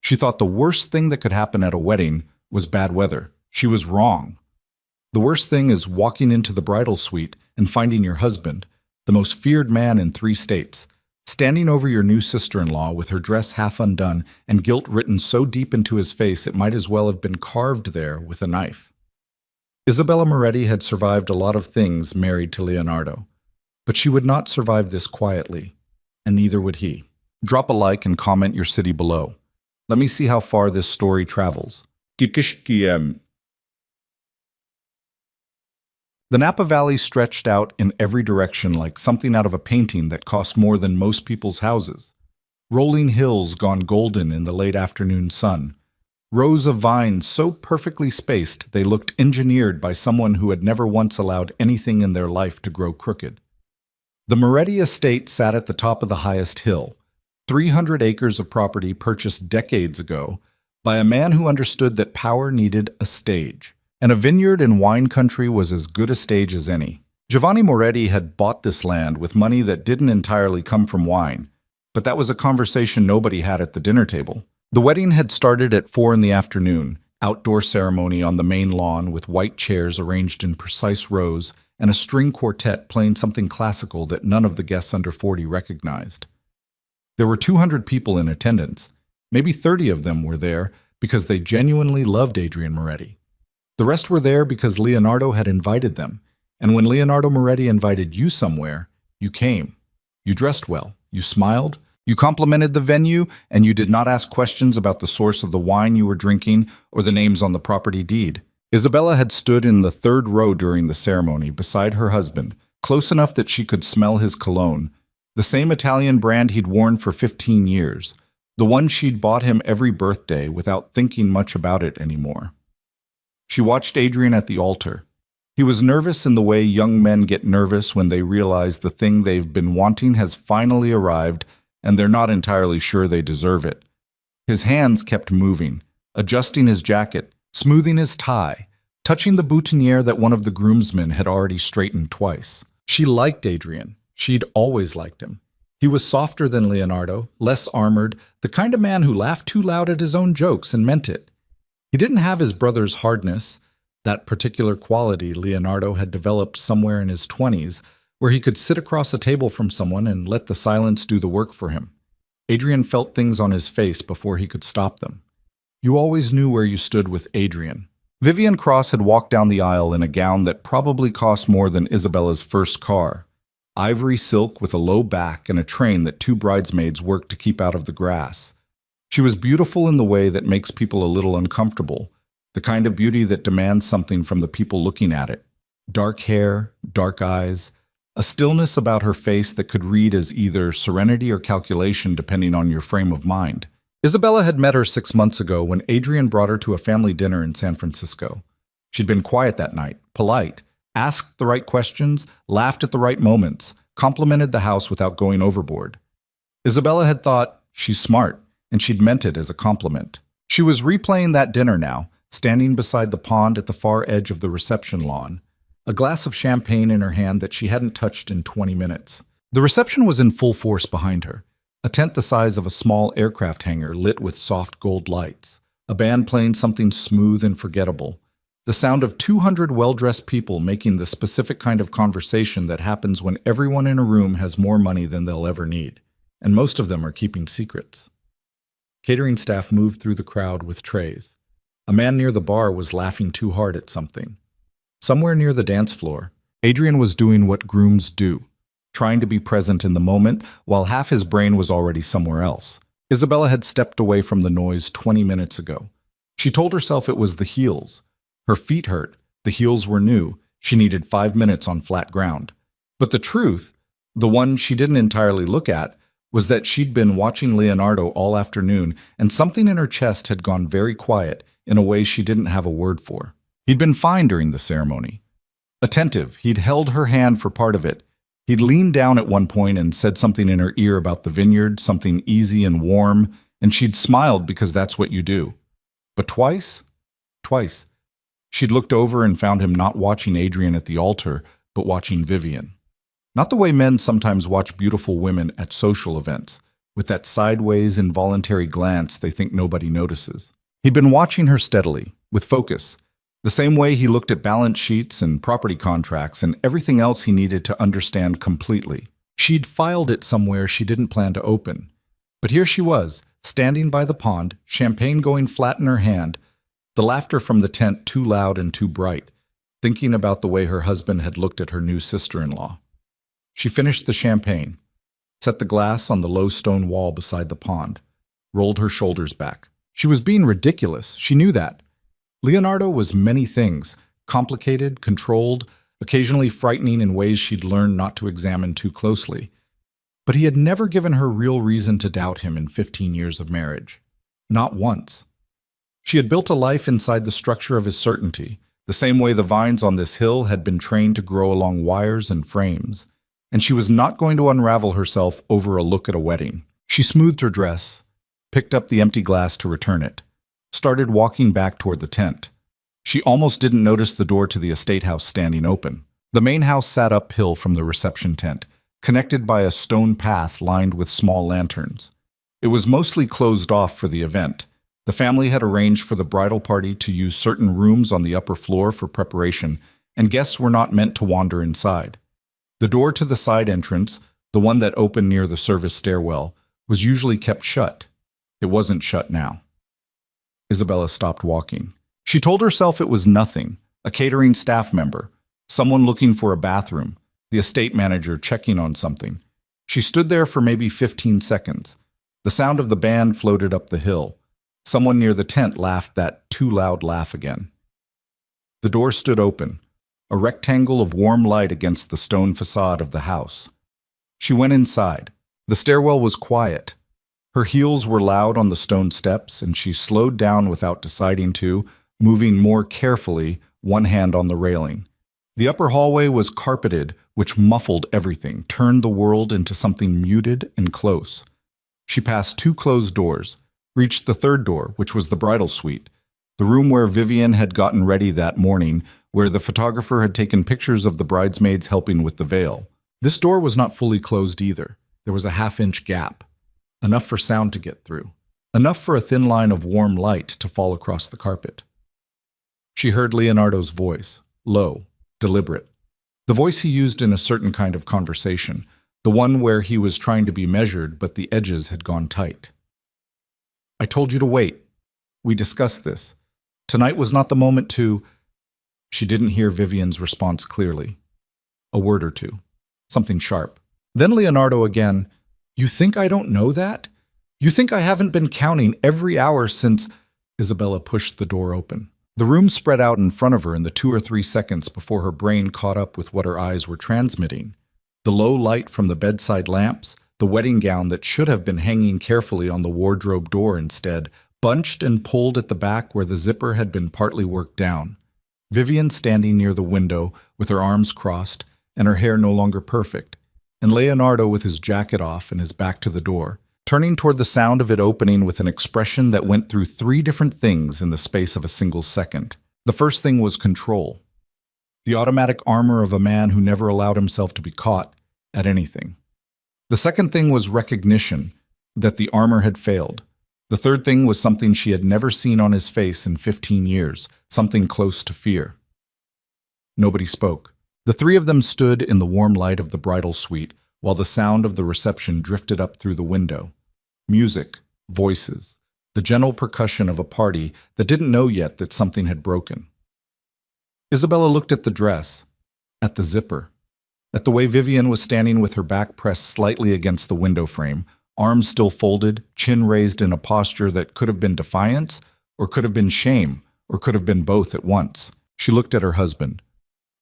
She thought the worst thing that could happen at a wedding was bad weather. She was wrong. The worst thing is walking into the bridal suite and finding your husband, the most feared man in 3 states, standing over your new sister-in-law with her dress half undone and guilt written so deep into his face it might as well have been carved there with a knife. Isabella Moretti had survived a lot of things married to Leonardo, but she would not survive this quietly, and neither would he. Drop a like and comment your city below. Let me see how far this story travels. The Napa Valley stretched out in every direction like something out of a painting that cost more than most people's houses. Rolling hills gone golden in the late afternoon sun. Rows of vines so perfectly spaced they looked engineered by someone who had never once allowed anything in their life to grow crooked. The Moretti estate sat at the top of the highest hill, 300 acres of property purchased decades ago by a man who understood that power needed a stage. And a vineyard in wine country was as good a stage as any. Giovanni Moretti had bought this land with money that didn't entirely come from wine, but that was a conversation nobody had at the dinner table. The wedding had started at 4 in the afternoon, outdoor ceremony on the main lawn with white chairs arranged in precise rows and a string quartet playing something classical that none of the guests under 40 recognized. There were 200 people in attendance. Maybe 30 of them were there because they genuinely loved Adrian Moretti. The rest were there because Leonardo had invited them, and when Leonardo Moretti invited you somewhere, you came. You dressed well, you smiled, you complimented the venue, and you did not ask questions about the source of the wine you were drinking or the names on the property deed. Isabella had stood in the 3rd row during the ceremony beside her husband, close enough that she could smell his cologne, the same Italian brand he'd worn for 15 years, the one she'd bought him every birthday without thinking much about it anymore. She watched Adrian at the altar. He was nervous in the way young men get nervous when they realize the thing they've been wanting has finally arrived and they're not entirely sure they deserve it. His hands kept moving, adjusting his jacket, smoothing his tie, touching the boutonniere that one of the groomsmen had already straightened twice. She liked Adrian. She'd always liked him. He was softer than Leonardo, less armored, the kind of man who laughed too loud at his own jokes and meant it. He didn't have his brother's hardness, that particular quality Leonardo had developed somewhere in his 20s, where he could sit across a table from someone and let the silence do the work for him. Adrian felt things on his face before he could stop them. You always knew where you stood with Adrian. Vivian Cross had walked down the aisle in a gown that probably cost more than Isabella's first car. Ivory silk with a low back and a train that 2 bridesmaids worked to keep out of the grass. She was beautiful in the way that makes people a little uncomfortable, the kind of beauty that demands something from the people looking at it. Dark hair, dark eyes, a stillness about her face that could read as either serenity or calculation depending on your frame of mind. Isabella had met her 6 months ago when Adrian brought her to a family dinner in San Francisco. She'd been quiet that night, polite, asked the right questions, laughed at the right moments, complimented the house without going overboard. Isabella had thought, she's smart, and she'd meant it as a compliment. She was replaying that dinner now, standing beside the pond at the far edge of the reception lawn, a glass of champagne in her hand that she hadn't touched in 20 minutes. The reception was in full force behind her, a tent the size of a small aircraft hangar lit with soft gold lights, a band playing something smooth and forgettable, the sound of 200 well-dressed people making the specific kind of conversation that happens when everyone in a room has more money than they'll ever need, and most of them are keeping secrets. Catering staff moved through the crowd with trays. A man near the bar was laughing too hard at something. Somewhere near the dance floor, Adrian was doing what grooms do, trying to be present in the moment while half his brain was already somewhere else. Isabella had stepped away from the noise 20 minutes ago. She told herself it was the heels. Her feet hurt, the heels were new, she needed 5 minutes on flat ground. But the truth, the one she didn't entirely look at, was that she'd been watching Leonardo all afternoon and something in her chest had gone very quiet in a way she didn't have a word for. He'd been fine during the ceremony. Attentive, he'd held her hand for part of it. He'd leaned down at one point and said something in her ear about the vineyard, something easy and warm, and she'd smiled because that's what you do. But twice, she'd looked over and found him not watching Adrian at the altar, but watching Vivian. Not the way men sometimes watch beautiful women at social events, with that sideways, involuntary glance they think nobody notices. He'd been watching her steadily, with focus, the same way he looked at balance sheets and property contracts and everything else he needed to understand completely. She'd filed it somewhere she didn't plan to open. But here she was, standing by the pond, champagne going flat in her hand, the laughter from the tent too loud and too bright, thinking about the way her husband had looked at her new sister-in-law. She finished the champagne, set the glass on the low stone wall beside the pond, rolled her shoulders back. She was being ridiculous, she knew that. Leonardo was many things, complicated, controlled, occasionally frightening in ways she'd learned not to examine too closely. But he had never given her real reason to doubt him in 15 years of marriage. Not once. She had built a life inside the structure of his certainty, the same way the vines on this hill had been trained to grow along wires and frames, and she was not going to unravel herself over a look at a wedding. She smoothed her dress, picked up the empty glass to return it, started walking back toward the tent. She almost didn't notice the door to the estate house standing open. The main house sat uphill from the reception tent, connected by a stone path lined with small lanterns. It was mostly closed off for the event. The family had arranged for the bridal party to use certain rooms on the upper floor for preparation, and guests were not meant to wander inside. The door to the side entrance, the one that opened near the service stairwell, was usually kept shut. It wasn't shut now. Isabella stopped walking. She told herself it was nothing, a catering staff member, someone looking for a bathroom, the estate manager checking on something. She stood there for maybe 15 seconds. The sound of the band floated up the hill. Someone near the tent laughed that too loud laugh again. The door stood open, a rectangle of warm light against the stone facade of the house. She went inside. The stairwell was quiet. Her heels were loud on the stone steps, and she slowed down without deciding to, moving more carefully, one hand on the railing. The upper hallway was carpeted, which muffled everything, turned the world into something muted and close. She passed 2 closed doors, reached the 3rd door, which was the bridal suite, the room where Vivian had gotten ready that morning, where the photographer had taken pictures of the bridesmaids helping with the veil. This door was not fully closed either. There was a half-inch gap, enough for sound to get through, enough for a thin line of warm light to fall across the carpet. She heard Leonardo's voice, low, deliberate, the voice he used in a certain kind of conversation, the one where he was trying to be measured but the edges had gone tight. I told you to wait. We discussed this. Tonight was not the moment to... She didn't hear Vivian's response clearly. A word or two. Something sharp. Then Leonardo again. You think I don't know that? You think I haven't been counting every hour since... Isabella pushed the door open. The room spread out in front of her in the 2 or 3 seconds before her brain caught up with what her eyes were transmitting. The low light from the bedside lamps, the wedding gown that should have been hanging carefully on the wardrobe door instead, bunched and pulled at the back where the zipper had been partly worked down. Vivian standing near the window with her arms crossed and her hair no longer perfect, and Leonardo with his jacket off and his back to the door, turning toward the sound of it opening with an expression that went through 3 different things in the space of a single second. The first thing was control. The automatic armor of a man who never allowed himself to be caught at anything. The second thing was recognition, that the armor had failed. The third thing was something she had never seen on his face in 15 years, something close to fear. Nobody spoke. The 3 of them stood in the warm light of the bridal suite, while the sound of the reception drifted up through the window. Music, voices, the gentle percussion of a party that didn't know yet that something had broken. Isabella looked at the dress, at the zipper, at the way Vivian was standing with her back pressed slightly against the window frame, arms still folded, chin raised in a posture that could have been defiance, or could have been shame, or could have been both at once. She looked at her husband.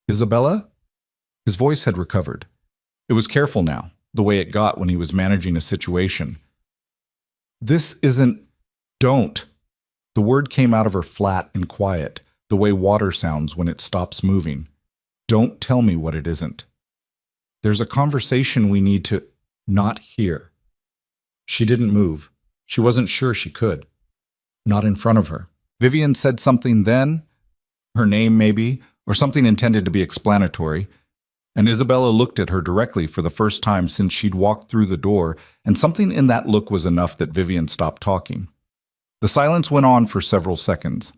Isabella? His voice had recovered. It was careful now, the way it got when he was managing a situation. This isn't... Don't. The word came out of her flat and quiet, the way water sounds when it stops moving. Don't tell me what it isn't. There's a conversation we need to not hear. She didn't move. She wasn't sure she could. Not in front of her. Vivian said something then, her name maybe, or something intended to be explanatory, And Isabella looked at her directly for the first time since she'd walked through the door, and something in that look was enough that Vivian stopped talking. The silence went on for several seconds.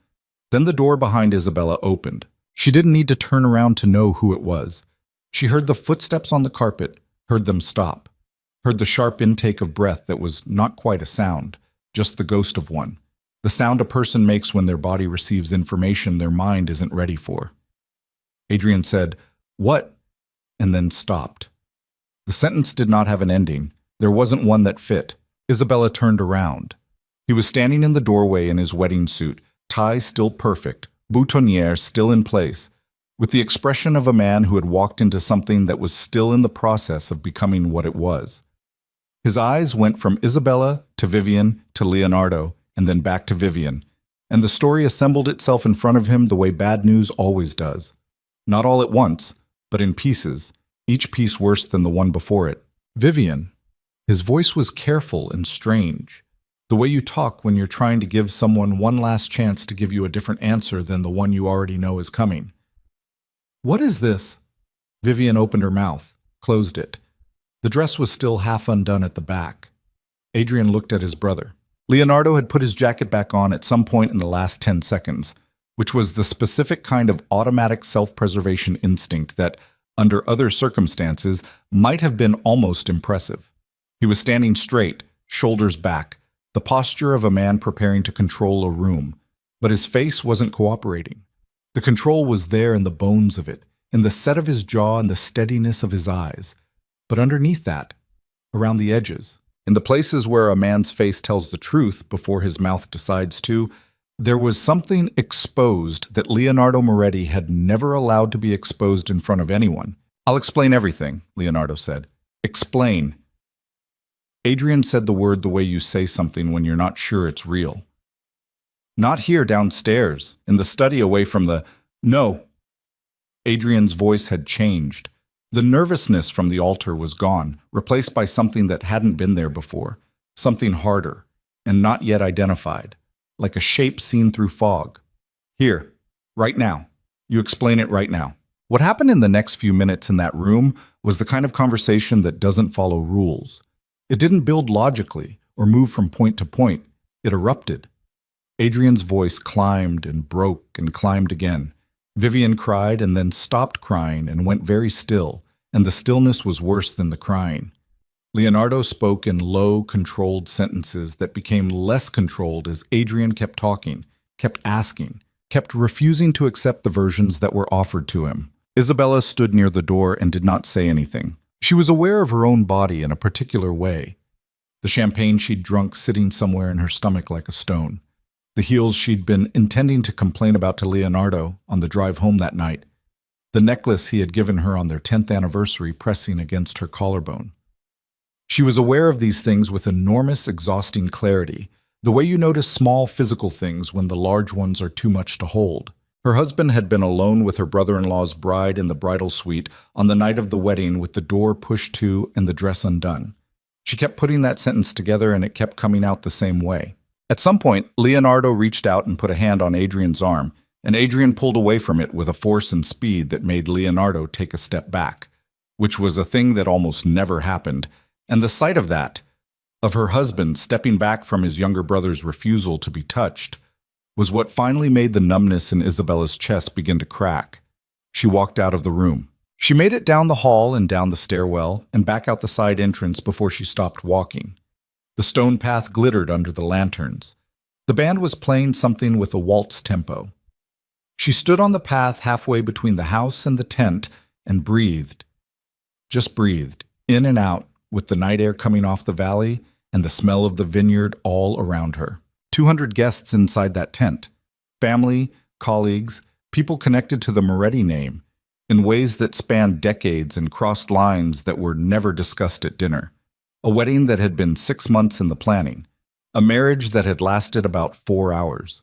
Then the door behind Isabella opened. She didn't need to turn around to know who it was. She heard the footsteps on the carpet, heard them stop, heard the sharp intake of breath that was not quite a sound, just the ghost of one. The sound a person makes when their body receives information their mind isn't ready for. Adrian said, "What?" and then stopped. The sentence did not have an ending. There wasn't one that fit. Isabella turned around. He was standing in the doorway in his wedding suit, tie still perfect, boutonniere still in place, with the expression of a man who had walked into something that was still in the process of becoming what it was. His eyes went from Isabella to Vivian to Leonardo, and then back to Vivian, and the story assembled itself in front of him the way bad news always does. Not all at once, but in pieces, each piece worse than the one before it. "Vivian." His voice was careful and strange, the way you talk when you're trying to give someone one last chance to give you a different answer than the one you already know is coming. "What is this?" Vivian opened her mouth, closed it. The dress was still half undone at the back. Adrian looked at his brother. Leonardo had put his jacket back on at some point in the last 10 seconds, which was the specific kind of automatic self-preservation instinct that, under other circumstances, might have been almost impressive. He was standing straight, shoulders back, the posture of a man preparing to control a room, but his face wasn't cooperating. The control was there in the bones of it, in the set of his jaw and the steadiness of his eyes. But underneath that, around the edges, in the places where a man's face tells the truth before his mouth decides to, there was something exposed that Leonardo Moretti had never allowed to be exposed in front of anyone. "I'll explain everything," Leonardo said. "Explain." Adrian said the word the way you say something when you're not sure it's real. "Not here, downstairs, in the study away from the—" "No." Adrian's voice had changed. The nervousness from the altar was gone, replaced by something that hadn't been there before, something harder, and not yet identified, like a shape seen through fog. "Here, right now. You explain it right now." What happened in the next few minutes in that room was the kind of conversation that doesn't follow rules. It didn't build logically or move from point to point. It erupted. Adrian's voice climbed and broke and climbed again. Vivian cried and then stopped crying and went very still, and the stillness was worse than the crying. Leonardo spoke in low, controlled sentences that became less controlled as Adrian kept talking, kept asking, kept refusing to accept the versions that were offered to him. Isabella stood near the door and did not say anything. She was aware of her own body in a particular way. The champagne she'd drunk sitting somewhere in her stomach like a stone. The heels she'd been intending to complain about to Leonardo on the drive home that night. The necklace he had given her on their 10th anniversary pressing against her collarbone. She was aware of these things with enormous, exhausting clarity, the way you notice small physical things when the large ones are too much to hold. Her husband had been alone with her brother-in-law's bride in the bridal suite on the night of the wedding with the door pushed to and the dress undone. She kept putting that sentence together and it kept coming out the same way. At some point, Leonardo reached out and put a hand on Adrian's arm, and Adrian pulled away from it with a force and speed that made Leonardo take a step back, which was a thing that almost never happened, and the sight of that, of her husband stepping back from his younger brother's refusal to be touched, was what finally made the numbness in Isabella's chest begin to crack. She walked out of the room. She made it down the hall and down the stairwell and back out the side entrance before she stopped walking. The stone path glittered under the lanterns. The band was playing something with a waltz tempo. She stood on the path halfway between the house and the tent and breathed. Just breathed, in and out, with the night air coming off the valley and the smell of the vineyard all around her. 200 guests inside that tent. Family, colleagues, people connected to the Moretti name in ways that spanned decades and crossed lines that were never discussed at dinner. A wedding that had been 6 months in the planning. A marriage that had lasted about 4 hours.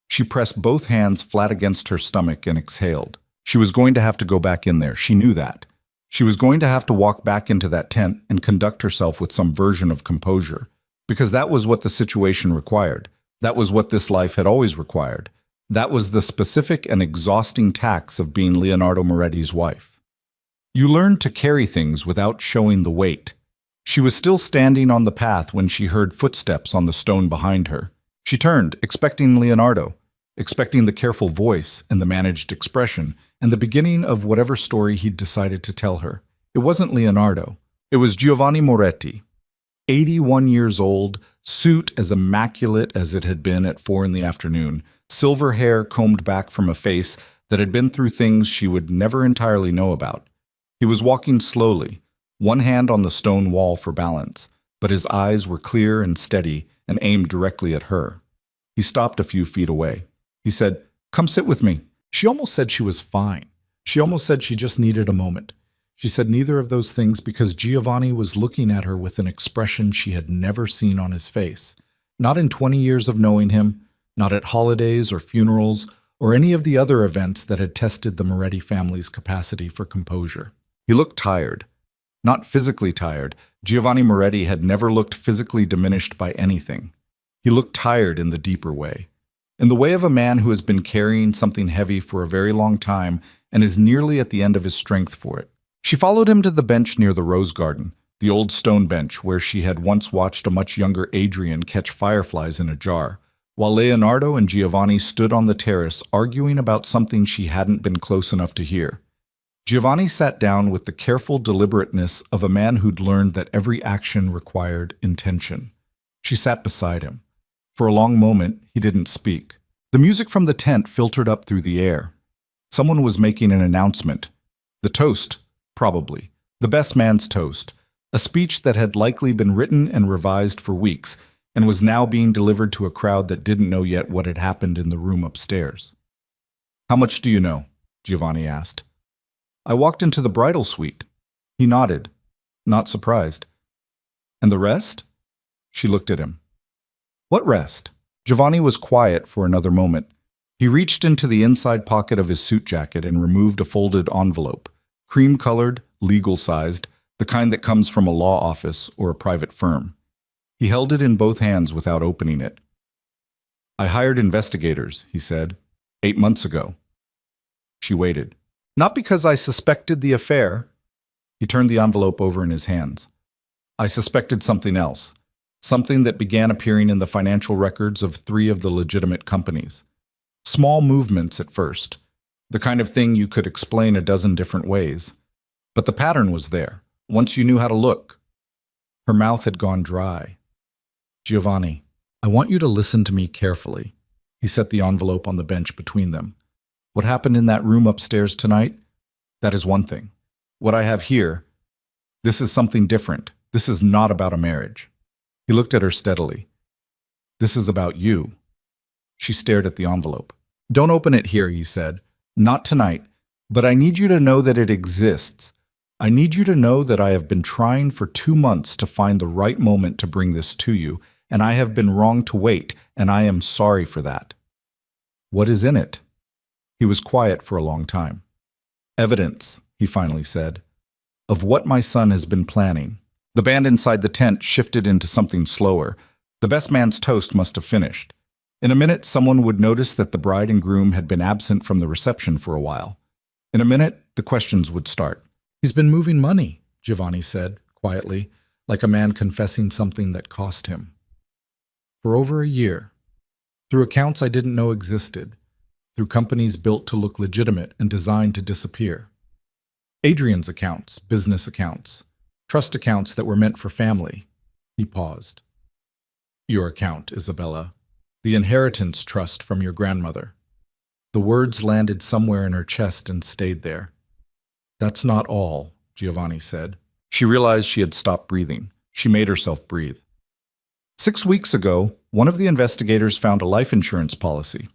She pressed both hands flat against her stomach and exhaled. She was going to have to go back in there. She knew that. She was going to have to walk back into that tent and conduct herself with some version of composure, because that was what the situation required. That was what this life had always required. That was the specific and exhausting tax of being Leonardo Moretti's wife. You learn to carry things without showing the weight. She was still standing on the path when she heard footsteps on the stone behind her. She turned, expecting Leonardo, expecting the careful voice and the managed expression, and the beginning of whatever story he'd decided to tell her. It wasn't Leonardo. It was Giovanni Moretti. 81 years old, suit as immaculate as it had been at 4 in the afternoon, silver hair combed back from a face that had been through things she would never entirely know about. He was walking slowly, one hand on the stone wall for balance, but his eyes were clear and steady and aimed directly at her. He stopped a few feet away. He said, "Come sit with me." She almost said she was fine. She almost said she just needed a moment. She said neither of those things because Giovanni was looking at her with an expression she had never seen on his face. Not in 20 years of knowing him, not at holidays or funerals, or any of the other events that had tested the Moretti family's capacity for composure. He looked tired. Not physically tired. Giovanni Moretti had never looked physically diminished by anything. He looked tired in the deeper way. In the way of a man who has been carrying something heavy for a very long time and is nearly at the end of his strength for it. She followed him to the bench near the rose garden, the old stone bench where she had once watched a much younger Adrian catch fireflies in a jar, while Leonardo and Giovanni stood on the terrace arguing about something she hadn't been close enough to hear. Giovanni sat down with the careful deliberateness of a man who'd learned that every action required intention. She sat beside him. For a long moment, he didn't speak. The music from the tent filtered up through the air. Someone was making an announcement. The toast, probably. The best man's toast. A speech that had likely been written and revised for weeks and was now being delivered to a crowd that didn't know yet what had happened in the room upstairs. "How much do you know?" Giovanni asked. "I walked into the bridal suite." He nodded, not surprised. "And the rest?" She looked at him. "What rest?" Giovanni was quiet for another moment. He reached into the inside pocket of his suit jacket and removed a folded envelope, cream-colored, legal-sized, the kind that comes from a law office or a private firm. He held it in both hands without opening it. "I hired investigators," he said, 8 months ago." She waited. "Not because I suspected the affair." He turned the envelope over in his hands. "I suspected something else. Something that began appearing in the financial records of 3 of the legitimate companies. Small movements at first. The kind of thing you could explain a dozen different ways. But the pattern was there, once you knew how to look." Her mouth had gone dry. "Giovanni, I want you to listen to me carefully." He set the envelope on the bench between them. "What happened in that room upstairs tonight? That is one thing. What I have here, this is something different. This is not about a marriage." He looked at her steadily. "This is about you." She stared at the envelope. "Don't open it here," he said. "Not tonight, but I need you to know that it exists. I need you to know that I have been trying for 2 months to find the right moment to bring this to you, and I have been wrong to wait, and I am sorry for that." "What is in it?" He was quiet for a long time. "Evidence," he finally said, "of what my son has been planning." The band inside the tent shifted into something slower. The best man's toast must have finished. In a minute, someone would notice that the bride and groom had been absent from the reception for a while. In a minute, the questions would start. "He's been moving money," Giovanni said, quietly, like a man confessing something that cost him. "For over a year. Through accounts I didn't know existed. Through companies built to look legitimate and designed to disappear. Adrian's accounts, business accounts, trust accounts that were meant for family." He paused. "Your account, Isabella. The inheritance trust from your grandmother." The words landed somewhere in her chest and stayed there. "That's not all," Giovanni said. She realized she had stopped breathing. She made herself breathe. 6 weeks ago, one of the investigators found a life insurance policy.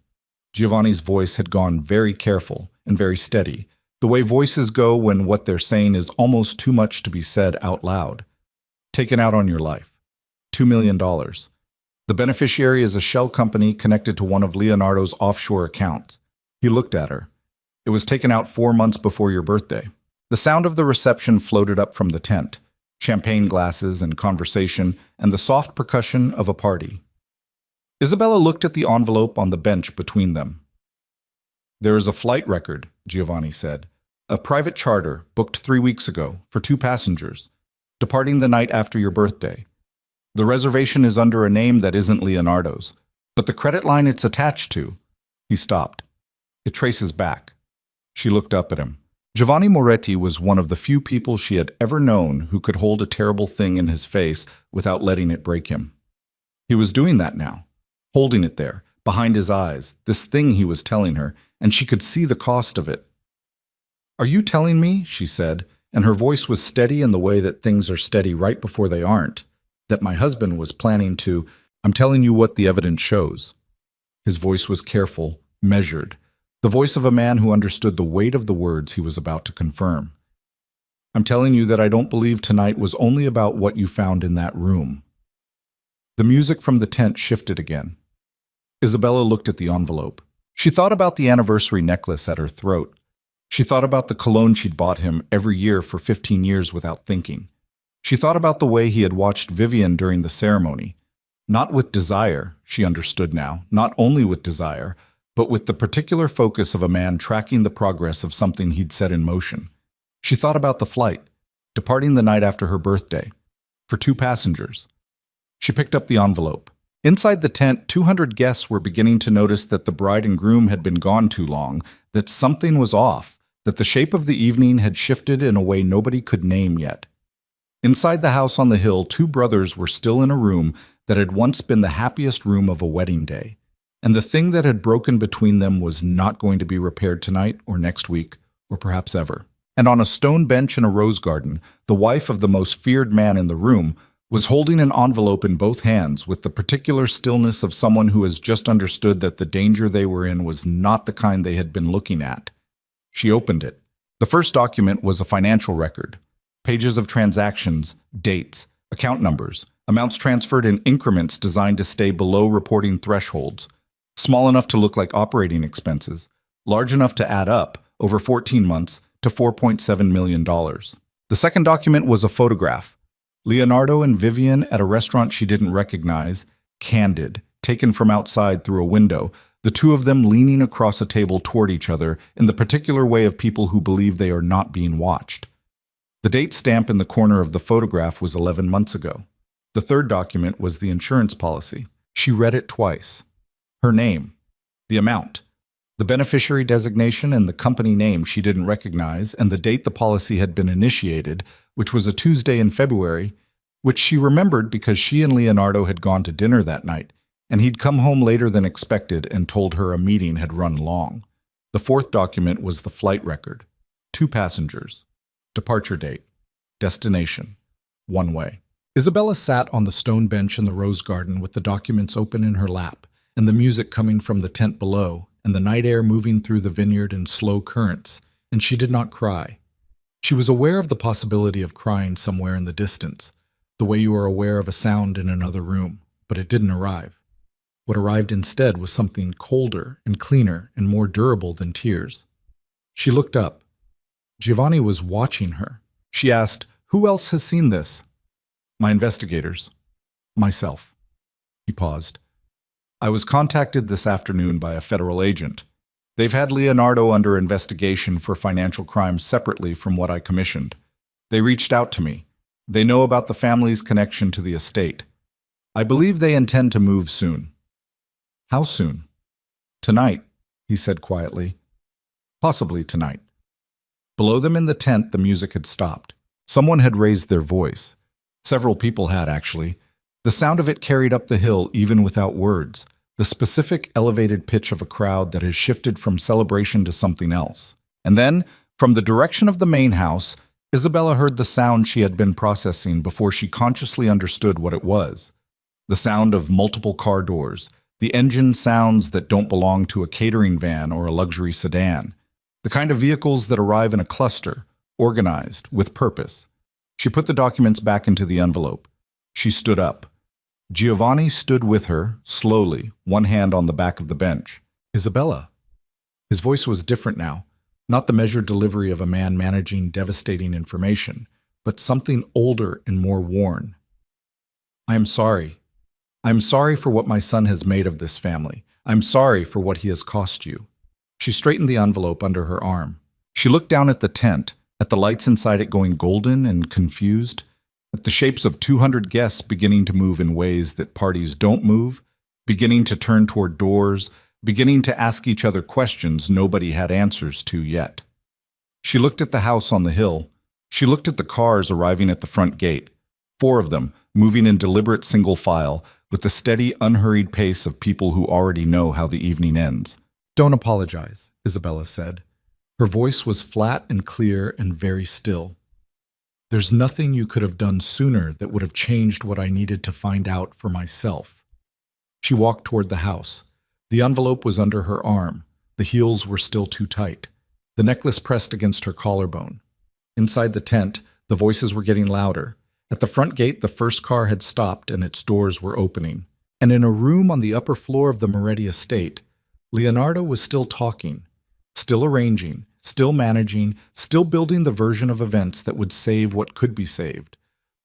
Giovanni's voice had gone very careful and very steady, the way voices go when what they're saying is almost too much to be said out loud. "Taken out on your life. $2 million. The beneficiary is a shell company connected to one of Leonardo's offshore accounts." He looked at her. "It was taken out 4 months before your birthday." The sound of the reception floated up from the tent, champagne glasses and conversation, and the soft percussion of a party. Isabella looked at the envelope on the bench between them. "There is a flight record," Giovanni said. A private charter, booked 3 weeks ago, for 2 passengers, departing the night after your birthday. The reservation is under a name that isn't Leonardo's, but the credit line it's attached to. He stopped. It traces back. She looked up at him. Giovanni Moretti was one of the few people she had ever known who could hold a terrible thing in his face without letting it break him. He was doing that now, holding it there, behind his eyes, this thing he was telling her, and she could see the cost of it. "Are you telling me," she said, and her voice was steady in the way that things are steady right before they aren't, "that my husband was planning to—" "I'm telling you what the evidence shows." His voice was careful, measured, the voice of a man who understood the weight of the words he was about to confirm. "I'm telling you that I don't believe tonight was only about what you found in that room." The music from the tent shifted again. Isabella looked at the envelope. She thought about the anniversary necklace at her throat. She thought about the cologne she'd bought him every year for 15 years without thinking. She thought about the way he had watched Vivian during the ceremony. Not with desire, she understood now, not only with desire, but with the particular focus of a man tracking the progress of something he'd set in motion. She thought about the flight, departing the night after her birthday, for 2 passengers. She picked up the envelope. Inside the tent, 200 guests were beginning to notice that the bride and groom had been gone too long, that something was off, that the shape of the evening had shifted in a way nobody could name yet. Inside the house on the hill, 2 brothers were still in a room that had once been the happiest room of a wedding day, and the thing that had broken between them was not going to be repaired tonight or next week or perhaps ever. And on a stone bench in a rose garden, the wife of the most feared man in the room was holding an envelope in both hands with the particular stillness of someone who has just understood that the danger they were in was not the kind they had been looking at. She opened it. The first document was a financial record. Pages of transactions, dates, account numbers, amounts transferred in increments designed to stay below reporting thresholds, small enough to look like operating expenses, large enough to add up, over 14 months, to $4.7 million. The second document was a photograph. Leonardo and Vivian at a restaurant she didn't recognize, candid, taken from outside through a window, the 2 of them leaning across a table toward each other in the particular way of people who believe they are not being watched. The date stamp in the corner of the photograph was 11 months ago. The third document was the insurance policy. She read it twice. Her name, the amount, the beneficiary designation and the company name she didn't recognize, and the date the policy had been initiated, which was a Tuesday in February, which she remembered because she and Leonardo had gone to dinner that night, and he'd come home later than expected and told her a meeting had run long. The fourth document was the flight record. 2 passengers. Departure date. Destination. One way. Isabella sat on the stone bench in the rose garden with the documents open in her lap, and the music coming from the tent below, and the night air moving through the vineyard in slow currents, and she did not cry. She was aware of the possibility of crying somewhere in the distance, the way you are aware of a sound in another room, but it didn't arrive. What arrived instead was something colder and cleaner and more durable than tears. She looked up. Giovanni was watching her. She asked, "Who else has seen this?" "My investigators. Myself." He paused. "I was contacted this afternoon by a federal agent. They've had Leonardo under investigation for financial crimes separately from what I commissioned. They reached out to me. They know about the family's connection to the estate. I believe they intend to move soon." "How soon?" "Tonight," he said quietly. "Possibly tonight." Below them in the tent, the music had stopped. Someone had raised their voice. Several people had, actually. The sound of it carried up the hill even without words, the specific elevated pitch of a crowd that has shifted from celebration to something else. And then, from the direction of the main house, Isabella heard the sound she had been processing before she consciously understood what it was. The sound of multiple car doors, the engine sounds that don't belong to a catering van or a luxury sedan, the kind of vehicles that arrive in a cluster, organized, with purpose. She put the documents back into the envelope. She stood up. Giovanni stood with her, slowly, one hand on the back of the bench. "Isabella." His voice was different now, not the measured delivery of a man managing devastating information, but something older and more worn. "I am sorry. I am sorry for what my son has made of this family. I'm sorry for what he has cost you." She straightened the envelope under her arm. She looked down at the tent, at the lights inside it going golden and confused, at the shapes of 200 guests beginning to move in ways that parties don't move, beginning to turn toward doors, beginning to ask each other questions nobody had answers to yet. She looked at the house on the hill. She looked at the cars arriving at the front gate, 4 of them, moving in deliberate single file, with the steady, unhurried pace of people who already know how the evening ends. "Don't apologize," Isabella said. Her voice was flat and clear and very still. "There's nothing you could have done sooner that would have changed what I needed to find out for myself." She walked toward the house. The envelope was under her arm. The heels were still too tight. The necklace pressed against her collarbone. Inside the tent, the voices were getting louder. At the front gate, the first car had stopped and its doors were opening. And in a room on the upper floor of the Moretti estate, Leonardo was still talking, still arranging, still managing, still building the version of events that would save what could be saved,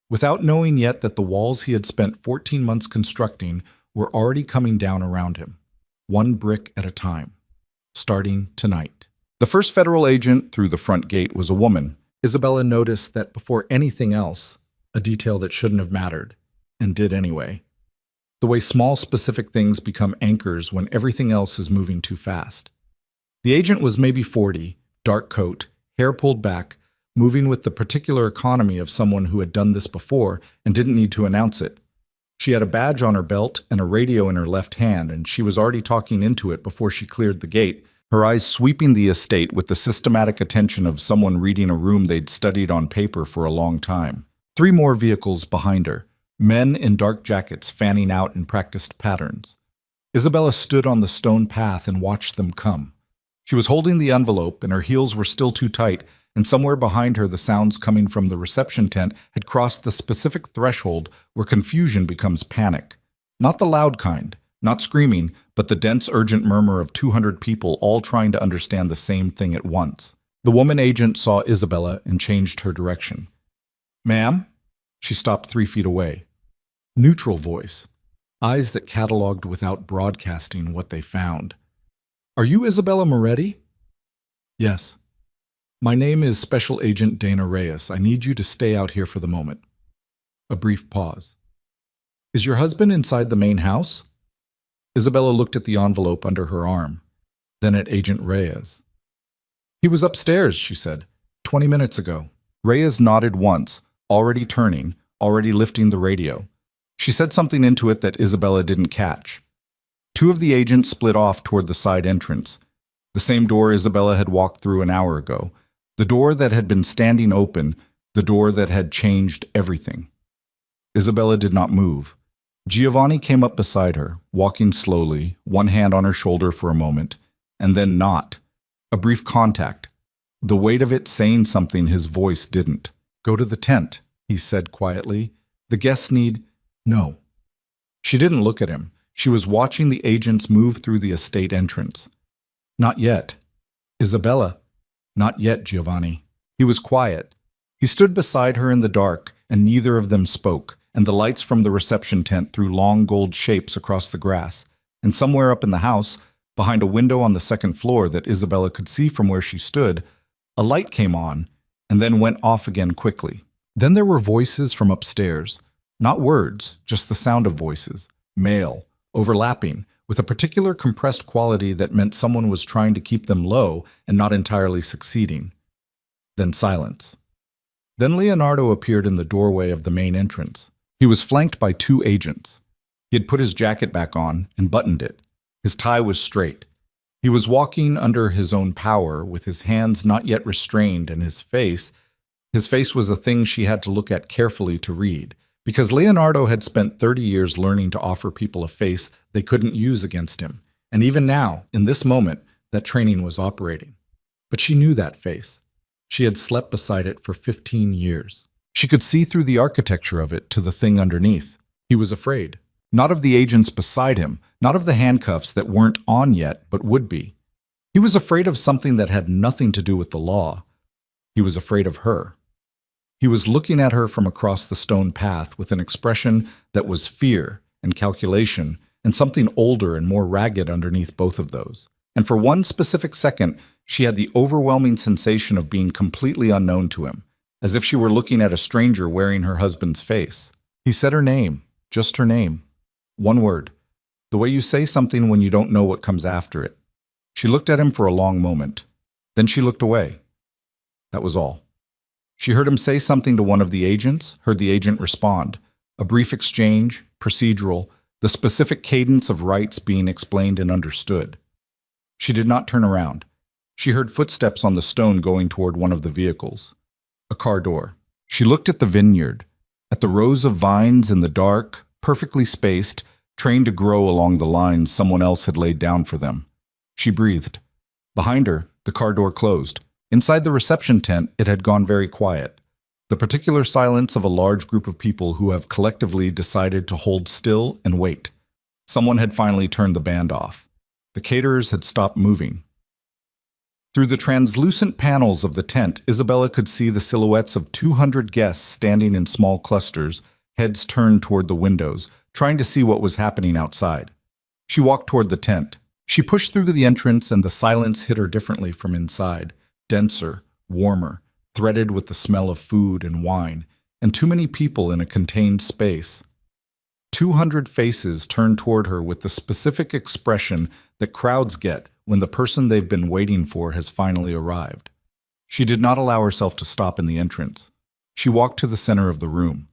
without knowing yet that the walls he had spent 14 months constructing were already coming down around him, one brick at a time, starting tonight. The first federal agent through the front gate was a woman. Isabella noticed that before anything else, a detail that shouldn't have mattered, and did anyway. The way small specific things become anchors when everything else is moving too fast. The agent was maybe 40, dark coat, hair pulled back, moving with the particular economy of someone who had done this before and didn't need to announce it. She had a badge on her belt and a radio in her left hand, and she was already talking into it before she cleared the gate, her eyes sweeping the estate with the systematic attention of someone reading a room they'd studied on paper for a long time. 3 more vehicles behind her, men in dark jackets fanning out in practiced patterns. Isabella stood on the stone path and watched them come. She was holding the envelope, and her heels were still too tight, and somewhere behind her the sounds coming from the reception tent had crossed the specific threshold where confusion becomes panic. Not the loud kind, not screaming, but the dense, urgent murmur of 200 people all trying to understand the same thing at once. The woman agent saw Isabella and changed her direction. "Ma'am?" She stopped 3 feet away. Neutral voice. Eyes that cataloged without broadcasting what they found. "Are you Isabella Moretti?" "Yes." "My name is Special Agent Dana Reyes. I need you to stay out here for the moment." A brief pause. "Is your husband inside the main house?" Isabella looked at the envelope under her arm, then at Agent Reyes. "He was upstairs," she said, 20 minutes ago." Reyes nodded once, already turning, already lifting the radio. She said something into it that Isabella didn't catch. 2 of the agents split off toward the side entrance, the same door Isabella had walked through an hour ago, the door that had been standing open, the door that had changed everything. Isabella did not move. Giovanni came up beside her, walking slowly, one hand on her shoulder for a moment, and then not. A brief contact. The weight of it saying something his voice didn't. "Go to the tent," he said quietly. "The guests need—" "No." She didn't look at him. She was watching the agents move through the estate entrance. "Not yet." "Isabella." "Not yet, Giovanni." He was quiet. He stood beside her in the dark, and neither of them spoke, and the lights from the reception tent threw long gold shapes across the grass, and somewhere up in the house, behind a window on the second floor that Isabella could see from where she stood, a light came on, and then went off again quickly. Then there were voices from upstairs. Not words, just the sound of voices. Male, overlapping, with a particular compressed quality that meant someone was trying to keep them low and not entirely succeeding. Then silence. Then Leonardo appeared in the doorway of the main entrance. He was flanked by 2 agents. He had put his jacket back on and buttoned it. His tie was straight. He was walking under his own power, with his hands not yet restrained, and his face was a thing she had to look at carefully to read, because Leonardo had spent 30 years learning to offer people a face they couldn't use against him, and even now, in this moment, that training was operating. But she knew that face. She had slept beside it for 15 years. She could see through the architecture of it to the thing underneath. He was afraid. Not of the agents beside him, not of the handcuffs that weren't on yet but would be. He was afraid of something that had nothing to do with the law. He was afraid of her. He was looking at her from across the stone path with an expression that was fear and calculation and something older and more ragged underneath both of those. And for one specific second, She had the overwhelming sensation of being completely unknown to him, as if she were looking at a stranger wearing her husband's face. He said her name, just her name. One word. The way you say something when you don't know what comes after it. She looked at him for a long moment. Then she looked away. That was all. She heard him say something to one of the agents, heard the agent respond. A brief exchange, procedural, the specific cadence of rights being explained and understood. She did not turn around. She heard footsteps on the stone going toward one of the vehicles. A car door. She looked at the vineyard, at the rows of vines in the dark, perfectly spaced, trained to grow along the lines someone else had laid down for them. She breathed. Behind her, the car door closed. Inside the reception tent, it had gone very quiet. The particular silence of a large group of people who have collectively decided to hold still and wait. Someone had finally turned the band off. The caterers had stopped moving. Through the translucent panels of the tent, Isabella could see the silhouettes of 200 guests standing in small clusters, heads turned toward the windows, trying to see what was happening outside. She walked toward the tent. She pushed through the entrance, and the silence hit her differently from inside, denser, warmer, threaded with the smell of food and wine, and too many people in a contained space. 200 faces turned toward her with the specific expression that crowds get when the person they've been waiting for has finally arrived. She did not allow herself to stop in the entrance. She walked to the center of the room.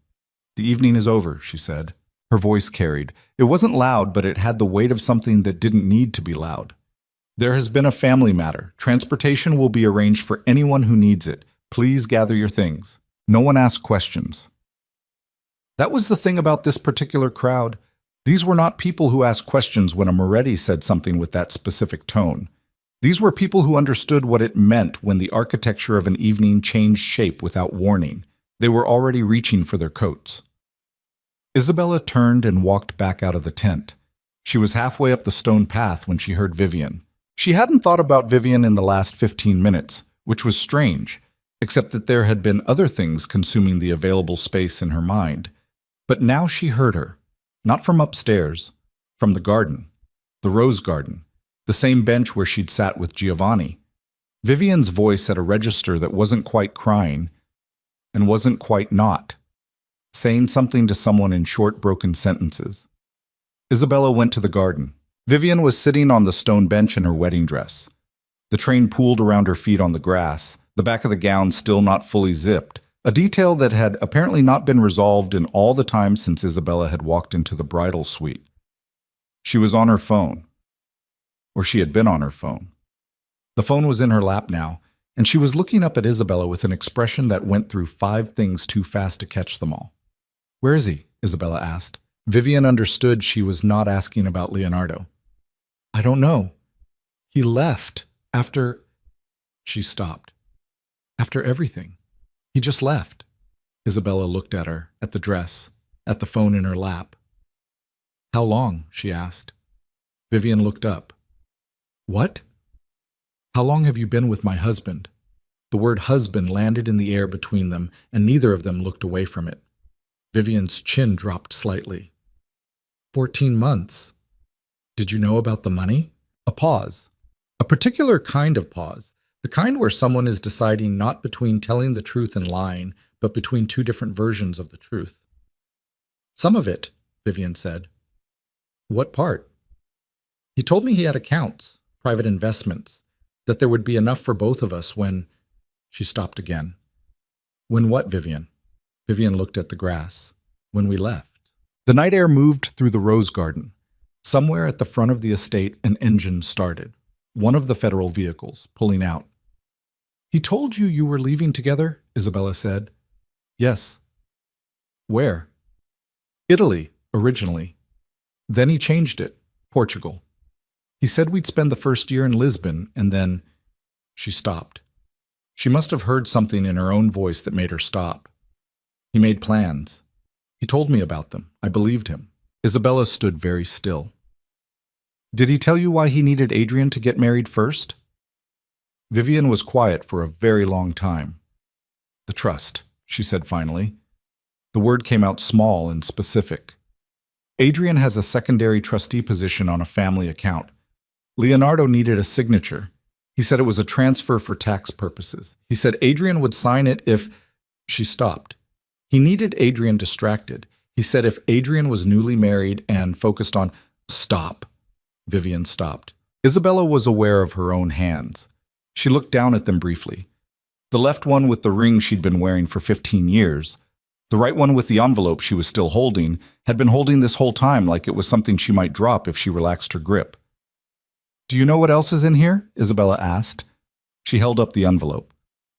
"The evening is over," she said. Her voice carried. It wasn't loud, but it had the weight of something that didn't need to be loud. "There has been a family matter. Transportation will be arranged for anyone who needs it. Please gather your things." No one asked questions. That was the thing about this particular crowd. These were not people who asked questions when a Moretti said something with that specific tone. These were people who understood what it meant when the architecture of an evening changed shape without warning. They were already reaching for their coats. Isabella turned and walked back out of the tent. She was halfway up the stone path when she heard Vivian. She hadn't thought about Vivian in the last 15 minutes, which was strange, except that there had been other things consuming the available space in her mind. But now she heard her. Not from upstairs, from the garden, the rose garden, the same bench where she'd sat with Giovanni. Vivian's voice at a register that wasn't quite crying and wasn't quite not, saying something to someone in short, broken sentences. Isabella went to the garden. Vivian was sitting on the stone bench in her wedding dress. The train pooled around her feet on the grass, the back of the gown still not fully zipped, a detail that had apparently not been resolved in all the time since Isabella had walked into the bridal suite. She was on her phone. Or she had been on her phone. The phone was in her lap now, and she was looking up at Isabella with an expression that went through 5 things too fast to catch them all. "Where is he?" Isabella asked. Vivian understood she was not asking about Leonardo. "I don't know. He left after..." She stopped. "After everything. He just left." Isabella looked at her, at the dress, at the phone in her lap. "How long?" she asked. Vivian looked up. "What? How long have you been with my husband?" The word husband landed in the air between them, and neither of them looked away from it. Vivian's chin dropped slightly. 14 months. Did you know about the money?" A pause. A particular kind of pause. The kind where someone is deciding not between telling the truth and lying, but between 2 different versions of the truth. "Some of it," Vivian said. "What part?" "He told me he had accounts, private investments, that there would be enough for both of us when..." She stopped again. "When what, Vivian?" Vivian looked at the grass. "When we left." The night air moved through the rose garden. Somewhere at the front of the estate, an engine started. One of the federal vehicles, pulling out. "He told you you were leaving together?" Isabella said. "Yes." "Where?" "Italy, originally. Then he changed it. Portugal. He said we'd spend the first year in Lisbon, and then..." She stopped. She must have heard something in her own voice that made her stop. "He made plans. He told me about them. I believed him." Isabella stood very still. "Did he tell you why he needed Adrian to get married first?" Vivian was quiet for a very long time. "The trust," she said finally. The word came out small and specific. "Adrian has a secondary trustee position on a family account. Leonardo needed a signature. He said it was a transfer for tax purposes. He said Adrian would sign it if... She stopped. He needed Adrian distracted. He said if Adrian was newly married and focused on... Stop. Vivian stopped. Isabella was aware of her own hands. She looked down at them briefly. The left one with the ring she'd been wearing for 15 years. The right one with the envelope she was still holding had been holding this whole time like it was something she might drop if she relaxed her grip. Do you know what else is in here? Isabella asked. She held up the envelope.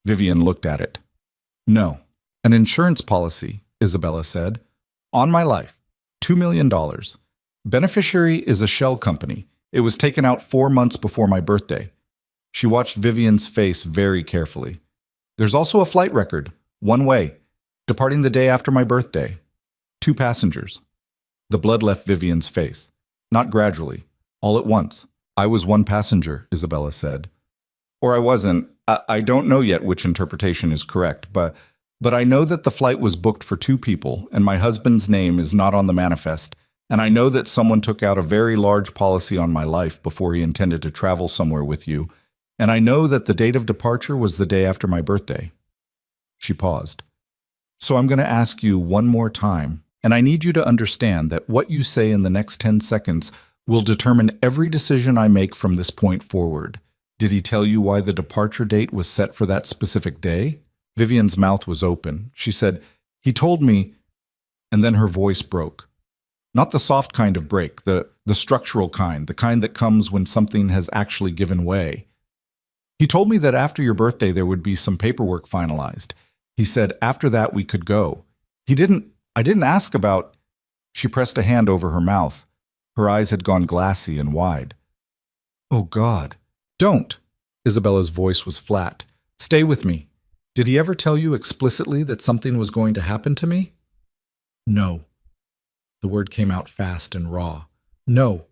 Vivian looked at it. No. An insurance policy, Isabella said. On my life. $2 million. Beneficiary is a shell company. It was taken out 4 months before my birthday. She watched Vivian's face very carefully. There's also a flight record. One way. Departing the day after my birthday. 2 passengers. The blood left Vivian's face. Not gradually. All at once. I was one passenger, Isabella said. Or I wasn't. I don't know yet which interpretation is correct, but I know that the flight was booked for 2 people, and my husband's name is not on the manifest, and I know that someone took out a very large policy on my life before he intended to travel somewhere with you, and I know that the date of departure was the day after my birthday. She paused. So I'm going to ask you one more time, and I need you to understand that what you say in the next 10 seconds will determine every decision I make from this point forward. Did he tell you why the departure date was set for that specific day? Vivian's mouth was open. She said, he told me, and then her voice broke. Not the soft kind of break, the structural kind, the kind that comes when something has actually given way. He told me that after your birthday there would be some paperwork finalized. He said after that we could go. I didn't ask about... She pressed a hand over her mouth. Her eyes had gone glassy and wide. Oh, God. Don't. Isabella's voice was flat. Stay with me. Did he ever tell you explicitly that something was going to happen to me? No. The word came out fast and raw. No.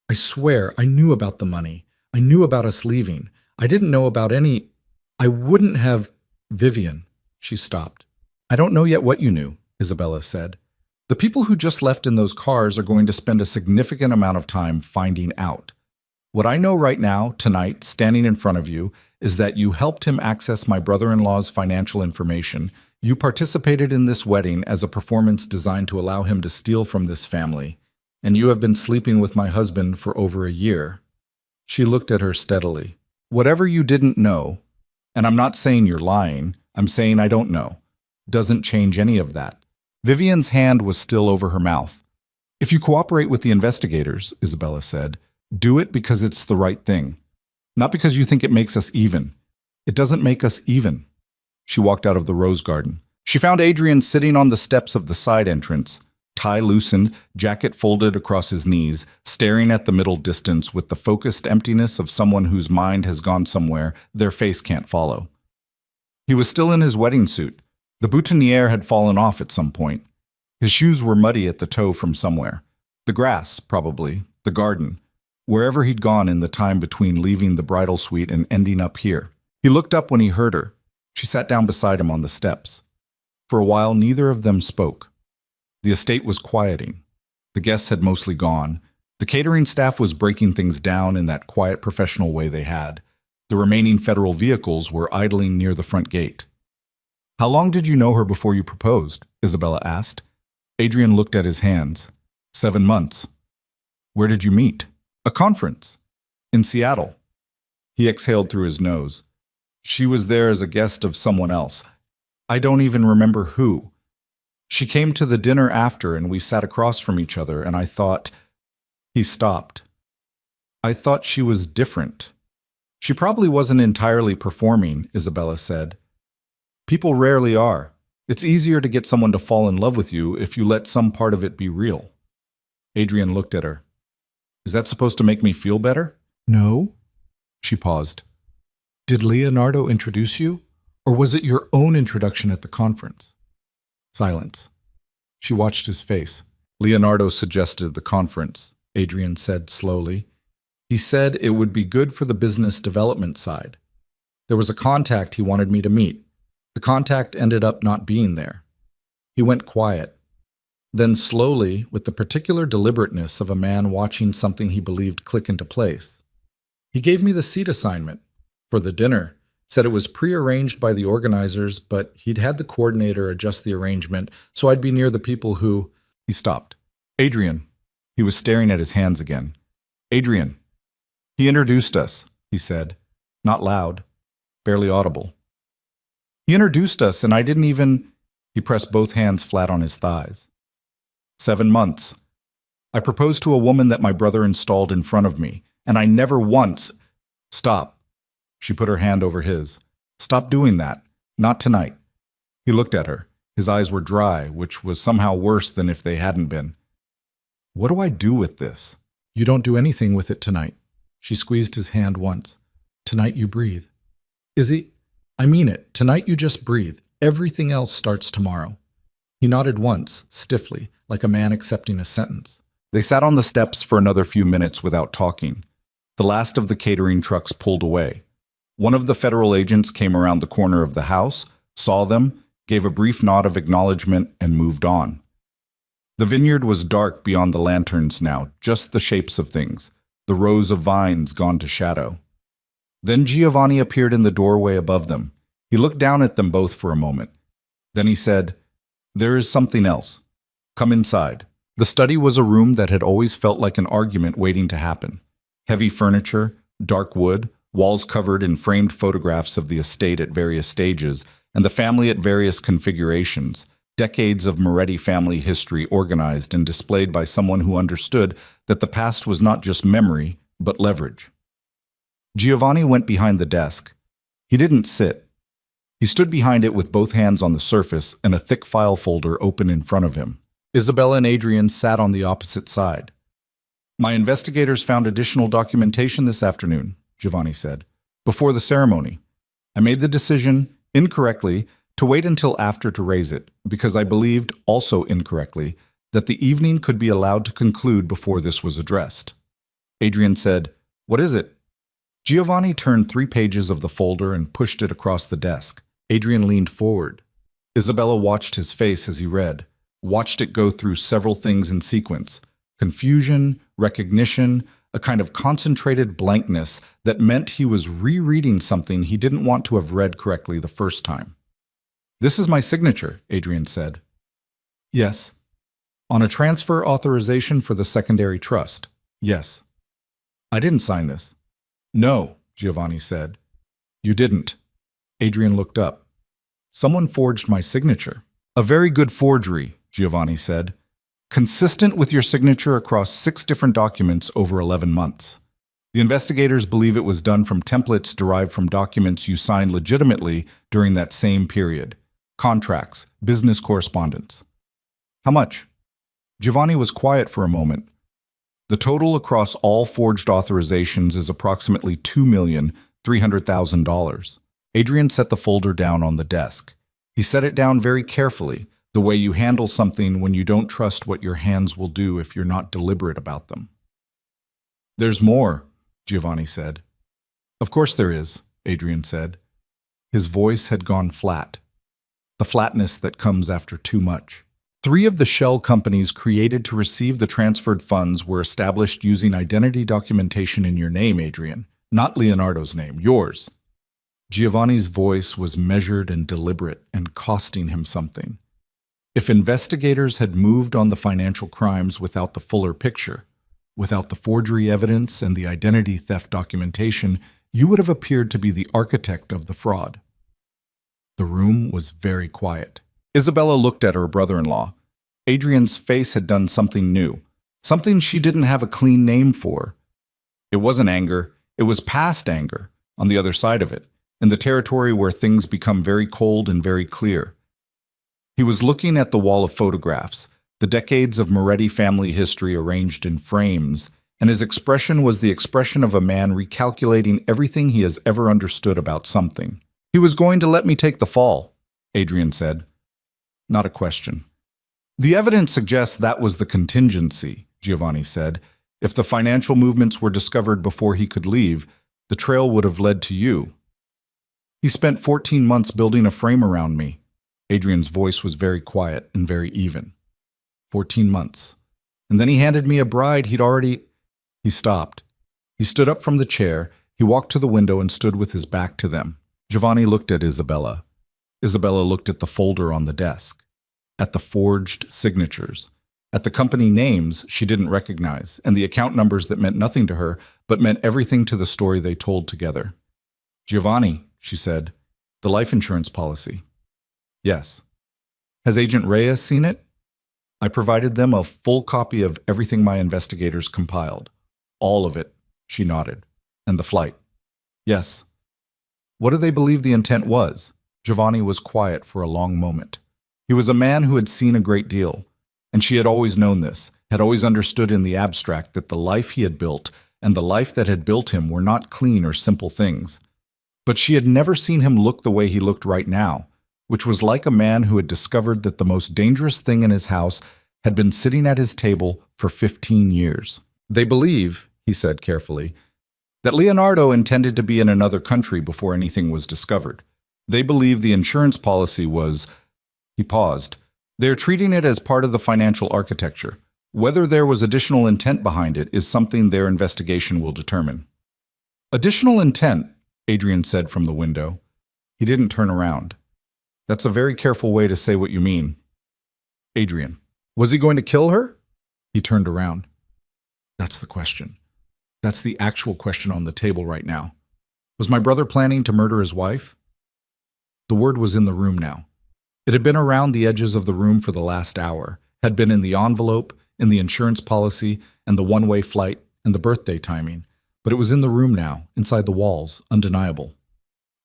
I swear I knew about the money. I knew about us leaving. I didn't know about any... I wouldn't have... Vivian. She stopped. I don't know yet what you knew, Isabella said. The people who just left in those cars are going to spend a significant amount of time finding out. What I know right now, tonight, standing in front of you, is that you helped him access my brother-in-law's financial information. You participated in this wedding as a performance designed to allow him to steal from this family. And you have been sleeping with my husband for over a year. She looked at her steadily. Whatever you didn't know, and I'm not saying you're lying, I'm saying I don't know, doesn't change any of that. Vivian's hand was still over her mouth. If you cooperate with the investigators, Isabella said, do it because it's the right thing. Not because you think it makes us even. It doesn't make us even. She walked out of the rose garden. She found Adrian sitting on the steps of the side entrance, tie loosened, jacket folded across his knees, staring at the middle distance with the focused emptiness of someone whose mind has gone somewhere their face can't follow. He was still in his wedding suit. The boutonniere had fallen off at some point. His shoes were muddy at the toe from somewhere. The grass, probably. The garden. Wherever he'd gone in the time between leaving the bridal suite and ending up here. He looked up when he heard her. She sat down beside him on the steps. For a while, neither of them spoke. The estate was quieting. The guests had mostly gone. The catering staff was breaking things down in that quiet professional way they had. The remaining federal vehicles were idling near the front gate. How long did you know her before you proposed? Isabella asked. Adrian looked at his hands. 7 months. Where did you meet? A conference. In Seattle. He exhaled through his nose. She was there as a guest of someone else. I don't even remember who. She came to the dinner after and we sat across from each other and I thought... He stopped. I thought she was different. She probably wasn't entirely performing, Isabella said. People rarely are. It's easier to get someone to fall in love with you if you let some part of it be real. Adrian looked at her. Is that supposed to make me feel better? No. She paused. Did Leonardo introduce you? Or was it your own introduction at the conference? Silence. She watched his face. Leonardo suggested the conference, Adrian said slowly. He said it would be good for the business development side. There was a contact he wanted me to meet. The contact ended up not being there. He went quiet. Then slowly, with the particular deliberateness of a man watching something he believed click into place. He gave me the seat assignment. For the dinner. Said it was prearranged by the organizers, but he'd had the coordinator adjust the arrangement so I'd be near the people who... He stopped. Adrian. He was staring at his hands again. Adrian. He introduced us, he said. Not loud. Barely audible. He introduced us, and I didn't even... He pressed both hands flat on his thighs. 7 months. I proposed to a woman that my brother installed in front of me, and I never once... Stop. She put her hand over his. Stop doing that. Not tonight. He looked at her. His eyes were dry, which was somehow worse than if they hadn't been. What do I do with this? You don't do anything with it tonight. She squeezed his hand once. Tonight you breathe. Izzy, I mean it. Tonight you just breathe. Everything else starts tomorrow. He nodded once, stiffly, like a man accepting a sentence. They sat on the steps for another few minutes without talking. The last of the catering trucks pulled away. One of the federal agents came around the corner of the house, saw them, gave a brief nod of acknowledgement, and moved on. The vineyard was dark beyond the lanterns now, just the shapes of things, the rows of vines gone to shadow. Then Giovanni appeared in the doorway above them. He looked down at them both for a moment. Then he said, There is something else. Come inside. The study was a room that had always felt like an argument waiting to happen. Heavy furniture, dark wood, walls covered in framed photographs of the estate at various stages, and the family at various configurations, decades of Moretti family history organized and displayed by someone who understood that the past was not just memory, but leverage. Giovanni went behind the desk. He didn't sit. He stood behind it with both hands on the surface and a thick file folder open in front of him. Isabella and Adrian sat on the opposite side. My investigators found additional documentation this afternoon, Giovanni said, before the ceremony. I made the decision, incorrectly, to wait until after to raise it, because I believed, also incorrectly, that the evening could be allowed to conclude before this was addressed. Adrian said, What is it? Giovanni turned 3 pages of the folder and pushed it across the desk. Adrian leaned forward. Isabella watched his face as he read, watched it go through several things in sequence. Confusion, recognition, a kind of concentrated blankness that meant he was rereading something he didn't want to have read correctly the first time. This is my signature, Adrian said. Yes. On a transfer authorization for the secondary trust. Yes. I didn't sign this. No, Giovanni said. You didn't. Adrian looked up. Someone forged my signature. A very good forgery, Giovanni said. Consistent with your signature across 6 different documents over 11 months. The investigators believe it was done from templates derived from documents you signed legitimately during that same period. Contracts, business correspondence. How much? Giovanni was quiet for a moment. The total across all forged authorizations is approximately $2,300,000. Adrian set the folder down on the desk. He set it down very carefully, the way you handle something when you don't trust what your hands will do if you're not deliberate about them. There's more, Giovanni said. Of course there is, Adrian said. His voice had gone flat. The flatness that comes after too much. 3 of the shell companies created to receive the transferred funds were established using identity documentation in your name, Adrian, not Leonardo's name, yours. Giovanni's voice was measured and deliberate and costing him something. If investigators had moved on the financial crimes without the fuller picture, without the forgery evidence and the identity theft documentation, you would have appeared to be the architect of the fraud. The room was very quiet. Isabella looked at her brother-in-law. Adrian's face had done something new, something she didn't have a clean name for. It wasn't anger, it was past anger, on the other side of it, in the territory where things become very cold and very clear. He was looking at the wall of photographs, the decades of Moretti family history arranged in frames, and his expression was the expression of a man recalculating everything he has ever understood about something. He was going to let me take the fall, Adrian said. Not a question. The evidence suggests that was the contingency, Giovanni said. If the financial movements were discovered before he could leave, the trail would have led to you. He spent 14 months building a frame around me. Adrian's voice was very quiet and very even. 14 months. And then he handed me a bride he'd already... He stopped. He stood up from the chair. He walked to the window and stood with his back to them. Giovanni looked at Isabella. Isabella looked at the folder on the desk, at the forged signatures, at the company names she didn't recognize, and the account numbers that meant nothing to her, but meant everything to the story they told together. "Giovanni," she said, "the life insurance policy." "Yes." "Has Agent Reyes seen it?" "I provided them a full copy of everything my investigators compiled." "All of it," she nodded. "And the flight?" "Yes." "What do they believe the intent was?" Giovanni was quiet for a long moment. He was a man who had seen a great deal, and she had always known this, had always understood in the abstract that the life he had built and the life that had built him were not clean or simple things. But she had never seen him look the way he looked right now, which was like a man who had discovered that the most dangerous thing in his house had been sitting at his table for 15 years. "They believe," he said carefully, "that Leonardo intended to be in another country before anything was discovered. They believe the insurance policy was—" He paused. "They're treating it as part of the financial architecture. Whether there was additional intent behind it is something their investigation will determine." "Additional intent," Adrian said from the window. He didn't turn around. "That's a very careful way to say what you mean." "Adrian, was he going to kill her?" He turned around. "That's the question. That's the actual question on the table right now. Was my brother planning to murder his wife?" The word was in the room now. It had been around the edges of the room for the last hour, had been in the envelope, in the insurance policy, and the one-way flight, and the birthday timing, but it was in the room now, inside the walls, undeniable.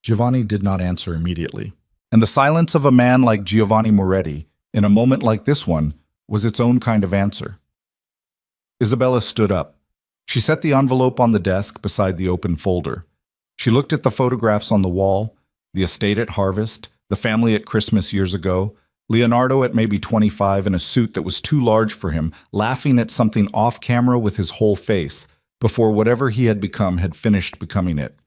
Giovanni did not answer immediately. And the silence of a man like Giovanni Moretti, in a moment like this one, was its own kind of answer. Isabella stood up. She set the envelope on the desk beside the open folder. She looked at the photographs on the wall, the estate at harvest, the family at Christmas years ago, Leonardo at maybe 25 in a suit that was too large for him, laughing at something off camera with his whole face, before whatever he had become had finished becoming it.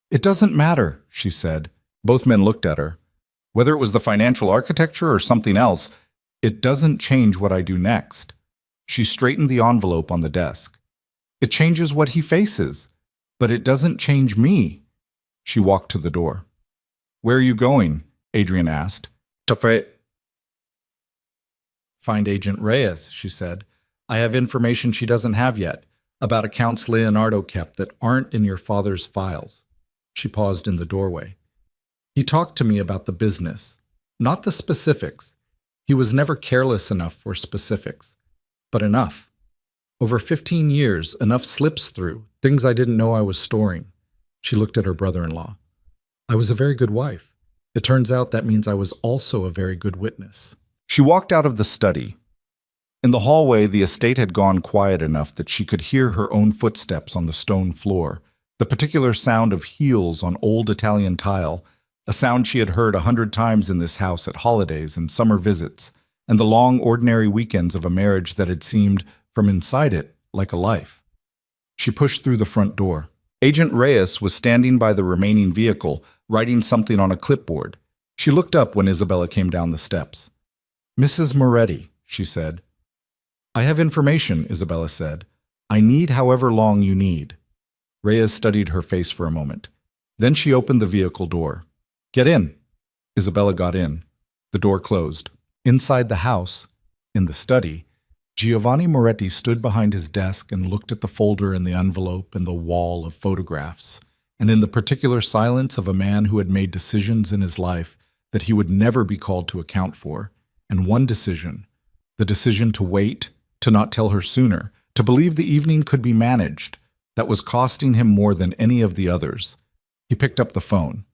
"It doesn't matter," she said. Both men looked at her. "Whether it was the financial architecture or something else, it doesn't change what I do next." She straightened the envelope on the desk. "It changes what he faces, but it doesn't change me." She walked to the door. "Where are you going?" Adrian asked. "Find Agent Reyes," she said. "I have information she doesn't have yet, about accounts Leonardo kept that aren't in your father's files." She paused in the doorway. "He talked to me about the business, not the specifics. He was never careless enough for specifics, but enough. Over 15 years, enough slips through, things I didn't know I was storing." She looked at her brother-in-law. "I was a very good wife. It turns out that means I was also a very good witness." She walked out of the study. In the hallway, the estate had gone quiet enough that she could hear her own footsteps on the stone floor, the particular sound of heels on old Italian tile, a sound she had heard 100 times in this house at holidays and summer visits, and the long, ordinary weekends of a marriage that had seemed, from inside it, like a life. She pushed through the front door. Agent Reyes was standing by the remaining vehicle, writing something on a clipboard. She looked up when Isabella came down the steps. "Mrs. Moretti," she said. "I have information," Isabella said. "I need however long you need." Reyes studied her face for a moment. Then she opened the vehicle door. "Get in." Isabella got in. The door closed. Inside the house, in the study, Giovanni Moretti stood behind his desk and looked at the folder and the envelope and the wall of photographs, and in the particular silence of a man who had made decisions in his life that he would never be called to account for, and one decision, the decision to wait, to not tell her sooner, to believe the evening could be managed, that was costing him more than any of the others. He picked up the phone.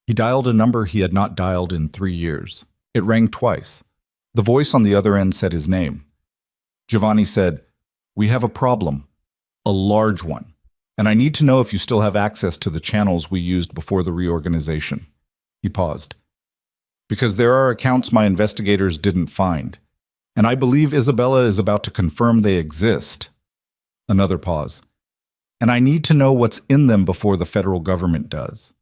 He dialed a number he had not dialed in 3 years. It rang twice. The voice on the other end said his name. Giovanni said, "We have a problem, a large one, and I need to know if you still have access to the channels we used before the reorganization." He paused. "Because there are accounts my investigators didn't find, and I believe Isabella is about to confirm they exist." Another pause. "And I need to know what's in them before the federal government does."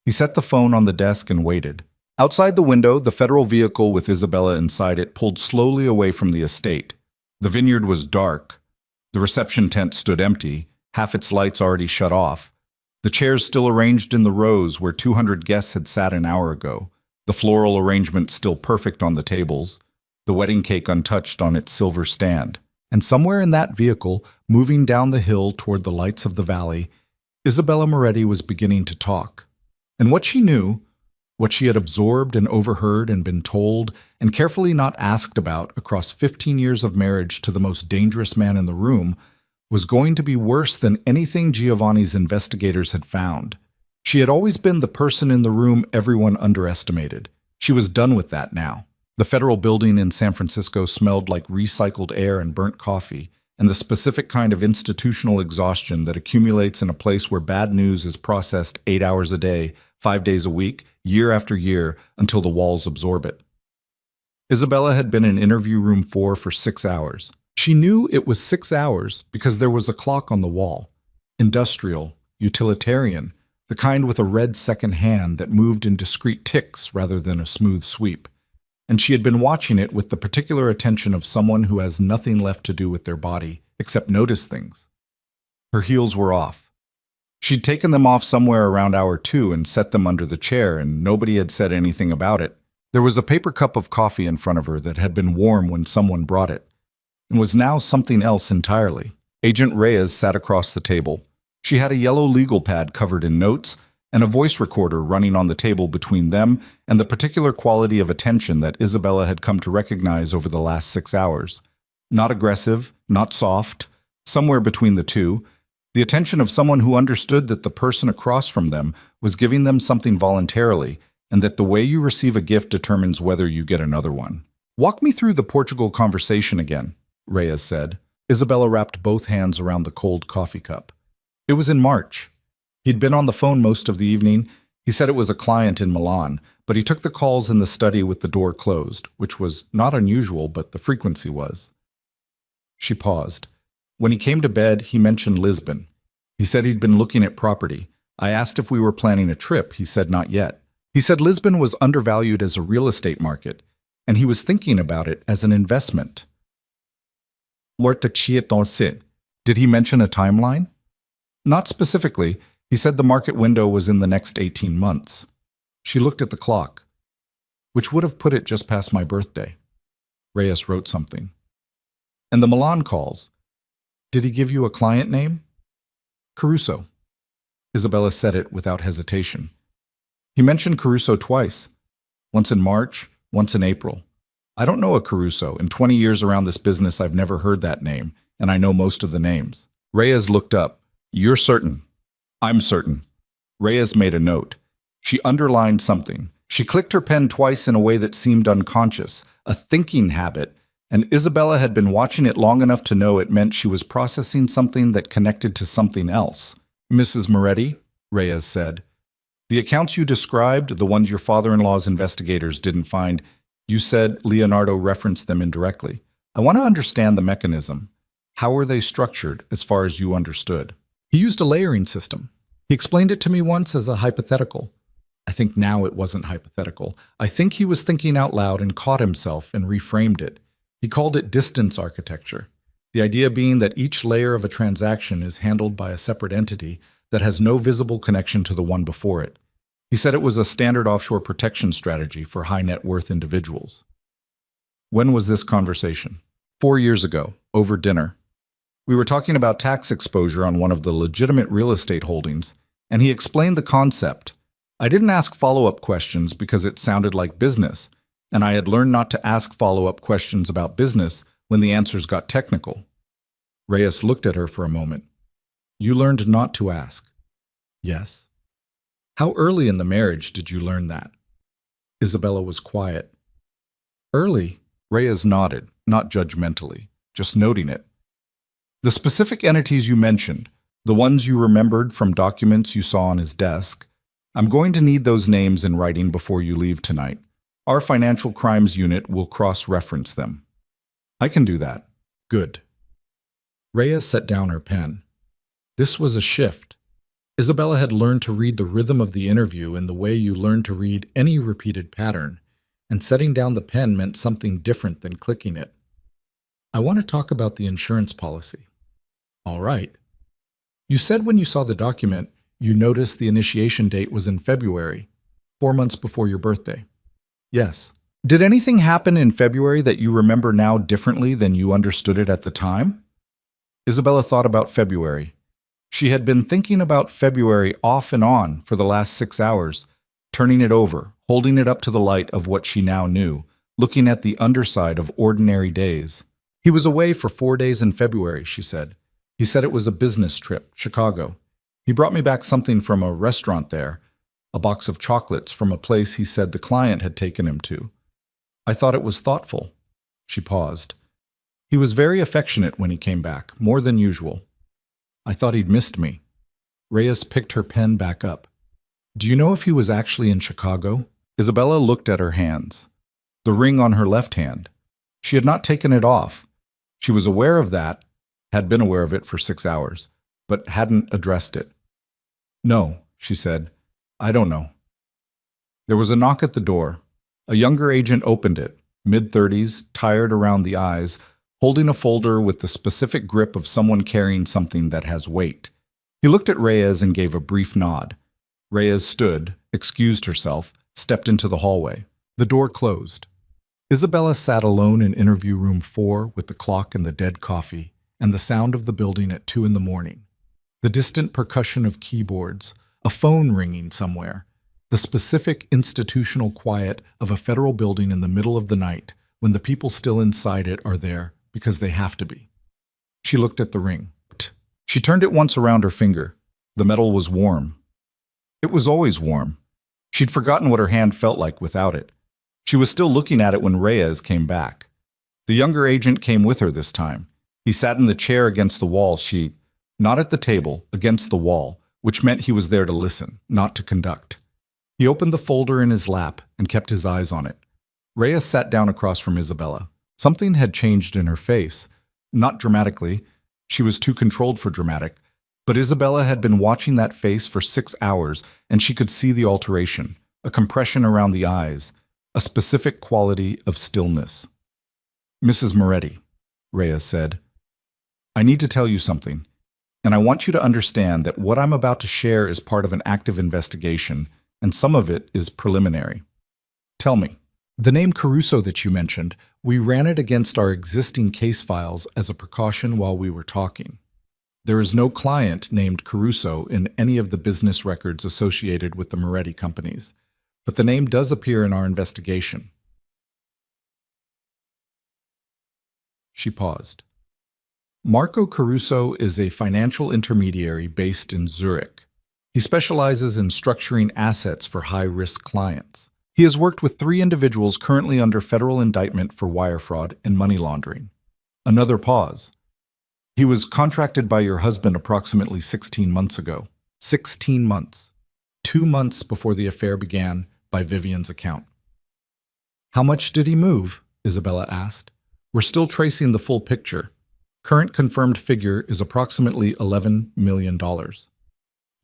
He set the phone on the desk and waited. Outside the window, the federal vehicle with Isabella inside it pulled slowly away from the estate. The vineyard was dark. The reception tent stood empty, half its lights already shut off. The chairs still arranged in the rows where 200 guests had sat an hour ago, the floral arrangement still perfect on the tables, the wedding cake untouched on its silver stand. And somewhere in that vehicle, moving down the hill toward the lights of the valley, Isabella Moretti was beginning to talk. And what she knew, what she had absorbed and overheard and been told and carefully not asked about across 15 years of marriage to the most dangerous man in the room, was going to be worse than anything Giovanni's investigators had found. She had always been the person in the room everyone underestimated. She was done with that now. The federal building in San Francisco smelled like recycled air and burnt coffee, and the specific kind of institutional exhaustion that accumulates in a place where bad news is processed 8 hours a day, 5 days a week, year after year, until the walls absorb it. Isabella had been in interview room 4 for 6 hours. She knew it was 6 hours because there was a clock on the wall. Industrial, utilitarian, the kind with a red second hand that moved in discrete ticks rather than a smooth sweep. And she had been watching it with the particular attention of someone who has nothing left to do with their body except notice things. Her heels were off. She'd taken them off somewhere around hour 2 and set them under the chair, and nobody had said anything about it. There was a paper cup of coffee in front of her that had been warm when someone brought it, and was now something else entirely. Agent Reyes sat across the table. She had a yellow legal pad covered in notes, and a voice recorder running on the table between them and the particular quality of attention that Isabella had come to recognize over the last 6 hours. Not aggressive, not soft, somewhere between the two, the attention of someone who understood that the person across from them was giving them something voluntarily, and that the way you receive a gift determines whether you get another one. "Walk me through the Portugal conversation again," Reyes said. Isabella wrapped both hands around the cold coffee cup. It was in March. He'd been on the phone most of the evening. He said it was a client in Milan, but he took the calls in the study with the door closed, which was not unusual, but the frequency was. She paused. When he came to bed, he mentioned Lisbon. He said he'd been looking at property. I asked if we were planning a trip. He said not yet. He said Lisbon was undervalued as a real estate market, and he was thinking about it as an investment. Did he mention a timeline? Not specifically. He said the market window was in the next 18 months. She looked at the clock, which would have put it just past my birthday. Reyes wrote something. And the Milan calls. Did he give you a client name? Caruso. Isabella said it without hesitation. He mentioned Caruso twice. Once in March, once in April. I don't know a Caruso. In 20 years around this business, I've never heard that name, and I know most of the names. Reyes looked up. You're certain? I'm certain. Reyes made a note. She underlined something. She clicked her pen twice in a way that seemed unconscious, a thinking habit, and Isabella had been watching it long enough to know it meant she was processing something that connected to something else. Mrs. Moretti, Reyes said, the accounts you described, the ones your father-in-law's investigators didn't find, you said Leonardo referenced them indirectly. I want to understand the mechanism. How were they structured as far as you understood? He used a layering system. He explained it to me once as a hypothetical. I think now it wasn't hypothetical. I think he was thinking out loud and caught himself and reframed it. He called it distance architecture, the idea being that each layer of a transaction is handled by a separate entity that has no visible connection to the one before it. He said it was a standard offshore protection strategy for high net worth individuals. When was this conversation? 4 years ago, over dinner. We were talking about tax exposure on one of the legitimate real estate holdings, and he explained the concept. I didn't ask follow-up questions because it sounded like business, and I had learned not to ask follow-up questions about business when the answers got technical. Reyes looked at her for a moment. You learned not to ask. Yes. How early in the marriage did you learn that? Isabella was quiet. Early? Reyes nodded, not judgmentally, just noting it. The specific entities you mentioned, the ones you remembered from documents you saw on his desk, I'm going to need those names in writing before you leave tonight. Our financial crimes unit will cross-reference them. I can do that. Good. Reyes set down her pen. This was a shift. Isabella had learned to read the rhythm of the interview in the way you learn to read any repeated pattern, and setting down the pen meant something different than clicking it. I want to talk about the insurance policy. All right. You said when you saw the document, You noticed the initiation date was in February, 4 months before your birthday. Yes. Did anything happen in February that you remember now differently than you understood it at the time? Isabella thought about February. She had been thinking about February off and on for the last 6 hours, turning it over, holding it up to the light of what she now knew, looking at the underside of ordinary days. He was away for 4 days in February, she said. He said it was a business trip, Chicago. He brought me back something from a restaurant there, a box of chocolates from a place he said the client had taken him to. I thought it was thoughtful. She paused. He was very affectionate when he came back, more than usual. I thought he'd missed me. Reyes picked her pen back up. Do you know if he was actually in Chicago? Isabella looked at her hands. The ring on her left hand. She had not taken it off. She was aware of that, had been aware of it for 6 hours, but hadn't addressed it. No, she said. I don't know. There was a knock at the door. A younger agent opened it, mid-30s, tired around the eyes, holding a folder with the specific grip of someone carrying something that has weight. He looked at Reyes and gave a brief nod. Reyes stood, excused herself, stepped into the hallway. The door closed. Isabella sat alone in interview room 4 with the clock and the dead coffee, and the sound of the building at 2 a.m. The distant percussion of keyboards, a phone ringing somewhere, the specific institutional quiet of a federal building in the middle of the night when the people still inside it are there because they have to be. She looked at the ring. She turned it once around her finger. The metal was warm. It was always warm. She'd forgotten what her hand felt like without it. She was still looking at it when Reyes came back. The younger agent came with her this time. He sat in the chair against the wall. Not at the table, against the wall, which meant he was there to listen, not to conduct. He opened the folder in his lap and kept his eyes on it. Reyes sat down across from Isabella. Something had changed in her face. Not dramatically. She was too controlled for dramatic. But Isabella had been watching that face for 6 hours, and she could see the alteration, a compression around the eyes, a specific quality of stillness. Mrs. Moretti, Reyes said, I need to tell you something, and I want you to understand that what I'm about to share is part of an active investigation, and some of it is preliminary. Tell me, the name Caruso that you mentioned, we ran it against our existing case files as a precaution while we were talking. There is no client named Caruso in any of the business records associated with the Moretti companies, but the name does appear in our investigation. She paused. Marco Caruso is a financial intermediary based in Zurich. He specializes in structuring assets for high-risk clients. He has worked with 3 individuals currently under federal indictment for wire fraud and money laundering. Another pause. He was contracted by your husband approximately 16 months ago. 16 months. 2 months before the affair began by Vivian's account. How much did he move? Isabella asked. We're still tracing the full picture. Current confirmed figure is approximately $11 million.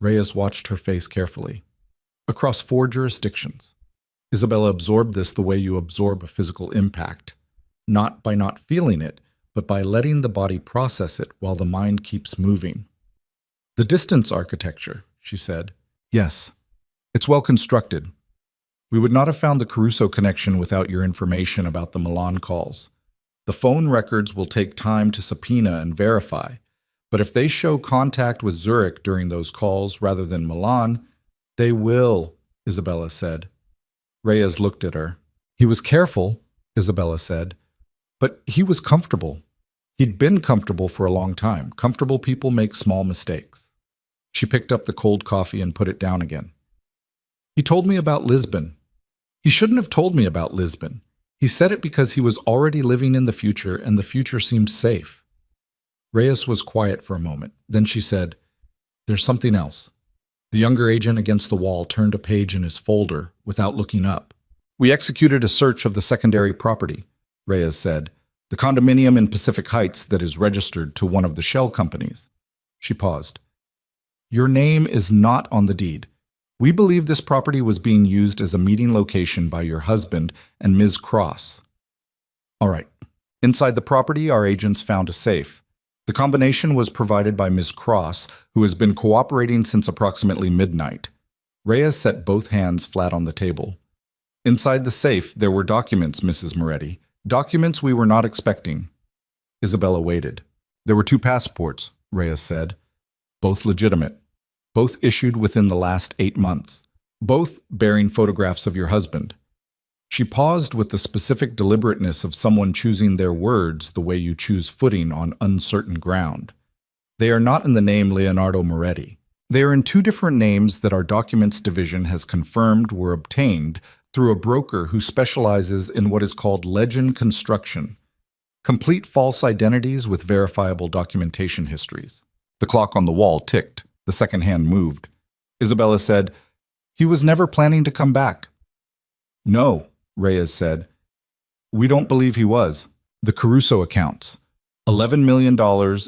Reyes watched her face carefully. Across 4 jurisdictions. Isabella absorbed this the way you absorb a physical impact, not by not feeling it, but by letting the body process it while the mind keeps moving. The distance architecture, she said. Yes, it's well constructed. We would not have found the Caruso connection without your information about the Milan calls. The phone records will take time to subpoena and verify, but if they show contact with Zurich during those calls rather than Milan, they will, Isabella said. Reyes looked at her. He was careful, Isabella said, but he was comfortable. He'd been comfortable for a long time. Comfortable people make small mistakes. She picked up the cold coffee and put it down again. He told me about Lisbon. He shouldn't have told me about Lisbon. He said it because he was already living in the future and the future seemed safe. Reyes was quiet for a moment. Then she said, There's something else. The younger agent against the wall turned a page in his folder without looking up. We executed a search of the secondary property, Reyes said, the condominium in Pacific Heights that is registered to one of the shell companies. She paused. Your name is not on the deed. We believe this property was being used as a meeting location by your husband and Ms. Cross. All right. Inside the property, our agents found a safe. The combination was provided by Ms. Cross, who has been cooperating since approximately midnight. Reyes set both hands flat on the table. Inside the safe, there were documents, Mrs. Moretti. Documents we were not expecting. Isabella waited. There were 2 passports, Reyes said. Both legitimate. Both issued within the last 8 months. Both bearing photographs of your husband. She paused with the specific deliberateness of someone choosing their words the way you choose footing on uncertain ground. They are not in the name Leonardo Moretti. They are in 2 different names that our documents division has confirmed were obtained through a broker who specializes in what is called legend construction. Complete false identities with verifiable documentation histories. The clock on the wall ticked. The second hand moved. Isabella said, "He was never planning to come back." "No," Reyes said. "We don't believe he was." The Caruso accounts. $11 million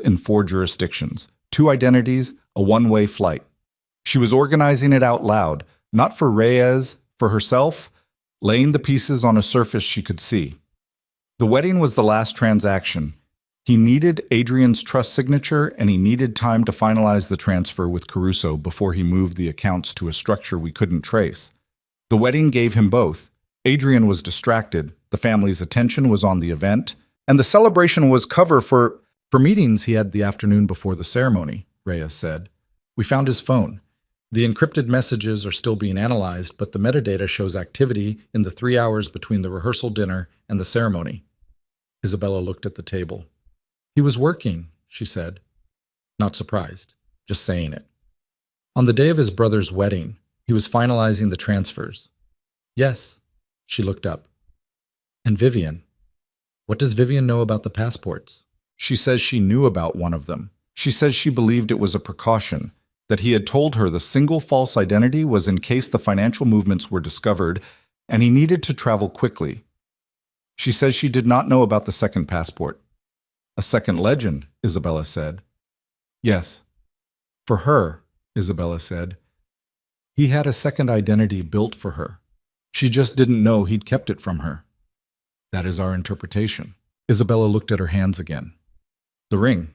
in 4 jurisdictions. 2 identities, a one-way flight. She was organizing it out loud, not for Reyes, for herself, laying the pieces on a surface she could see. The wedding was the last transaction. He needed Adrian's trust signature, and he needed time to finalize the transfer with Caruso before he moved the accounts to a structure we couldn't trace. The wedding gave him both. Adrian was distracted, the family's attention was on the event, and the celebration was cover for meetings he had the afternoon before the ceremony, Reyes said. "We found his phone. The encrypted messages are still being analyzed, but the metadata shows activity in the 3 hours between the rehearsal dinner and the ceremony." Isabella looked at the table. "He was working," she said. Not surprised, just saying it. "On the day of his brother's wedding, he was finalizing the transfers." "Yes." She looked up. "And Vivian? What does Vivian know about the passports?" "She says she knew about one of them. She says she believed it was a precaution, that he had told her the single false identity was in case the financial movements were discovered and he needed to travel quickly. She says she did not know about the second passport." "A second legend," Isabella said. "Yes. For her," Isabella said. "He had a second identity built for her. She just didn't know he'd kept it from her." "That is our interpretation." Isabella looked at her hands again. The ring.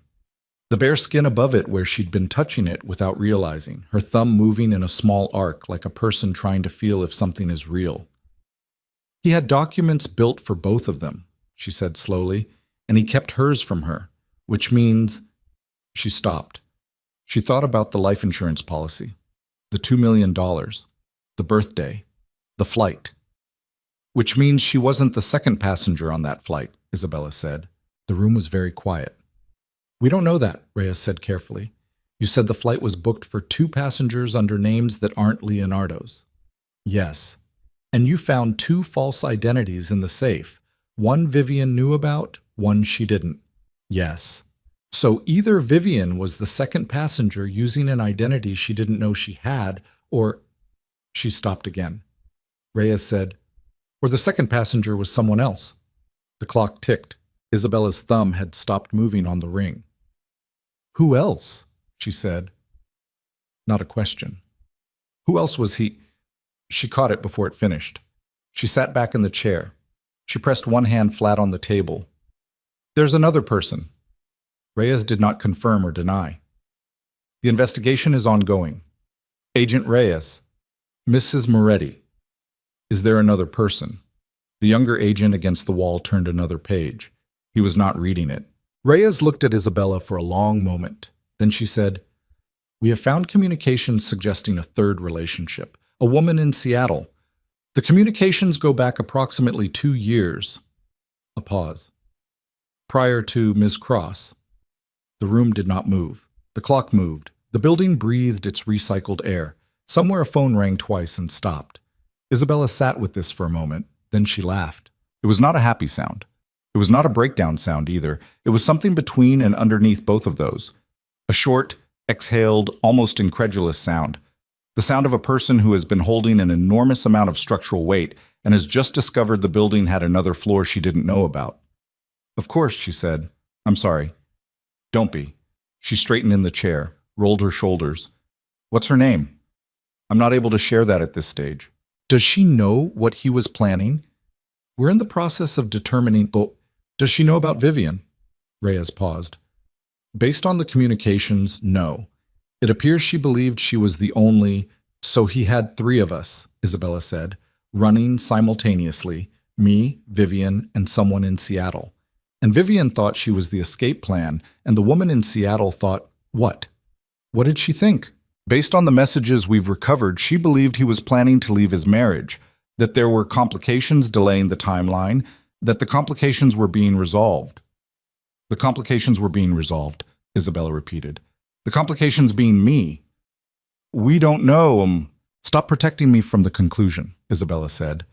The bare skin above it where she'd been touching it without realizing, her thumb moving in a small arc like a person trying to feel if something is real. "He had documents built for both of them," she said slowly, "and he kept hers from her, which means—" She stopped. She thought about the life insurance policy, the $2 million, the birthday, the flight. "Which means she wasn't the second passenger on that flight," Isabella said. The room was very quiet. "We don't know that," Reyes said carefully. "You said the flight was booked for 2 passengers under names that aren't Leonardo's." "Yes. And you found 2 false identities in the safe. One Vivian knew about, one she didn't." "Yes. So either Vivian was the second passenger using an identity she didn't know she had, or—" She stopped again. Reyes said, "Or the second passenger was someone else." The clock ticked. Isabella's thumb had stopped moving on the ring. "Who else?" she said. Not a question. "Who else was he—" She caught it before it finished. She sat back in the chair. She pressed one hand flat on the table. "There's another person." Reyes did not confirm or deny. "The investigation is ongoing. Agent Reyes. Mrs. Moretti. Is there another person?" The younger agent against the wall turned another page. He was not reading it. Reyes looked at Isabella for a long moment. Then she said, "We have found communications suggesting a third relationship, a woman in Seattle. The communications go back approximately 2 years." A pause. "Prior to Ms. Cross." The room did not move. The clock moved. The building breathed its recycled air. Somewhere a phone rang twice and stopped. Isabella sat with this for a moment. Then she laughed. It was not a happy sound. It was not a breakdown sound either. It was something between and underneath both of those. A short, exhaled, almost incredulous sound. The sound of a person who has been holding an enormous amount of structural weight and has just discovered the building had another floor she didn't know about. "Of course," she said. "I'm sorry." "Don't be." She straightened in the chair, rolled her shoulders. "What's her name?" "I'm not able to share that at this stage." "Does she know what he was planning?" "We're in the process of determining—" "Oh, does she know about Vivian?" Reyes paused. Based on the communications, no. It appears she believed she was the only, so he had three of us, Isabella said, running simultaneously, me, Vivian, and someone in Seattle. And Vivian thought she was the escape plan, and the woman in Seattle thought, what? What did she think? Based on the messages we've recovered, she believed he was planning to leave his marriage, that there were complications delaying the timeline, that the complications were being resolved. The complications were being resolved, Isabella repeated. The complications being me. We don't know. Stop protecting me from the conclusion, Isabella said.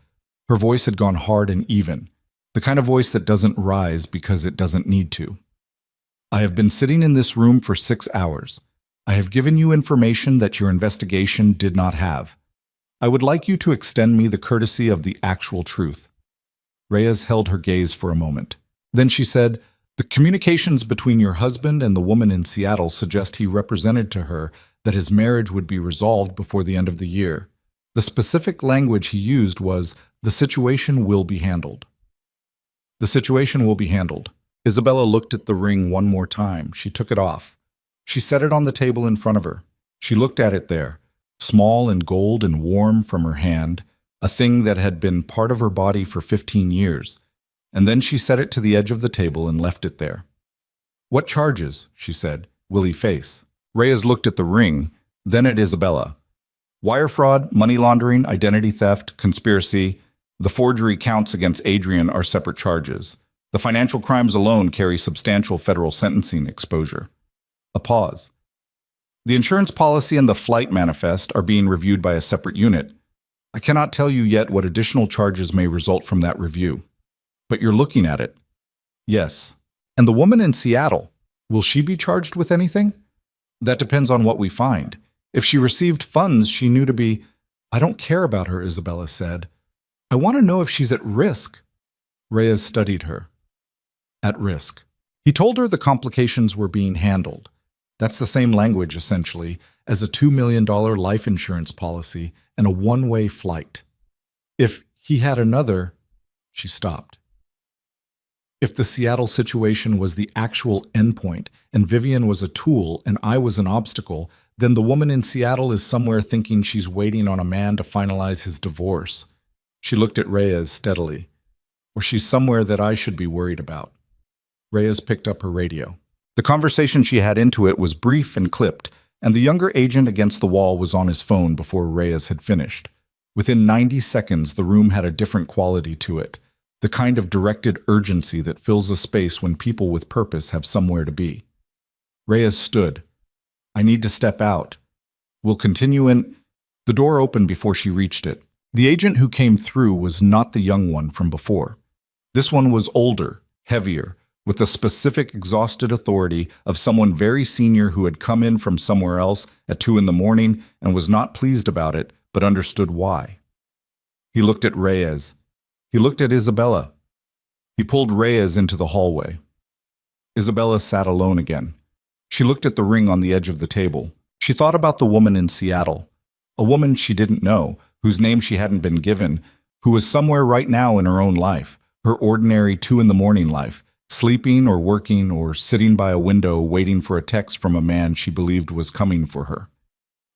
Her voice had gone hard and even, the kind of voice that doesn't rise because it doesn't need to. I have been sitting in this room for 6 hours. I have given you information that your investigation did not have. I would like you to extend me the courtesy of the actual truth. Reyes held her gaze for a moment. Then she said, the communications between your husband and the woman in Seattle suggest he represented to her that his marriage would be resolved before the end of the year. The specific language he used was, the situation will be handled. The situation will be handled. Isabella looked at the ring one more time. She took it off. She set it on the table in front of her. She looked at it there, small and gold and warm from her hand, a thing that had been part of her body for 15 years. And then she set it to the edge of the table and left it there. What charges, she said, will he face? Reyes looked at the ring, then at Isabella. Wire fraud, money laundering, identity theft, conspiracy. The forgery counts against Adrian are separate charges. The financial crimes alone carry substantial federal sentencing exposure. A pause. The insurance policy and the flight manifest are being reviewed by a separate unit. I cannot tell you yet what additional charges may result from that review. But you're looking at it. Yes. And the woman in Seattle, will she be charged with anything? That depends on what we find. If she received funds she knew to be, I don't care about her, Isabella said. I want to know if she's at risk. Reyes studied her. At risk. He told her the complications were being handled. That's the same language, essentially, as a $2 million life insurance policy and a one-way flight. If he had another, she stopped. If the Seattle situation was the actual endpoint, and Vivian was a tool and I was an obstacle, then the woman in Seattle is somewhere thinking she's waiting on a man to finalize his divorce. She looked at Reyes steadily. Or she's somewhere that I should be worried about. Reyes picked up her radio. The conversation she had into it was brief and clipped, and the younger agent against the wall was on his phone before Reyes had finished. Within 90 seconds, the room had a different quality to it. The kind of directed urgency that fills a space when people with purpose have somewhere to be. Reyes stood. I need to step out. We'll continue in... The door opened before she reached it. The agent who came through was not the young one from before. This one was older, heavier, with the specific exhausted authority of someone very senior who had come in from somewhere else at 2 a.m. and was not pleased about it, but understood why. He looked at Reyes. He looked at Isabella. He pulled Reyes into the hallway. Isabella sat alone again. She looked at the ring on the edge of the table. She thought about the woman in Seattle, a woman she didn't know, whose name she hadn't been given, who was somewhere right now in her own life, her ordinary 2 a.m. life, sleeping or working or sitting by a window waiting for a text from a man she believed was coming for her.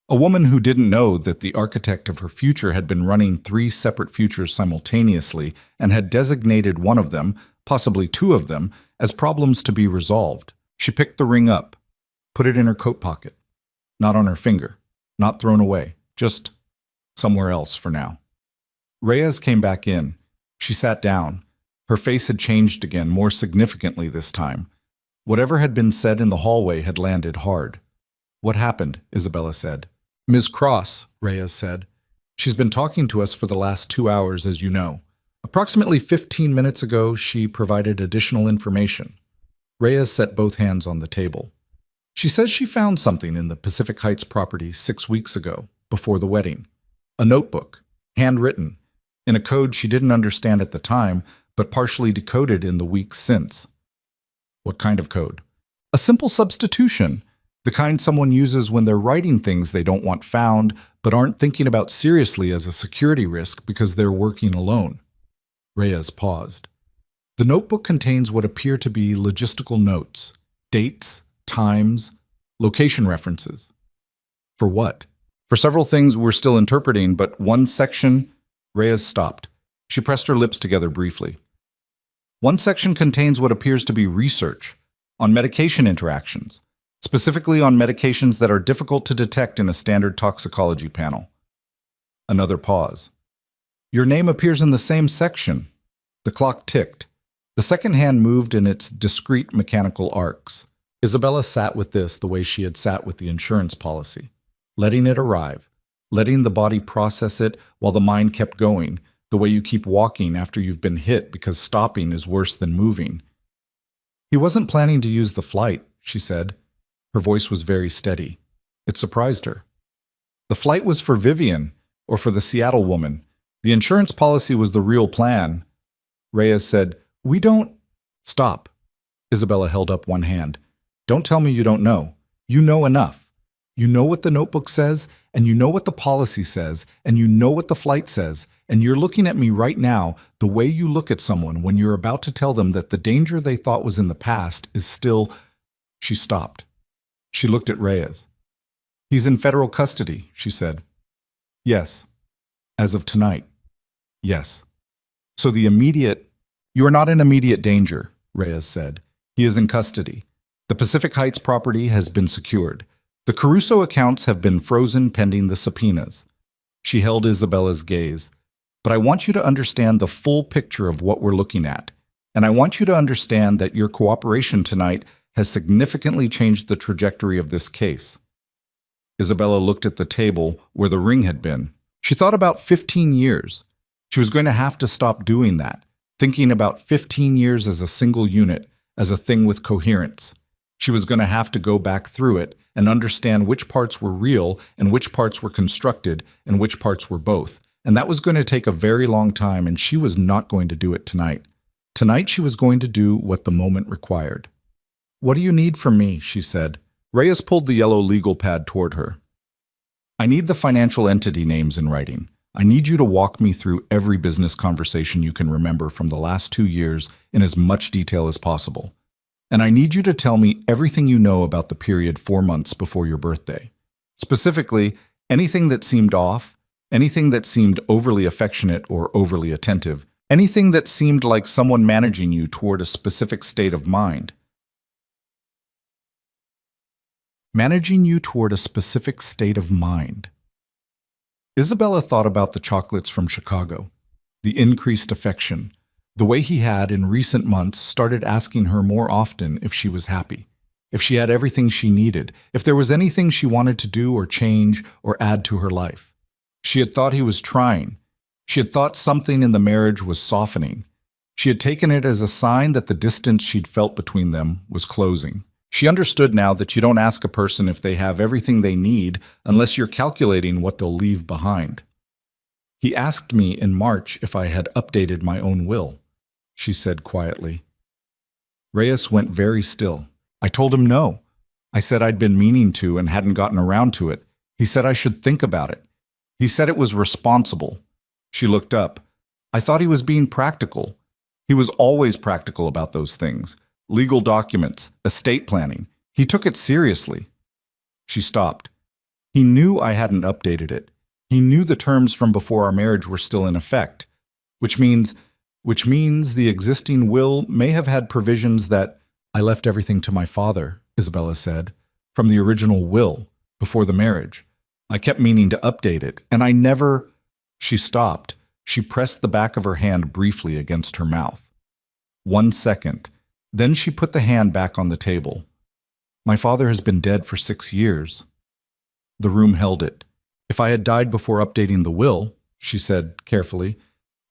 A woman who didn't know that the architect of her future had been running 3 separate futures simultaneously and had designated one of them, possibly 2 of them, as problems to be resolved. She picked the ring up, put it in her coat pocket. Not on her finger, not thrown away, just somewhere else for now. Reyes came back in. She sat down. Her face had changed again, more significantly this time. Whatever had been said in the hallway had landed hard. What happened? Isabella said. Ms. Cross, Reyes said. She's been talking to us for the last 2 hours, as you know. Approximately 15 minutes ago, she provided additional information. Reyes set both hands on the table. She says she found something in the Pacific Heights property 6 weeks ago, before the wedding. A notebook, handwritten, in a code she didn't understand at the time, but partially decoded in the weeks since. What kind of code? A simple substitution. The kind someone uses when they're writing things they don't want found, but aren't thinking about seriously as a security risk because they're working alone. Reyes paused. The notebook contains what appear to be logistical notes, dates, times, location references. For what? For several things we're still interpreting, but one section, Reyes stopped. She pressed her lips together briefly. One section contains what appears to be research on medication interactions, specifically on medications that are difficult to detect in a standard toxicology panel. Another pause. Your name appears in the same section. The clock ticked. The second hand moved in its discrete mechanical arcs. Isabella sat with this the way she had sat with the insurance policy, letting it arrive, letting the body process it while the mind kept going, the way you keep walking after you've been hit because stopping is worse than moving. He wasn't planning to use the flight, she said. Her voice was very steady. It surprised her. The flight was for Vivian, or for the Seattle woman. The insurance policy was the real plan. Reyes said, "We don't—" "Stop." Isabella held up one hand. "Don't tell me you don't know. You know enough. You know what the notebook says, and you know what the policy says, and you know what the flight says, and you're looking at me right now the way you look at someone when you're about to tell them that the danger they thought was in the past is still—" She stopped. She looked at Reyes. "He's in federal custody," she said. "Yes." "As of tonight." "Yes." "So the immediate—" "You are not in immediate danger," Reyes said. "He is in custody. The Pacific Heights property has been secured. The Caruso accounts have been frozen pending the subpoenas." She held Isabella's gaze. "But I want you to understand the full picture of what we're looking at. And I want you to understand that your cooperation tonight has significantly changed the trajectory of this case." Isabella looked at the table where the ring had been. She thought about 15 years. She was going to have to stop doing that, thinking about 15 years as a single unit, as a thing with coherence. She was going to have to go back through it and understand which parts were real and which parts were constructed and which parts were both. And that was going to take a very long time, and she was not going to do it tonight. Tonight she was going to do what the moment required. "What do you need from me?" she said. Reyes pulled the yellow legal pad toward her. "I need the financial entity names in writing. I need you to walk me through every business conversation you can remember from the last 2 years in as much detail as possible. And I need you to tell me everything you know about the period 4 months before your birthday. Specifically, anything that seemed off, anything that seemed overly affectionate or overly attentive, anything that seemed like someone managing you toward a specific state of mind." Managing you toward a specific state of mind. Isabella thought about the chocolates from Chicago, the increased affection, the way he had in recent months started asking her more often if she was happy, if she had everything she needed, if there was anything she wanted to do or change or add to her life. She had thought he was trying. She had thought something in the marriage was softening. She had taken it as a sign that the distance she'd felt between them was closing. She understood now that you don't ask a person if they have everything they need unless you're calculating what they'll leave behind. "He asked me in March if I had updated my own will," she said quietly. Reyes went very still. "I told him no. I said I'd been meaning to and hadn't gotten around to it. He said I should think about it. He said it was responsible." She looked up. "I thought he was being practical. He was always practical about those things. Legal documents, estate planning. He took it seriously." She stopped. "He knew I hadn't updated it. He knew the terms from before our marriage were still in effect, which means the existing will may have had provisions that—" "I left everything to my father," Isabella said, "from the original will, before the marriage. I kept meaning to update it, and I never—" She stopped. She pressed the back of her hand briefly against her mouth. 1 second. Then she put the hand back on the table. "My father has been dead for 6 years." The room held it. "If I had died before updating the will," she said carefully,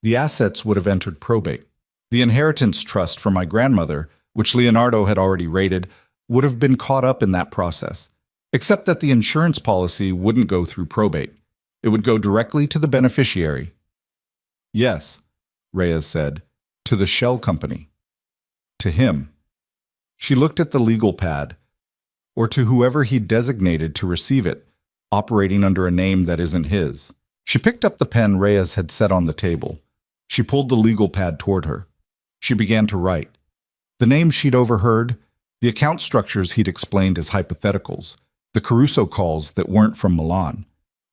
"the assets would have entered probate. The inheritance trust from my grandmother, which Leonardo had already raided, would have been caught up in that process, except that the insurance policy wouldn't go through probate. It would go directly to the beneficiary." "Yes," Reyes said, "to the shell company. To him." She looked at the legal pad, or to whoever he designated to receive it, operating under a name that isn't his. She picked up the pen Reyes had set on the table. She pulled the legal pad toward her. She began to write. The names she'd overheard, The account structures he'd explained as hypotheticals, the Caruso calls that weren't from Milan,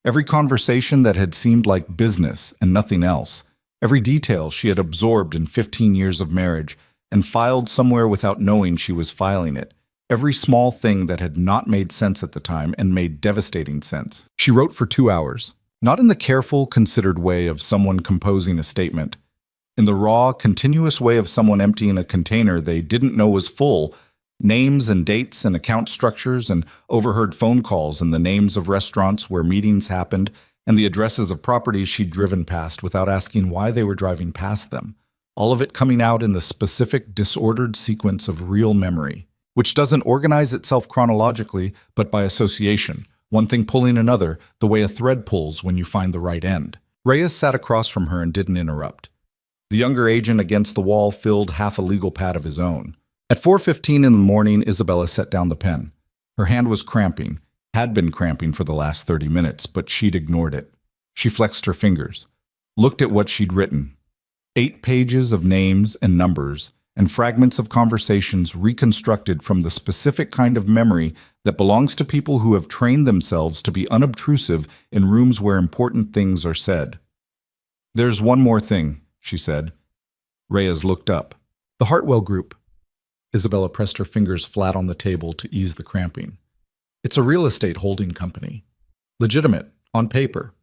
every conversation that had seemed like business and nothing else, every detail she had absorbed in 15 years of marriage and filed somewhere without knowing she was filing it, every small thing that had not made sense at the time and made devastating sense. She wrote for 2 hours, not in the careful, considered way of someone composing a statement, in the raw, continuous way of someone emptying a container they didn't know was full, names and dates and account structures and overheard phone calls and the names of restaurants where meetings happened and the addresses of properties she'd driven past without asking why they were driving past them. All of it coming out in the specific, disordered sequence of real memory, which doesn't organize itself chronologically, but by association, one thing pulling another, the way a thread pulls when you find the right end. Reyes sat across from her and didn't interrupt. The younger agent against the wall filled half a legal pad of his own. At 4:15 in the morning, Isabella set down the pen. Her hand was cramping, had been cramping for the last 30 minutes, but she'd ignored it. She flexed her fingers, looked at what she'd written. 8 pages of names and numbers, and fragments of conversations reconstructed from the specific kind of memory that belongs to people who have trained themselves to be unobtrusive in rooms where important things are said. "There's one more thing," she said. Reyes looked up. "The Hartwell Group." Isabella pressed her fingers flat on the table to ease the cramping. "It's a real estate holding company. Legitimate, on paper.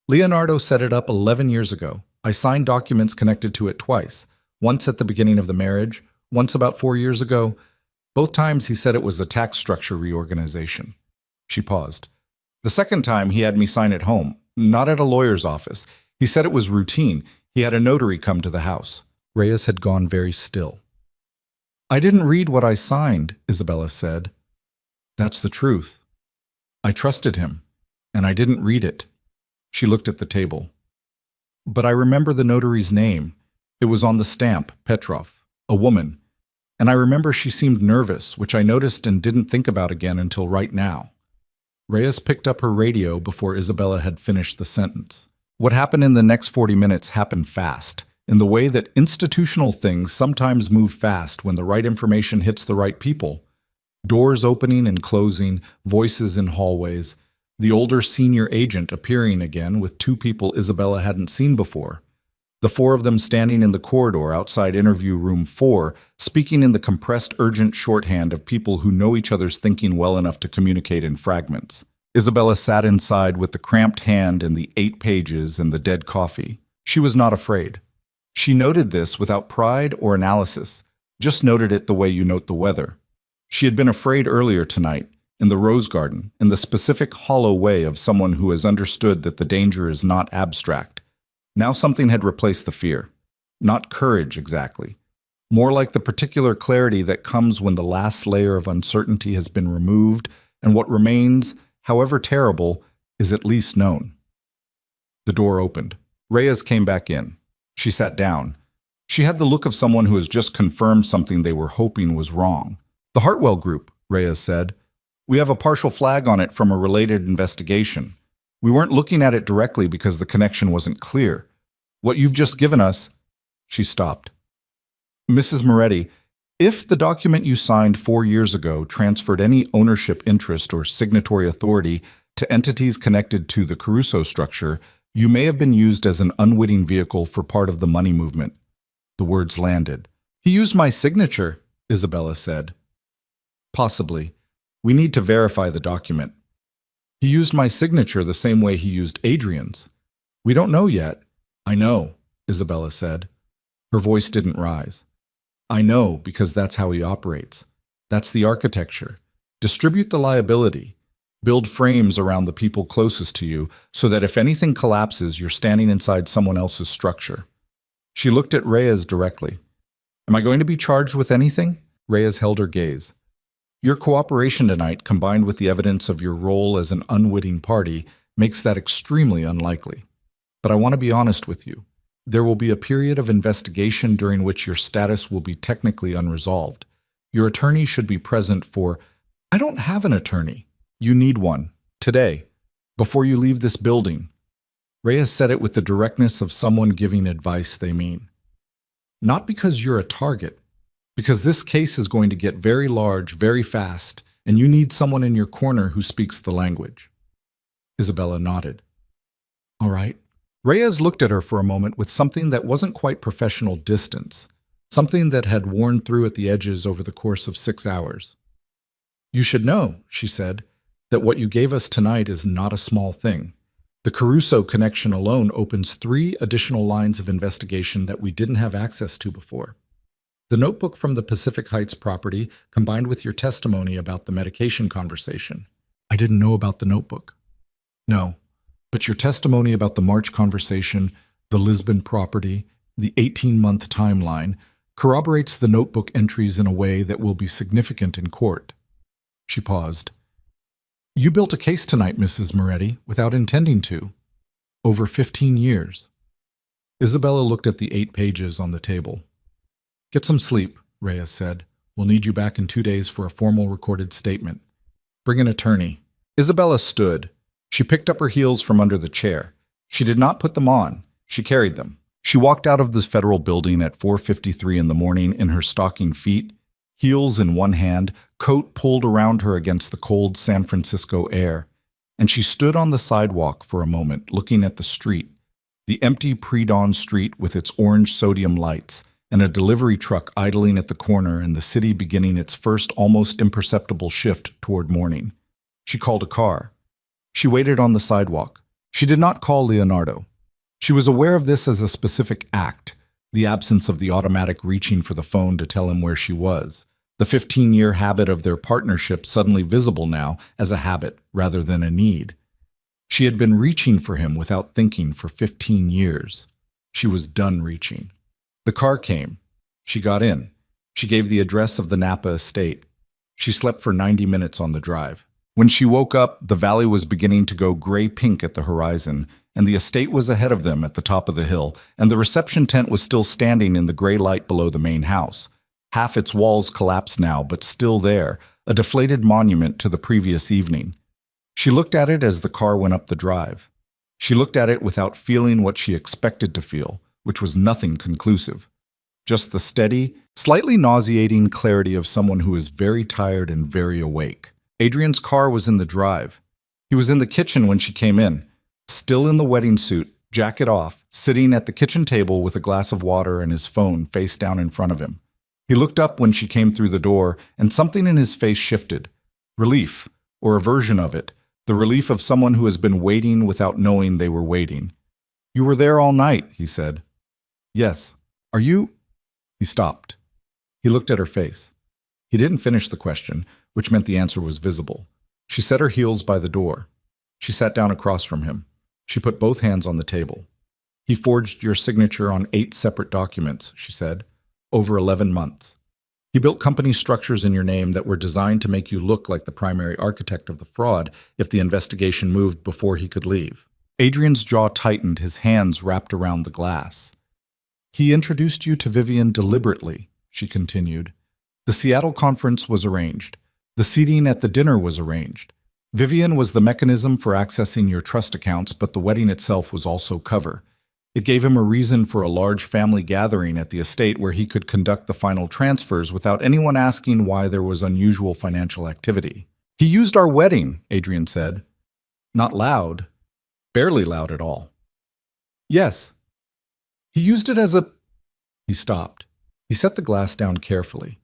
Leonardo set it up 11 years ago. I signed documents connected to it twice, once at the beginning of the marriage, once about 4 years ago. Both times he said it was a tax structure reorganization." She paused. "The second time he had me sign at home, not at a lawyer's office. He said it was routine. He had a notary come to the house." Reyes had gone very still. "I didn't read what I signed," Isabella said. "That's the truth. I trusted him, and I didn't read it." She looked at the table. "But I remember the notary's name. It was on the stamp, Petrov, a woman. And I remember she seemed nervous, which I noticed and didn't think about again until right now." Reyes picked up her radio before Isabella had finished the sentence. What happened in the next 40 minutes happened fast, in the way that institutional things sometimes move fast when the right information hits the right people. Doors opening and closing, voices in hallways, the older senior agent appearing again with 2 people Isabella hadn't seen before. The 4 of them standing in the corridor outside interview room 4, speaking in the compressed urgent shorthand of people who know each other's thinking well enough to communicate in fragments. Isabella sat inside with the cramped hand and the 8 pages and the dead coffee. She was not afraid. She noted this without pride or analysis, just noted it the way you note the weather. She had been afraid earlier tonight, in the rose garden, in the specific hollow way of someone who has understood that the danger is not abstract. Now something had replaced the fear. Not courage, exactly. More like the particular clarity that comes when the last layer of uncertainty has been removed and what remains, however terrible, is at least known. The door opened. Reyes came back in. She sat down. She had the look of someone who has just confirmed something they were hoping was wrong. "The Hartwell Group," Reyes said. "We have a partial flag on it from a related investigation. We weren't looking at it directly because the connection wasn't clear. What you've just given us—" She stopped. "Mrs. Moretti, if the document you signed 4 years ago transferred any ownership interest or signatory authority to entities connected to the Caruso structure, you may have been used as an unwitting vehicle for part of the money movement." The words landed. "He used my signature," Isabella said. "Possibly. We need to verify the document." "He used my signature the same way he used Adrian's." "We don't know yet." "I know," Isabella said. Her voice didn't rise. "I know because that's how he operates. That's the architecture. Distribute the liability. Build frames around the people closest to you so that if anything collapses, you're standing inside someone else's structure." She looked at Reyes directly. "Am I going to be charged with anything?" Reyes held her gaze. "Your cooperation tonight, combined with the evidence of your role as an unwitting party, makes that extremely unlikely. But I want to be honest with you. There will be a period of investigation during which your status will be technically unresolved. Your attorney should be present for—" "I don't have an attorney." "You need one. Today. Before you leave this building." Reyes said it with the directness of someone giving advice they mean. "Not because you're a target. Because this case is going to get very large, very fast, and you need someone in your corner who speaks the language. Isabella nodded. All right. Reyes looked at her for a moment with something that wasn't quite professional distance, something that had worn through at the edges over the course of 6 hours. You should know, she said, that what you gave us tonight is not a small thing. The Caruso connection alone opens 3 additional lines of investigation that we didn't have access to before. The notebook from the Pacific Heights property combined with your testimony about the medication conversation. I didn't know about the notebook. No, but your testimony about the March conversation, the Lisbon property, the 18-month timeline, corroborates the notebook entries in a way that will be significant in court. She paused. You built a case tonight, Mrs. Moretti, without intending to. Over 15 years. Isabella looked at the 8 pages on the table. Get some sleep, Reyes said. We'll need you back in 2 days for a formal recorded statement. Bring an attorney. Isabella stood. She picked up her heels from under the chair. She did not put them on. She carried them. She walked out of the federal building at 4:53 in the morning in her stocking feet, heels in one hand, coat pulled around her against the cold San Francisco air, and she stood on the sidewalk for a moment looking at the street, the empty pre-dawn street with its orange sodium lights, and a delivery truck idling at the corner and the city beginning its first almost imperceptible shift toward morning. She called a car. She waited on the sidewalk. She did not call Leonardo. She was aware of this as a specific act, the absence of the automatic reaching for the phone to tell him where she was, the 15-year habit of their partnership suddenly visible now as a habit rather than a need. She had been reaching for him without thinking for 15 years. She was done reaching. The car came. She got in. She gave the address of the Napa estate. She slept for 90 minutes on the drive. When she woke up, the valley was beginning to go gray-pink at the horizon, and the estate was ahead of them at the top of the hill, and the reception tent was still standing in the gray light below the main house. Half its walls collapsed now, but still there, a deflated monument to the previous evening. She looked at it as the car went up the drive. She looked at it without feeling what she expected to feel, which was nothing conclusive. Just the steady, slightly nauseating clarity of someone who is very tired and very awake. Adrian's car was in the drive. He was in the kitchen when she came in, still in the wedding suit, jacket off, sitting at the kitchen table with a glass of water and his phone face down in front of him. He looked up when she came through the door, and something in his face shifted. Relief, or a version of it, the relief of someone who has been waiting without knowing they were waiting. You were there all night, he said. Yes. Are you? He stopped. He looked at her face. He didn't finish the question, which meant the answer was visible. She set her heels by the door. She sat down across from him. She put both hands on the table. He forged your signature on 8 separate documents, she said, over 11 months. He built company structures in your name that were designed to make you look like the primary architect of the fraud if the investigation moved before he could leave. Adrian's jaw tightened, his hands wrapped around the glass. He introduced you to Vivian deliberately, she continued. The Seattle conference was arranged. The seating at the dinner was arranged. Vivian was the mechanism for accessing your trust accounts, but the wedding itself was also cover. It gave him a reason for a large family gathering at the estate where he could conduct the final transfers without anyone asking why there was unusual financial activity. He used our wedding, Adrian said. Not loud. Barely loud at all. Yes. He used it as a... He stopped. He set the glass down carefully.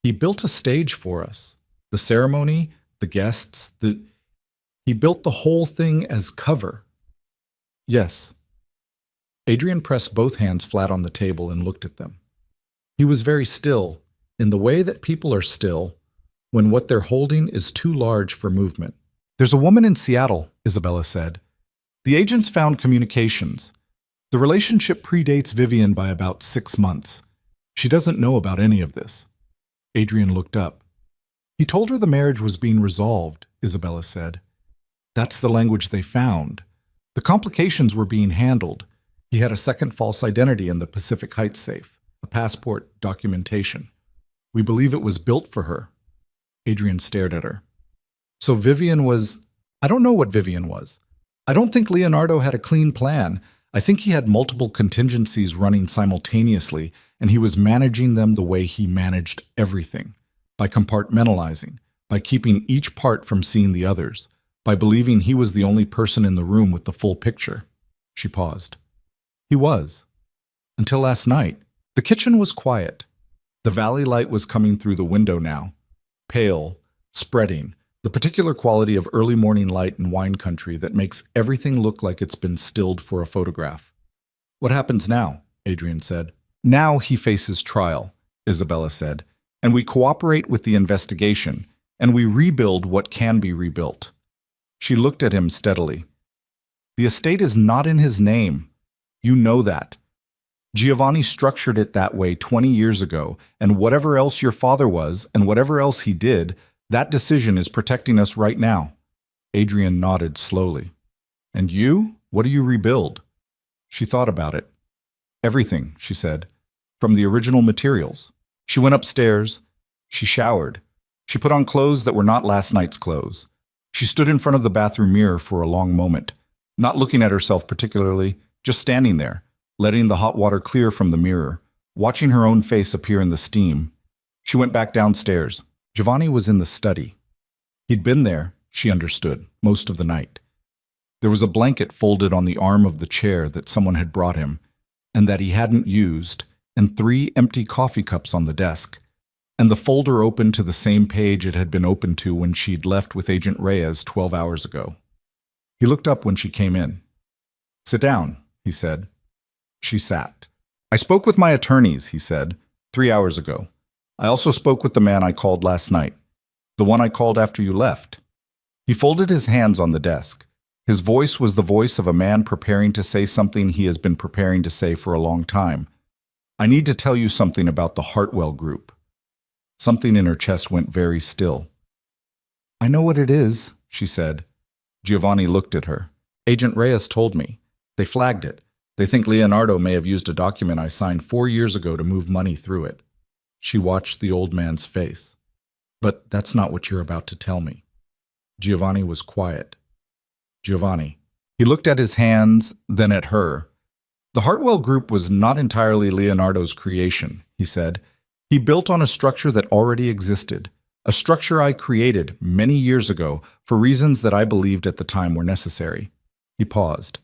He built a stage for us. The ceremony, the guests, He built the whole thing as cover. Yes. Adrian pressed both hands flat on the table and looked at them. He was very still, in the way that people are still when what they're holding is too large for movement. There's a woman in Seattle, Isabella said. The agents found communications. The relationship predates Vivian by about 6 months. She doesn't know about any of this. Adrian looked up. He told her the marriage was being resolved, Isabella said. That's the language they found. The complications were being handled. He had a second false identity in the Pacific Heights safe, a passport, documentation. We believe it was built for her. Adrian stared at her. So Vivian was... I don't know what Vivian was. I don't think Leonardo had a clean plan. I think he had multiple contingencies running simultaneously, and he was managing them the way he managed everything, by compartmentalizing, by keeping each part from seeing the others, by believing he was the only person in the room with the full picture. She paused. He was. Until last night. The kitchen was quiet. The valley light was coming through the window now, pale, spreading, the particular quality of early morning light in wine country that makes everything look like it's been stilled for a photograph. What happens now? Adrian said. Now he faces trial, Isabella said, and we cooperate with the investigation, and we rebuild what can be rebuilt. She looked at him steadily. The estate is not in his name. You know that. Giovanni structured it that way 20 years ago, and whatever else your father was, and whatever else he did, that decision is protecting us right now. Adrian nodded slowly. And you? What do you rebuild? She thought about it. Everything, she said, from the original materials. She went upstairs. She showered. She put on clothes that were not last night's clothes. She stood in front of the bathroom mirror for a long moment, not looking at herself particularly, just standing there, letting the hot water clear from the mirror, watching her own face appear in the steam. She went back downstairs. Giovanni was in the study. He'd been there, she understood, most of the night. There was a blanket folded on the arm of the chair that someone had brought him, and that he hadn't used, and 3 empty coffee cups on the desk, and the folder open to the same page it had been opened to when she'd left with Agent Reyes 12 hours ago. He looked up when she came in. "Sit down," he said. She sat. "I spoke with my attorneys," he said, 3 hours ago. "I also spoke with the man I called last night, the one I called after you left." He folded his hands on the desk. His voice was the voice of a man preparing to say something he has been preparing to say for a long time. "I need to tell you something about the Hartwell Group." Something in her chest went very still. "I know what it is," she said. Giovanni looked at her. "Agent Reyes told me. They flagged it. They think Leonardo may have used a document I signed 4 years ago to move money through it." She watched the old man's face. "But that's not what you're about to tell me." Giovanni was quiet. "Giovanni." He looked at his hands, then at her. "The Hartwell Group was not entirely Leonardo's creation," he said. "He built on a structure that already existed, a structure I created many years ago for reasons that I believed at the time were necessary." He paused.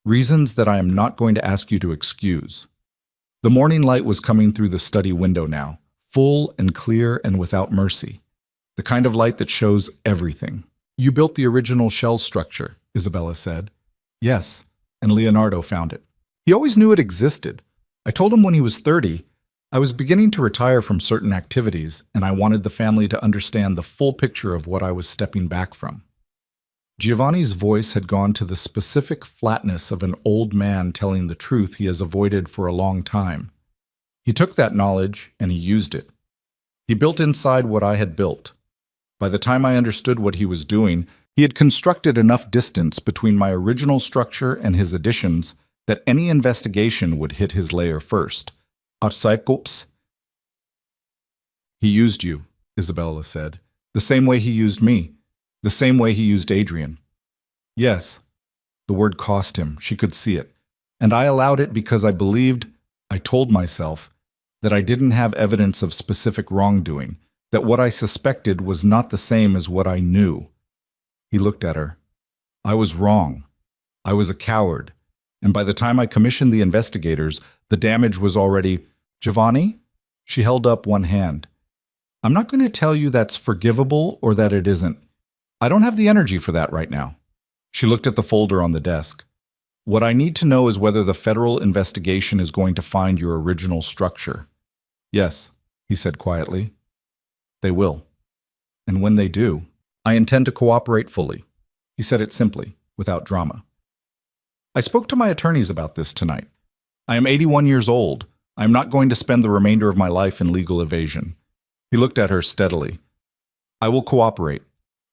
"Reasons that I am not going to ask you to excuse." The morning light was coming through the study window now, full and clear and without mercy, the kind of light that shows everything. "You built the original shell structure," Isabella said. "Yes, and Leonardo found it. He always knew it existed. I told him when he was 30, I was beginning to retire from certain activities, and I wanted the family to understand the full picture of what I was stepping back from." Giovanni's voice had gone to the specific flatness of an old man telling the truth he has avoided for a long time. He took that knowledge and he used it. He built inside what I had built. By the time I understood what he was doing, he had constructed enough distance between my original structure and his additions that any investigation would hit his layer first. Arsaikops. "He used you," Isabella said, "the same way he used me. The same way he used Adrian." "Yes." The word cost him. She could see it. "And I allowed it because I believed, I told myself, that I didn't have evidence of specific wrongdoing, that what I suspected was not the same as what I knew." He looked at her. "I was wrong. I was a coward. And by the time I commissioned the investigators, the damage was already—" "Giovanni?" She held up one hand. "I'm not going to tell you that's forgivable or that it isn't. I don't have the energy for that right now." She looked at the folder on the desk. "What I need to know is whether the federal investigation is going to find your original structure." "Yes," he said quietly. "They will. And when they do, I intend to cooperate fully." He said it simply, without drama. "I spoke to my attorneys about this tonight. I am 81 years old. I am not going to spend the remainder of my life in legal evasion." He looked at her steadily. "I will cooperate.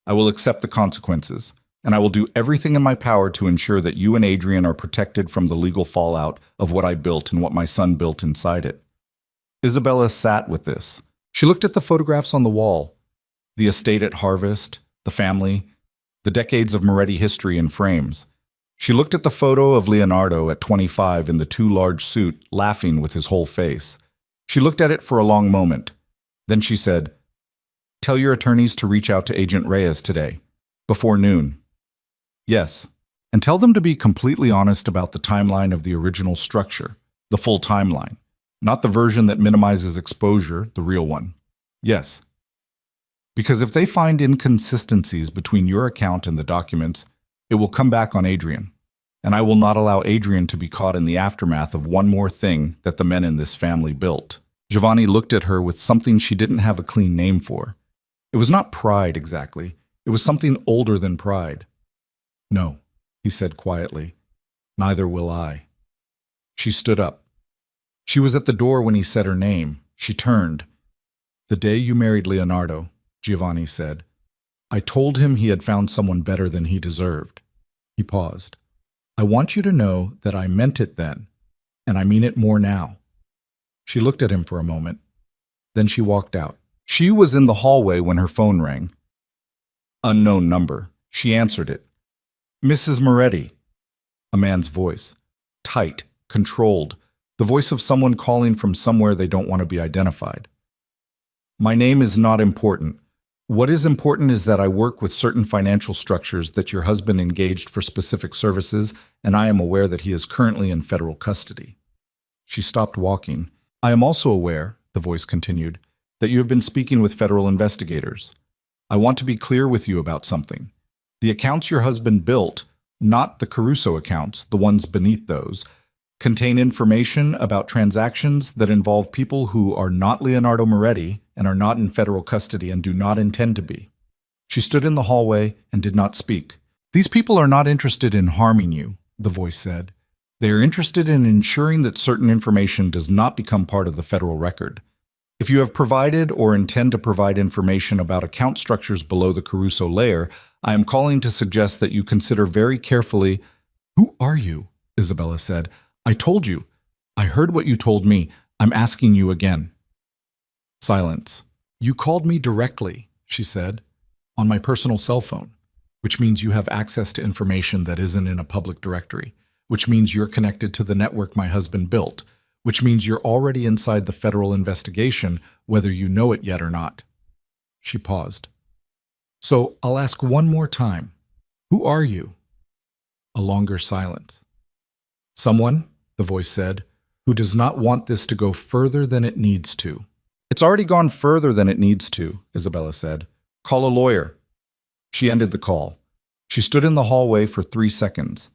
I will accept the consequences, and I will do everything in my power to ensure that you and Adrian are protected from the legal fallout of what I built and what my son built inside it." Isabella sat with this. She looked at the photographs on the wall, the estate at Harvest, the family, the decades of Moretti history in frames. She looked at the photo of Leonardo at 25 in the too large suit, laughing with his whole face. She looked at it for a long moment. Then she said, "Tell your attorneys to reach out to Agent Reyes today, before noon." "Yes, and tell them to be completely honest about the timeline of the original structure, the full timeline, not the version that minimizes exposure, the real one." "Yes. Because if they find inconsistencies between your account and the documents, it will come back on Adrian. And I will not allow Adrian to be caught in the aftermath of one more thing that the men in this family built." Giovanni looked at her with something she didn't have a clean name for. It was not pride exactly. It was something older than pride. "No," he said quietly. "Neither will I." She stood up. She was at the door when he said her name. She turned. "The day you married Leonardo," Giovanni said, "I told him he had found someone better than he deserved." He paused. "I want you to know that I meant it then, and I mean it more now." She looked at him for a moment. Then she walked out. She was in the hallway when her phone rang. Unknown number. She answered it. "Mrs. Moretti." A man's voice. Tight, controlled. The voice of someone calling from somewhere they don't want to be identified. "My name is not important. What is important is that I work with certain financial structures that your husband engaged for specific services, and I am aware that he is currently in federal custody." She stopped walking. "I am also aware," the voice continued, "that you have been speaking with federal investigators. I want to be clear with you about something. The accounts your husband built, not the Caruso accounts, the ones beneath those, contain information about transactions that involve people who are not Leonardo Moretti and are not in federal custody and do not intend to be." She stood in the hallway and did not speak. "These people are not interested in harming you," the voice said. "They are interested in ensuring that certain information does not become part of the federal record. If you have provided or intend to provide information about account structures below the Caruso layer, I am calling to suggest that you consider very carefully—" "Who are you?" Isabella said. "I told you. I heard what you told me. I'm asking you again." Silence. "You called me directly," she said, "on my personal cell phone, which means you have access to information that isn't in a public directory, which means you're connected to the network my husband built, which means you're already inside the federal investigation, whether you know it yet or not." She paused. "So I'll ask one more time. Who are you?" A longer silence. "Someone," the voice said, "who does not want this to go further than it needs to." "It's already gone further than it needs to," Isabella said. "Call a lawyer." She ended the call. She stood in the hallway for 3 seconds.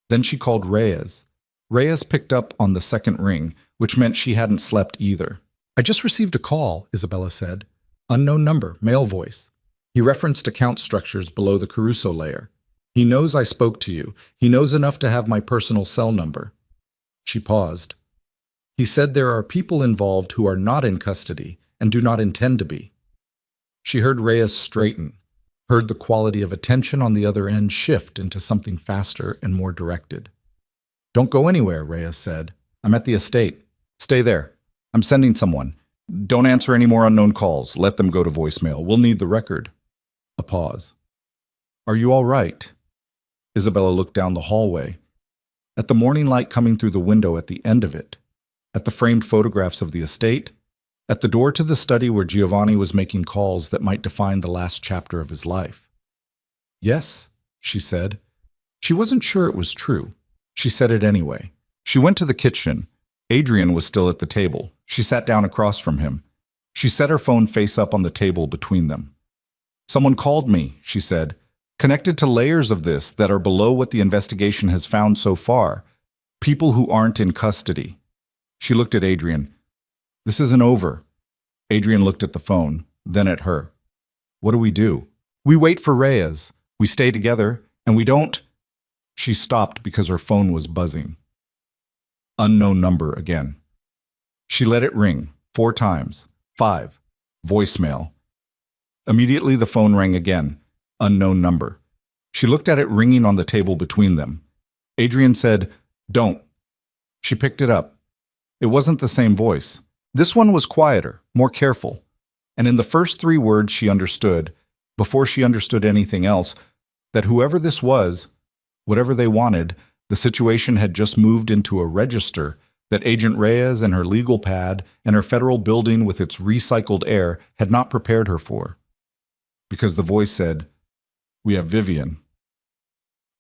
Then she called Reyes. Reyes picked up on the second ring, which meant she hadn't slept either. "I just received a call," Isabella said. "Unknown number, male voice. He referenced account structures below the Caruso layer. He knows I spoke to you. He knows enough to have my personal cell number." She paused. "He said there are people involved who are not in custody and do not intend to be." She heard Reyes straighten, heard the quality of attention on the other end shift into something faster and more directed. "Don't go anywhere," Reyes said. "I'm at the estate. Stay there. I'm sending someone. Don't answer any more unknown calls. Let them go to voicemail. We'll need the record." A pause. "Are you all right?" Isabella looked down the hallway, at the morning light coming through the window at the end of it, at the framed photographs of the estate, at the door to the study where Giovanni was making calls that might define the last chapter of his life. "Yes," she said. She wasn't sure it was true. She said it anyway. She went to the kitchen. Adrian was still at the table. She sat down across from him. She set her phone face up on the table between them. "Someone called me," she said, "connected to layers of this that are below what the investigation has found so far. People who aren't in custody." She looked at Adrian. "This isn't over." Adrian looked at the phone, then at her. "What do we do?" "We wait for Reyes. We stay together, and we don't—" She stopped because her phone was buzzing. Unknown number again. She let it ring 4 times. 5. Voicemail. Immediately the phone rang again. Unknown number. She looked at it ringing on the table between them. Adrian said, "Don't." She picked it up. It wasn't the same voice. This one was quieter, more careful. And in the first 3 words she understood, before she understood anything else, that whoever this was Whatever they wanted, the situation had just moved into a register that Agent Reyes and her legal pad and her federal building with its recycled air had not prepared her for. Because the voice said, "We have Vivian."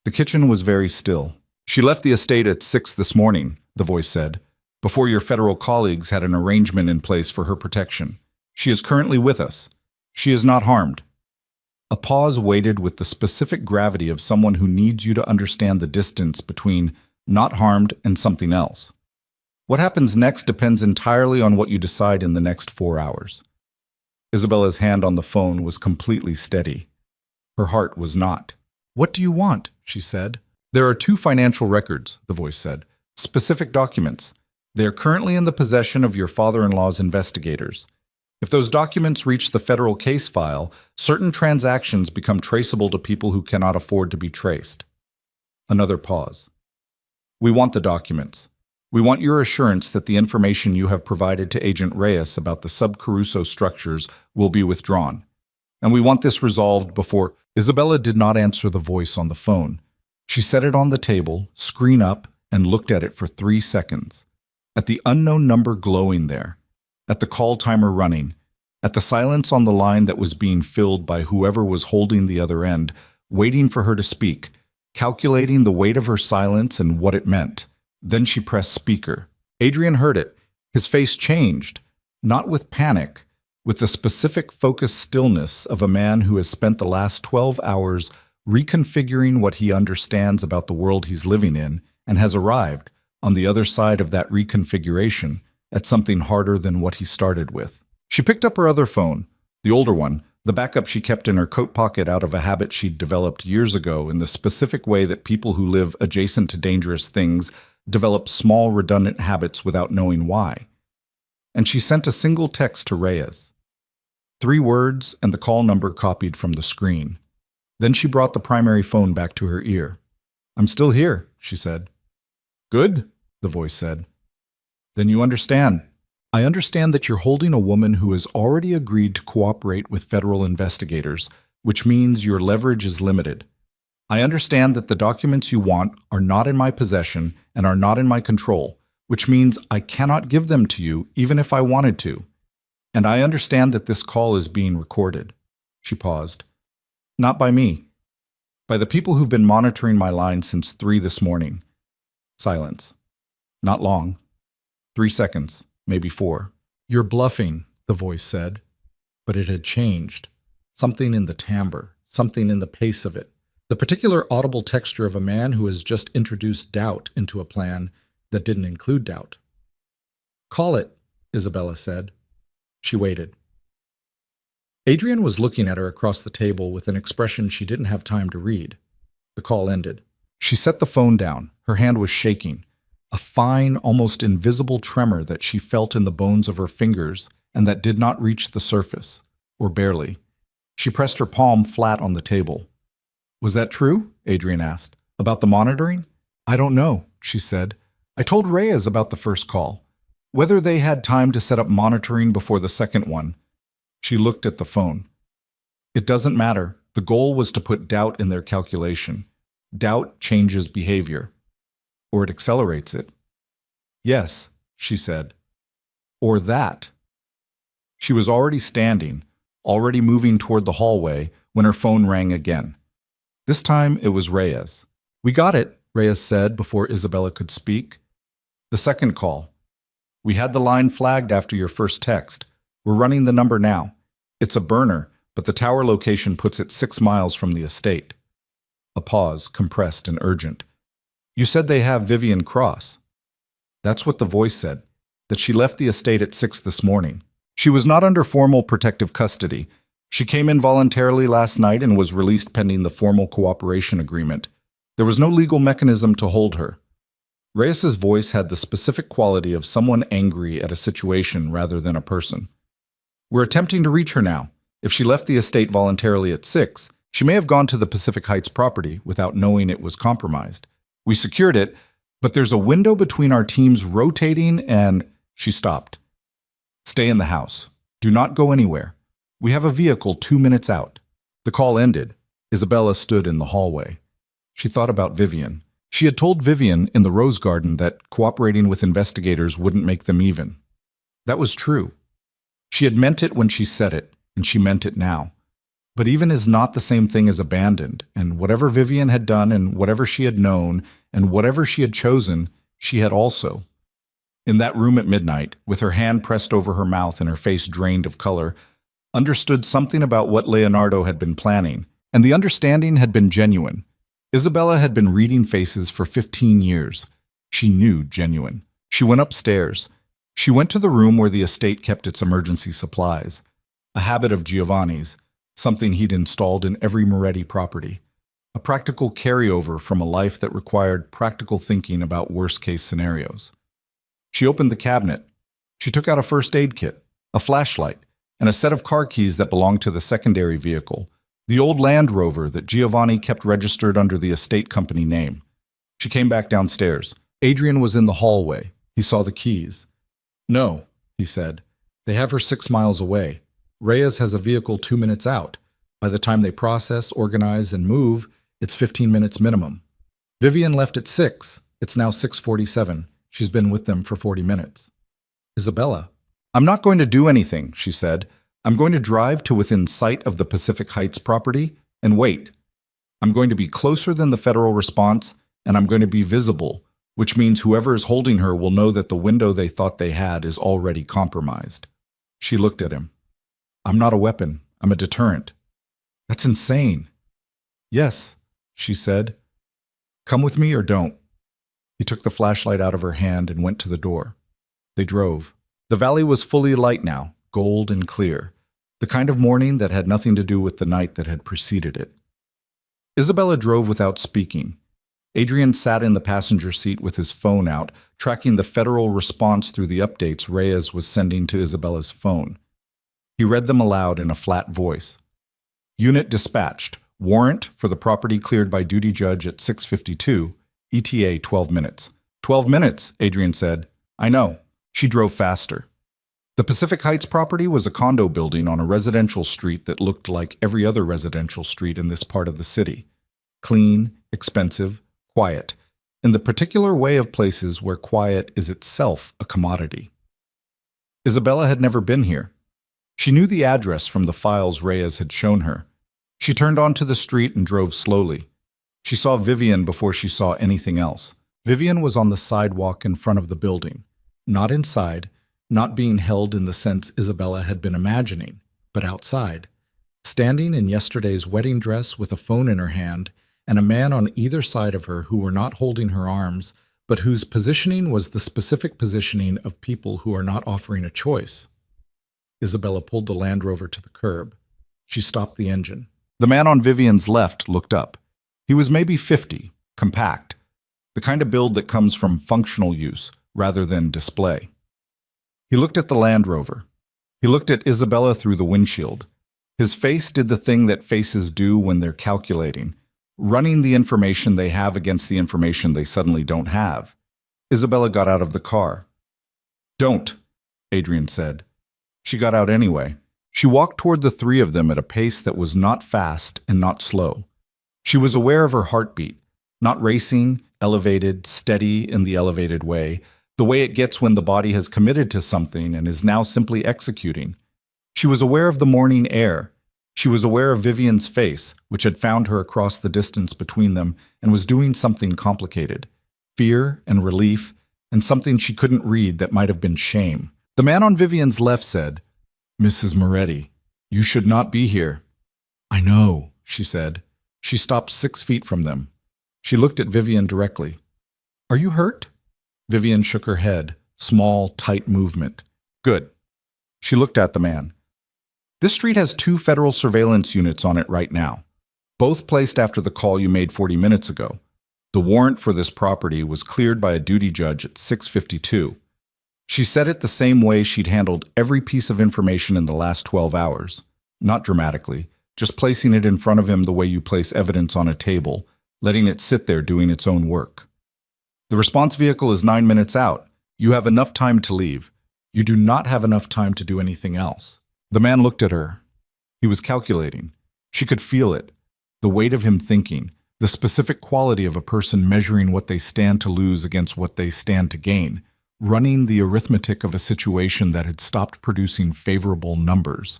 The kitchen was very still. "She left the estate at 6 this morning," the voice said, "before your federal colleagues had an arrangement in place for her protection. She is currently with us. She is not harmed." A pause waited with the specific gravity of someone who needs you to understand the distance between not harmed and something else. What happens next depends entirely on what you decide in the next 4 hours. Isabella's hand on the phone was completely steady. Her heart was not. "What do you want?" she said. "There are 2 financial records," the voice said. "Specific documents. They are currently in the possession of your father-in-law's investigators. If those documents reach the federal case file, certain transactions become traceable to people who cannot afford to be traced." Another pause. "We want the documents. We want your assurance that the information you have provided to Agent Reyes about the sub-Caruso structures will be withdrawn. And we want this resolved before—" Isabella did not answer the voice on the phone. She set it on the table, screen up, and looked at it for 3 seconds. At the unknown number glowing there, at the call timer running, at the silence on the line that was being filled by whoever was holding the other end, waiting for her to speak, calculating the weight of her silence and what it meant. Then she pressed speaker. Adrian heard it. His face changed, not with panic, with the specific focused stillness of a man who has spent the last 12 hours reconfiguring what he understands about the world he's living in and has arrived, on the other side of that reconfiguration, at something harder than what he started with. She picked up her other phone, the older one, the backup she kept in her coat pocket out of a habit she'd developed years ago in the specific way that people who live adjacent to dangerous things develop small redundant habits without knowing why. And she sent a single text to Reyes. 3 words and the call number copied from the screen. Then she brought the primary phone back to her ear. "I'm still here," she said. "Good," the voice said. "Then you understand. I understand that you're holding a woman who has already agreed to cooperate with federal investigators, which means your leverage is limited. I understand that the documents you want are not in my possession and are not in my control, which means I cannot give them to you even if I wanted to. And I understand that this call is being recorded." She paused. "Not by me. By the people who've been monitoring my line since 3 this morning." Silence. "Not long. 3 seconds, maybe 4. "You're bluffing," the voice said. But it had changed. Something in the timbre, something in the pace of it. The particular audible texture of a man who has just introduced doubt into a plan that didn't include doubt. "Call it," Isabella said. She waited. Adrian was looking at her across the table with an expression she didn't have time to read. The call ended. She set the phone down. Her hand was shaking, a fine, almost invisible tremor that she felt in the bones of her fingers and that did not reach the surface, or barely. She pressed her palm flat on the table. "Was that true?" Adrian asked. "About the monitoring?" "I don't know," she said. "I told Reyes about the first call. Whether they had time to set up monitoring before the second one." She looked at the phone. "It doesn't matter. The goal was to put doubt in their calculation. Doubt changes behavior. Or it accelerates it." "Yes," she said. "Or that." She was already standing, already moving toward the hallway, when her phone rang again. This time it was Reyes. "We got it," Reyes said before Isabella could speak. "The second call. We had the line flagged after your first text. We're running the number now. It's a burner, but the tower location puts it 6 miles from the estate." A pause, compressed and urgent. "You said they have Vivian Cross." "That's what the voice said, that she left the estate at 6 this morning. She was not under formal protective custody. She came in voluntarily last night and was released pending the formal cooperation agreement. There was no legal mechanism to hold her." Reyes's voice had the specific quality of someone angry at a situation rather than a person. "We're attempting to reach her now. If she left the estate voluntarily at 6, she may have gone to the Pacific Heights property without knowing it was compromised. We secured it, but there's a window between our teams rotating and—" She stopped. "Stay in the house. Do not go anywhere. We have a vehicle 2 minutes out." The call ended. Isabella stood in the hallway. She thought about Vivian. She had told Vivian in the Rose Garden that cooperating with investigators wouldn't make them even. That was true. She had meant it when she said it, and she meant it now. But even is not the same thing as abandoned, and whatever Vivian had done and whatever she had known and whatever she had chosen, she had also. In that room at midnight, with her hand pressed over her mouth and her face drained of color, understood something about what Leonardo had been planning, and the understanding had been genuine. Isabella had been reading faces for 15 years. She knew genuine. She went upstairs. She went to the room where the estate kept its emergency supplies, a habit of Giovanni's, something he'd installed in every Moretti property, a practical carryover from a life that required practical thinking about worst-case scenarios. She opened the cabinet. She took out a first aid kit, a flashlight, and a set of car keys that belonged to the secondary vehicle, the old Land Rover that Giovanni kept registered under the estate company name. She came back downstairs. Adrian was in the hallway. He saw the keys. "No," he said. "They have her 6 miles away. Reyes has a vehicle 2 minutes out. By the time they process, organize, and move, it's 15 minutes minimum. Vivian left at 6. It's now 6:47. She's been with them for 40 minutes. Isabella. "I'm not going to do anything," she said. "I'm going to drive to within sight of the Pacific Heights property and wait. I'm going to be closer than the federal response, and I'm going to be visible, which means whoever is holding her will know that the window they thought they had is already compromised." She looked at him. "I'm not a weapon. I'm a deterrent." "That's insane." "Yes," she said. "Come with me or don't." He took the flashlight out of her hand and went to the door. They drove. The valley was fully light now, gold and clear, the kind of morning that had nothing to do with the night that had preceded it. Isabella drove without speaking. Adrian sat in the passenger seat with his phone out, tracking the federal response through the updates Reyes was sending to Isabella's phone. He read them aloud in a flat voice. "Unit dispatched. Warrant for the property cleared by duty judge at 6:52. ETA 12 minutes. 12 minutes, Adrian said. "I know." She drove faster. The Pacific Heights property was a condo building on a residential street that looked like every other residential street in this part of the city. Clean, expensive, quiet, in the particular way of places where quiet is itself a commodity. Isabella had never been here. She knew the address from the files Reyes had shown her. She turned onto the street and drove slowly. She saw Vivian before she saw anything else. Vivian was on the sidewalk in front of the building, not inside, not being held in the sense Isabella had been imagining, but outside, standing in yesterday's wedding dress with a phone in her hand, and a man on either side of her who were not holding her arms, but whose positioning was the specific positioning of people who are not offering a choice. Isabella pulled the Land Rover to the curb. She stopped the engine. The man on Vivian's left looked up. He was maybe 50, compact, the kind of build that comes from functional use rather than display. He looked at the Land Rover. He looked at Isabella through the windshield. His face did the thing that faces do when they're calculating, running the information they have against the information they suddenly don't have. Isabella got out of the car. "Don't," Adrian said. She got out anyway. She walked toward the three of them at a pace that was not fast and not slow. She was aware of her heartbeat, not racing, elevated, steady in the elevated way, the way it gets when the body has committed to something and is now simply executing. She was aware of the morning air. She was aware of Vivian's face, which had found her across the distance between them and was doing something complicated. Fear and relief, and something she couldn't read that might have been shame. The man on Vivian's left said, "Mrs. Moretti, you should not be here." "I know," she said. She stopped 6 feet from them. She looked at Vivian directly. "Are you hurt?" Vivian shook her head, small, tight movement. "Good." She looked at the man. "This street has 2 federal surveillance units on it right now, both placed after the call you made 40 minutes ago. The warrant for this property was cleared by a duty judge at 6:52. She said it the same way she'd handled every piece of information in the last 12 hours. Not dramatically, just placing it in front of him the way you place evidence on a table, letting it sit there doing its own work. The response vehicle is 9 minutes out. You have enough time to leave. You do not have enough time to do anything else." The man looked at her. He was calculating. She could feel it, the weight of him thinking, the specific quality of a person measuring what they stand to lose against what they stand to gain, running the arithmetic of a situation that had stopped producing favorable numbers.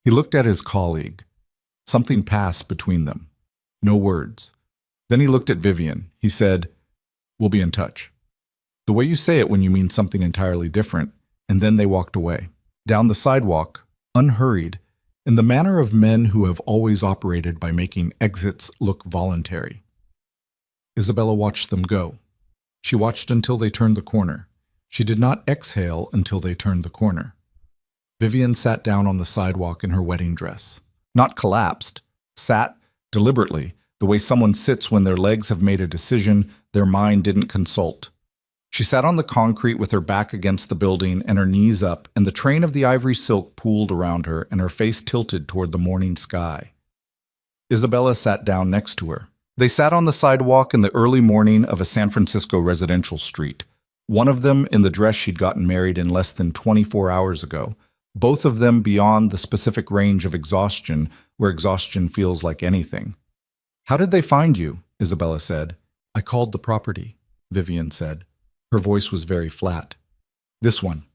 He looked at his colleague. Something passed between them. No words. Then he looked at Vivian. He said, "We'll be in touch." The way you say it when you mean something entirely different, and then they walked away. Down the sidewalk, unhurried, in the manner of men who have always operated by making exits look voluntary. Isabella watched them go. She watched until they turned the corner. She did not exhale until they turned the corner. Vivian sat down on the sidewalk in her wedding dress. Not collapsed, sat deliberately, the way someone sits when their legs have made a decision their mind didn't consult. She sat on the concrete with her back against the building and her knees up, and the train of the ivory silk pooled around her and her face tilted toward the morning sky. Isabella sat down next to her. They sat on the sidewalk in the early morning of a San Francisco residential street. One of them in the dress she'd gotten married in less than 24 hours ago, both of them beyond the specific range of exhaustion where exhaustion feels like anything. "How did they find you?" Isabella said. "I called the property," Vivian said. Her voice was very flat. "This one.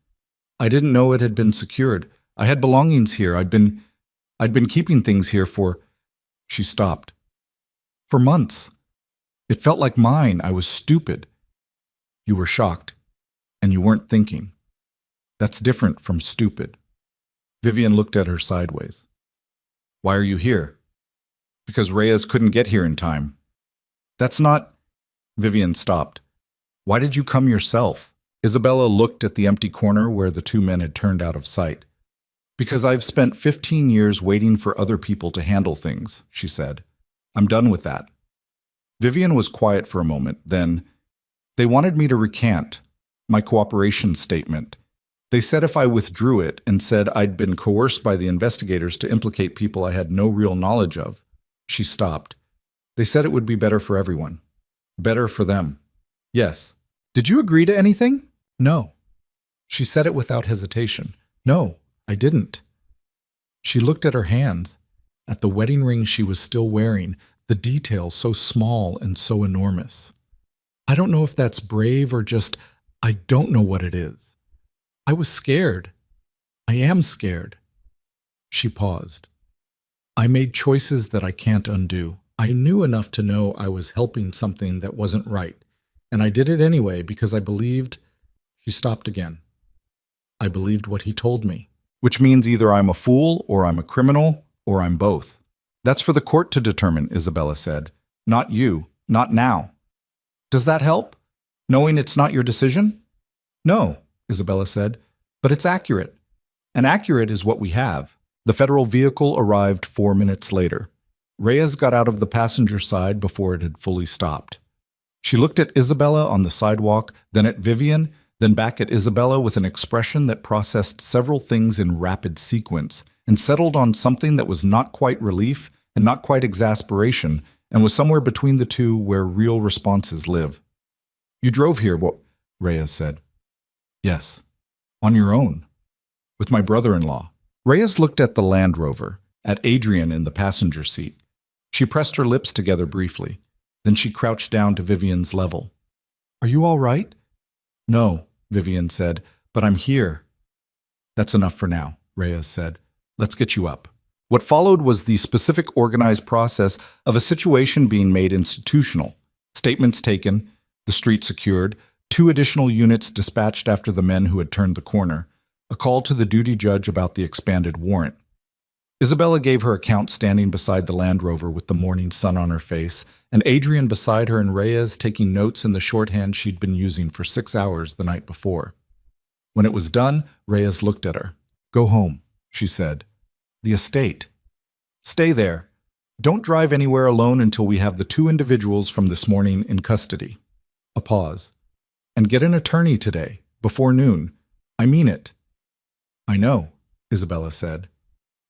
I didn't know it had been secured. I had belongings here. I'd been keeping things here for—" She stopped. "For months. It felt like mine. I was stupid." "You were shocked, and you weren't thinking. That's different from stupid." Vivian looked at her sideways. "Why are you here?" "Because Reyes couldn't get here in time." "That's not—" Vivian stopped. "Why did you come yourself?" Isabella looked at the empty corner where the two men had turned out of sight. "Because I've spent 15 years waiting for other people to handle things," she said. "I'm done with that." Vivian was quiet for a moment, then, "They wanted me to recant my cooperation statement. They said if I withdrew it and said I'd been coerced by the investigators to implicate people I had no real knowledge of." She stopped. "They said it would be better for everyone. Better for them." "Yes." "Did you agree to anything?" "No." She said it without hesitation. "No, I didn't." She looked at her hands, at the wedding ring she was still wearing, the detail so small and so enormous. "I don't know if that's brave or just, I don't know what it is. I was scared. I am scared." She paused. "I made choices that I can't undo. I knew enough to know I was helping something that wasn't right. And I did it anyway because I believed—" She stopped again. "I believed what he told me." "Which means either I'm a fool, or I'm a criminal, or I'm both." "That's for the court to determine," Isabella said. "Not you. Not now." "Does that help? Knowing it's not your decision?" "No," Isabella said, "but it's accurate. And accurate is what we have." The federal vehicle arrived 4 minutes later. Reyes got out of the passenger side before it had fully stopped. She looked at Isabella on the sidewalk, then at Vivian, then back at Isabella with an expression that processed several things in rapid sequence and settled on something that was not quite relief and not quite exasperation and was somewhere between the two where real responses live. "You drove here, what?" Reyes said. "Yes. On your own. With my brother-in-law." Reyes looked at the Land Rover, at Adrian in the passenger seat. She pressed her lips together briefly. Then she crouched down to Vivian's level. "Are you all right?" "No," Vivian said, "but I'm here." "That's enough for now," Reyes said. "Let's get you up." What followed was the specific organized process of a situation being made institutional. Statements taken, the street secured, 2 additional units dispatched after the men who had turned the corner, a call to the duty judge about the expanded warrant. Isabella gave her account standing beside the Land Rover with the morning sun on her face, and Adrian beside her and Reyes taking notes in the shorthand she'd been using for 6 hours the night before. When it was done, Reyes looked at her. "Go home," she said. "The estate. Stay there. Don't drive anywhere alone until we have the 2 individuals from this morning in custody." A pause. "And get an attorney today, before noon. I mean it." "I know," Isabella said.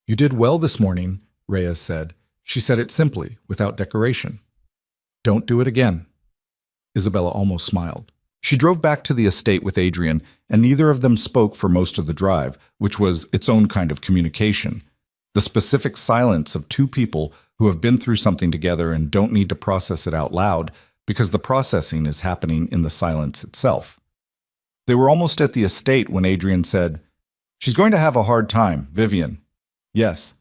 "You did well this morning," Reyes said. She said it simply, without decoration. "Don't do it again." Isabella almost smiled. She drove back to the estate with Adrian, and neither of them spoke for most of the drive, which was its own kind of communication. The specific silence of two people who have been through something together and don't need to process it out loud because the processing is happening in the silence itself. They were almost at the estate when Adrian said, "She's going to have a hard time, Vivian." Yes.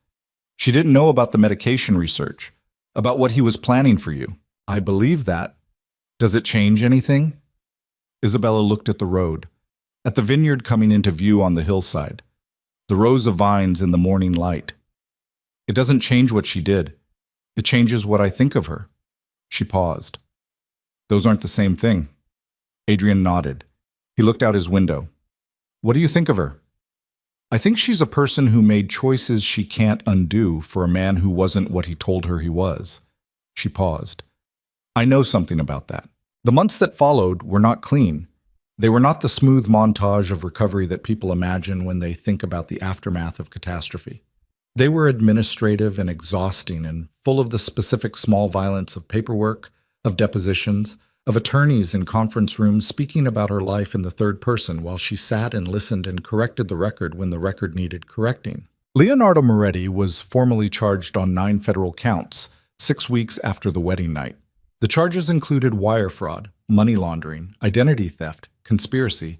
She didn't know about the medication research, about what he was planning for you. I believe that. Does it change anything? Isabella looked at the road, at the vineyard coming into view on the hillside, the rows of vines in the morning light. It doesn't change what she did. It changes what I think of her. She paused. Those aren't the same thing. Adrian nodded. He looked out his window. What do you think of her? I think she's a person who made choices she can't undo for a man who wasn't what he told her he was. She paused. I know something about that. The months that followed were not clean. They were not the smooth montage of recovery that people imagine when they think about the aftermath of catastrophe. They were administrative and exhausting and full of the specific small violence of paperwork, of depositions, of attorneys in conference rooms speaking about her life in the third person while she sat and listened and corrected the record when the record needed correcting. Leonardo Moretti was formally charged on 9 federal counts, 6 weeks after the wedding night. The charges included wire fraud, money laundering, identity theft, conspiracy,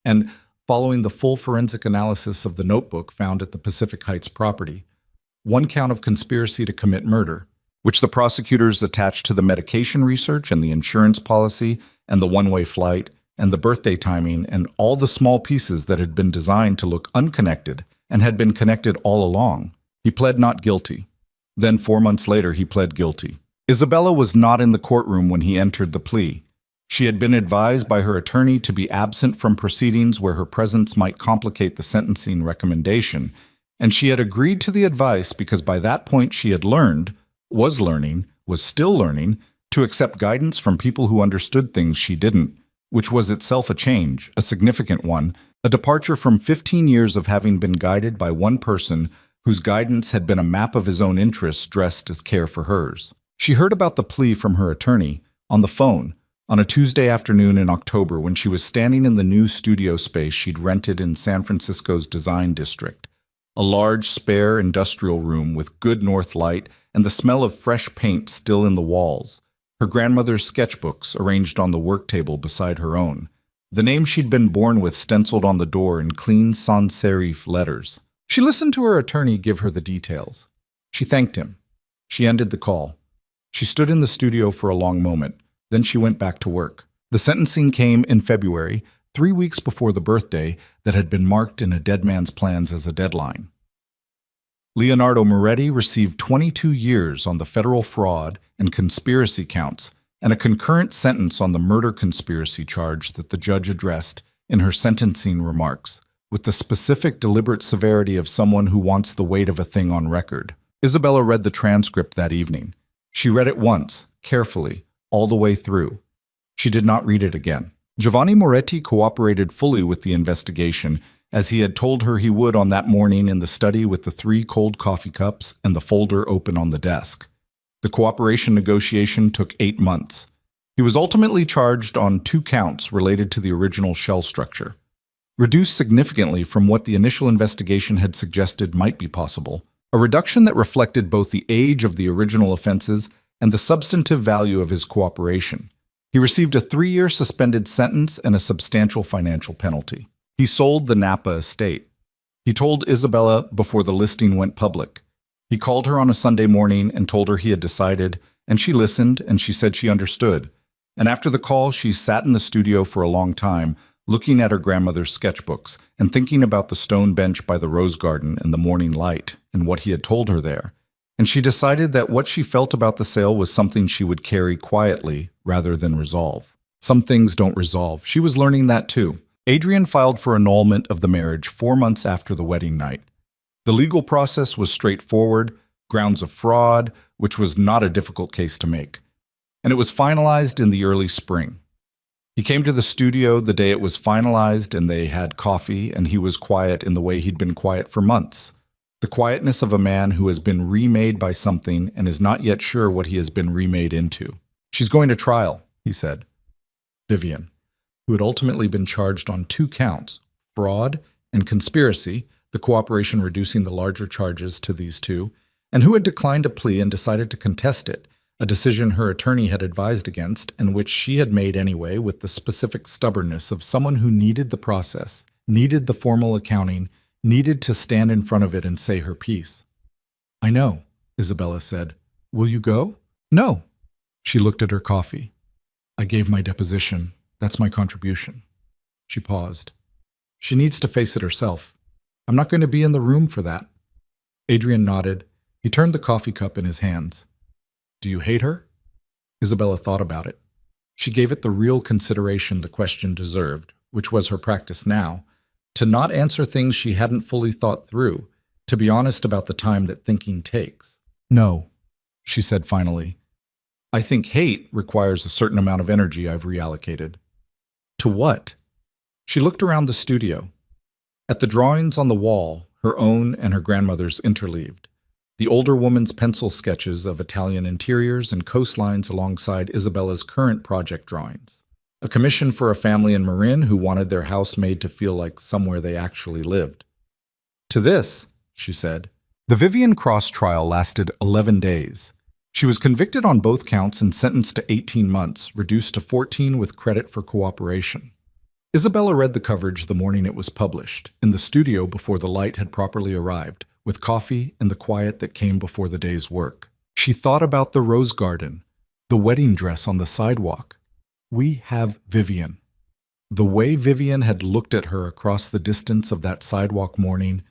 and, following the full forensic analysis of the notebook found at the Pacific Heights property, 1 count of conspiracy to commit murder, which the prosecutors attached to the medication research and the insurance policy and the one-way flight and the birthday timing and all the small pieces that had been designed to look unconnected and had been connected all along. He pled not guilty. Then 4 months later, he pled guilty. Isabella was not in the courtroom when he entered the plea. She had been advised by her attorney to be absent from proceedings where her presence might complicate the sentencing recommendation, and she had agreed to the advice because by that point she had learned, was still learning, to accept guidance from people who understood things she didn't, which was itself a change, a significant one, a departure from 15 years of having been guided by one person whose guidance had been a map of his own interests dressed as care for hers. She heard about the plea from her attorney, on the phone, on a Tuesday afternoon in October when she was standing in the new studio space she'd rented in San Francisco's Design District, a large, spare industrial room with good north light and the smell of fresh paint still in the walls, her grandmother's sketchbooks arranged on the work table beside her own, the name she'd been born with stenciled on the door in clean sans-serif letters. She listened to her attorney give her the details. She thanked him. She ended the call. She stood in the studio for a long moment. Then she went back to work. The sentencing came in February, 3 weeks before the birthday that had been marked in a dead man's plans as a deadline. Leonardo Moretti received 22 years on the federal fraud and conspiracy counts and a concurrent sentence on the murder conspiracy charge that the judge addressed in her sentencing remarks, with the specific deliberate severity of someone who wants the weight of a thing on record. Isabella read the transcript that evening. She read it once, carefully, all the way through. She did not read it again. Giovanni Moretti cooperated fully with the investigation, as he had told her he would on that morning in the study with the 3 cold coffee cups and the folder open on the desk. The cooperation negotiation took 8 months. He was ultimately charged on 2 counts related to the original shell structure, reduced significantly from what the initial investigation had suggested might be possible, a reduction that reflected both the age of the original offenses and the substantive value of his cooperation. He received a 3-year suspended sentence and a substantial financial penalty. He sold the Napa estate. He told Isabella before the listing went public. He called her on a Sunday morning and told her he had decided, and she listened and she said she understood. And after the call, she sat in the studio for a long time, looking at her grandmother's sketchbooks and thinking about the stone bench by the rose garden and the morning light and what he had told her there. And she decided that what she felt about the sale was something she would carry quietly rather than resolve. Some things don't resolve. She was learning that too. Adrian filed for annulment of the marriage 4 months after the wedding night. The legal process was straightforward, grounds of fraud, which was not a difficult case to make. And it was finalized in the early spring. He came to the studio the day it was finalized and they had coffee, and he was quiet in the way he'd been quiet for months. The quietness of a man who has been remade by something and is not yet sure what he has been remade into. She's going to trial, he said. Vivian, who had ultimately been charged on 2 counts, fraud and conspiracy, the cooperation reducing the larger charges to these two, and who had declined a plea and decided to contest it, a decision her attorney had advised against and which she had made anyway with the specific stubbornness of someone who needed the process, needed the formal accounting, needed to stand in front of it and say her piece. "I know," Isabella said. "Will you go?" "No." She looked at her coffee. "I gave my deposition. That's my contribution." She paused. "She needs to face it herself. I'm not going to be in the room for that." Adrian nodded. He turned the coffee cup in his hands. "Do you hate her?" Isabella thought about it. She gave it the real consideration the question deserved, which was her practice now, to not answer things she hadn't fully thought through, to be honest about the time that thinking takes. "No," she said finally. "I think hate requires a certain amount of energy I've reallocated." "To what?" She looked around the studio. At the drawings on the wall, her own and her grandmother's interleaved. The older woman's pencil sketches of Italian interiors and coastlines alongside Isabella's current project drawings. A commission for a family in Marin who wanted their house made to feel like somewhere they actually lived. "To this," she said. The Vivian Cross trial lasted 11 days. She was convicted on both counts and sentenced to 18 months, reduced to 14 with credit for cooperation. Isabella read the coverage the morning it was published, in the studio before the light had properly arrived, with coffee and the quiet that came before the day's work. She thought about the rose garden, the wedding dress on the sidewalk. We have Vivian. The way Vivian had looked at her across the distance of that sidewalk morning,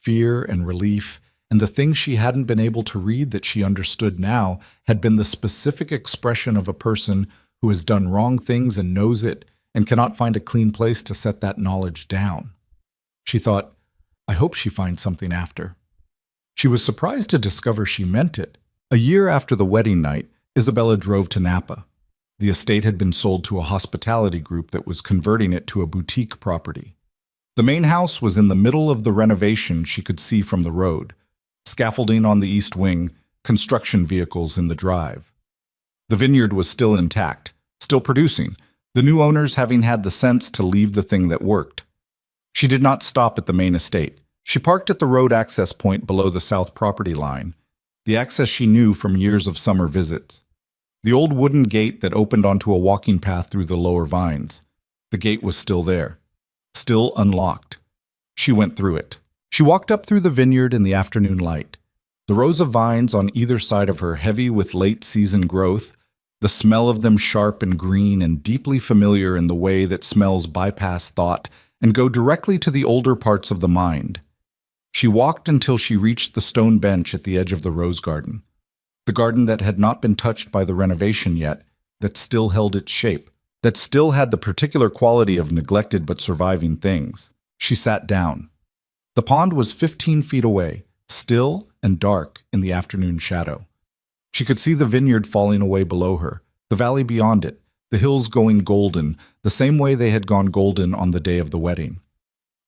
fear and relief, and the things she hadn't been able to read that she understood now had been the specific expression of a person who has done wrong things and knows it and cannot find a clean place to set that knowledge down. She thought, I hope she finds something after. She was surprised to discover she meant it. A year after the wedding night, Isabella drove to Napa. The estate had been sold to a hospitality group that was converting it to a boutique property. The main house was in the middle of the renovation she could see from the road. Scaffolding on the east wing, construction vehicles in the drive. The vineyard was still intact, still producing, the new owners having had the sense to leave the thing that worked. She did not stop at the main estate. She parked at the road access point below the south property line, the access she knew from years of summer visits. The old wooden gate that opened onto a walking path through the lower vines. The gate was still there, still unlocked. She went through it. She walked up through the vineyard in the afternoon light. The rows of vines on either side of her heavy with late-season growth, the smell of them sharp and green and deeply familiar in the way that smells bypass thought and go directly to the older parts of the mind. She walked until she reached the stone bench at the edge of the rose garden. The garden that had not been touched by the renovation yet, that still held its shape, that still had the particular quality of neglected but surviving things. She sat down. The pond was 15 feet away, still and dark in the afternoon shadow. She could see the vineyard falling away below her, the valley beyond it, the hills going golden, the same way they had gone golden on the day of the wedding.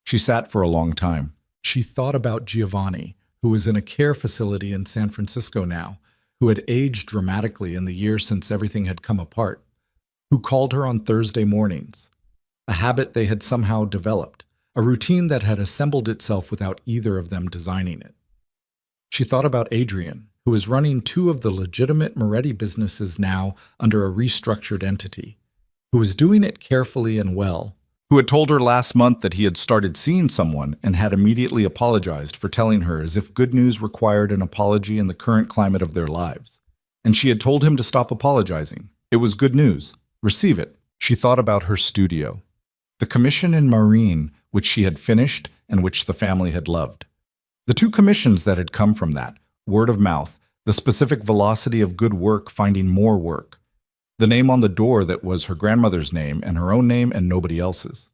She sat for a long time. She thought about Giovanni, who was in a care facility in San Francisco now, who had aged dramatically in the years since everything had come apart, who called her on Thursday mornings, a habit they had somehow developed, a routine that had assembled itself without either of them designing it. She thought about Adrian, who was running two of the legitimate Moretti businesses now under a restructured entity, who was doing it carefully and well, who had told her last month that he had started seeing someone and had immediately apologized for telling her as if good news required an apology in the current climate of their lives. And she had told him to stop apologizing. It was good news. Receive it. She thought about her studio. The commission in Marin, which she had finished and which the family had loved. The two commissions that had come from that, word of mouth, the specific velocity of good work finding more work. The name on the door that was her grandmother's name and her own name and nobody else's.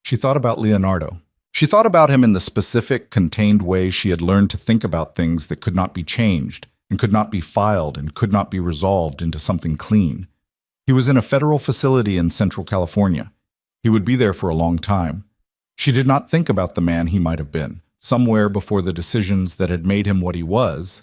She thought about Leonardo. She thought about him in the specific, contained way she had learned to think about things that could not be changed and could not be filed and could not be resolved into something clean. He was in a federal facility in Central California. He would be there for a long time. She did not think about the man he might have been, somewhere before the decisions that had made him what he was.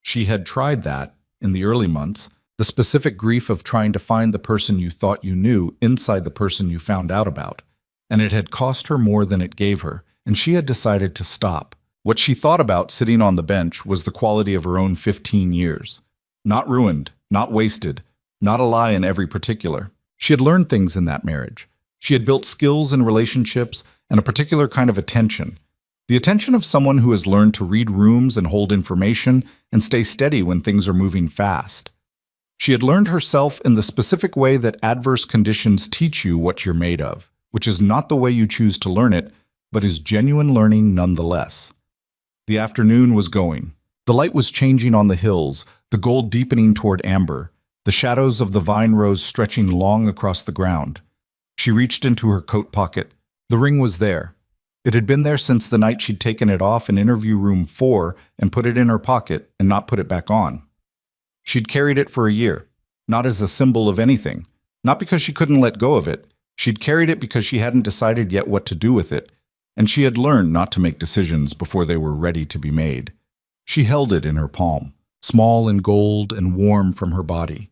She had tried that, in the early months, the specific grief of trying to find the person you thought you knew inside the person you found out about, and it had cost her more than it gave her, and she had decided to stop. What she thought about sitting on the bench was the quality of her own 15 years. Not ruined, not wasted, not a lie in every particular. She had learned things in that marriage. She had built skills in relationships and a particular kind of attention. The attention of someone who has learned to read rooms and hold information and stay steady when things are moving fast. She had learned herself in the specific way that adverse conditions teach you what you're made of, which is not the way you choose to learn it, but is genuine learning nonetheless. The afternoon was going. The light was changing on the hills, the gold deepening toward amber, the shadows of the vine rows stretching long across the ground. She reached into her coat pocket. The ring was there. It had been there since the night she'd taken it off in interview room 4 and put it in her pocket and not put it back on. She'd carried it for a year, not as a symbol of anything, not because she couldn't let go of it. She'd carried it because she hadn't decided yet what to do with it, and she had learned not to make decisions before they were ready to be made. She held it in her palm, small and gold and warm from her body,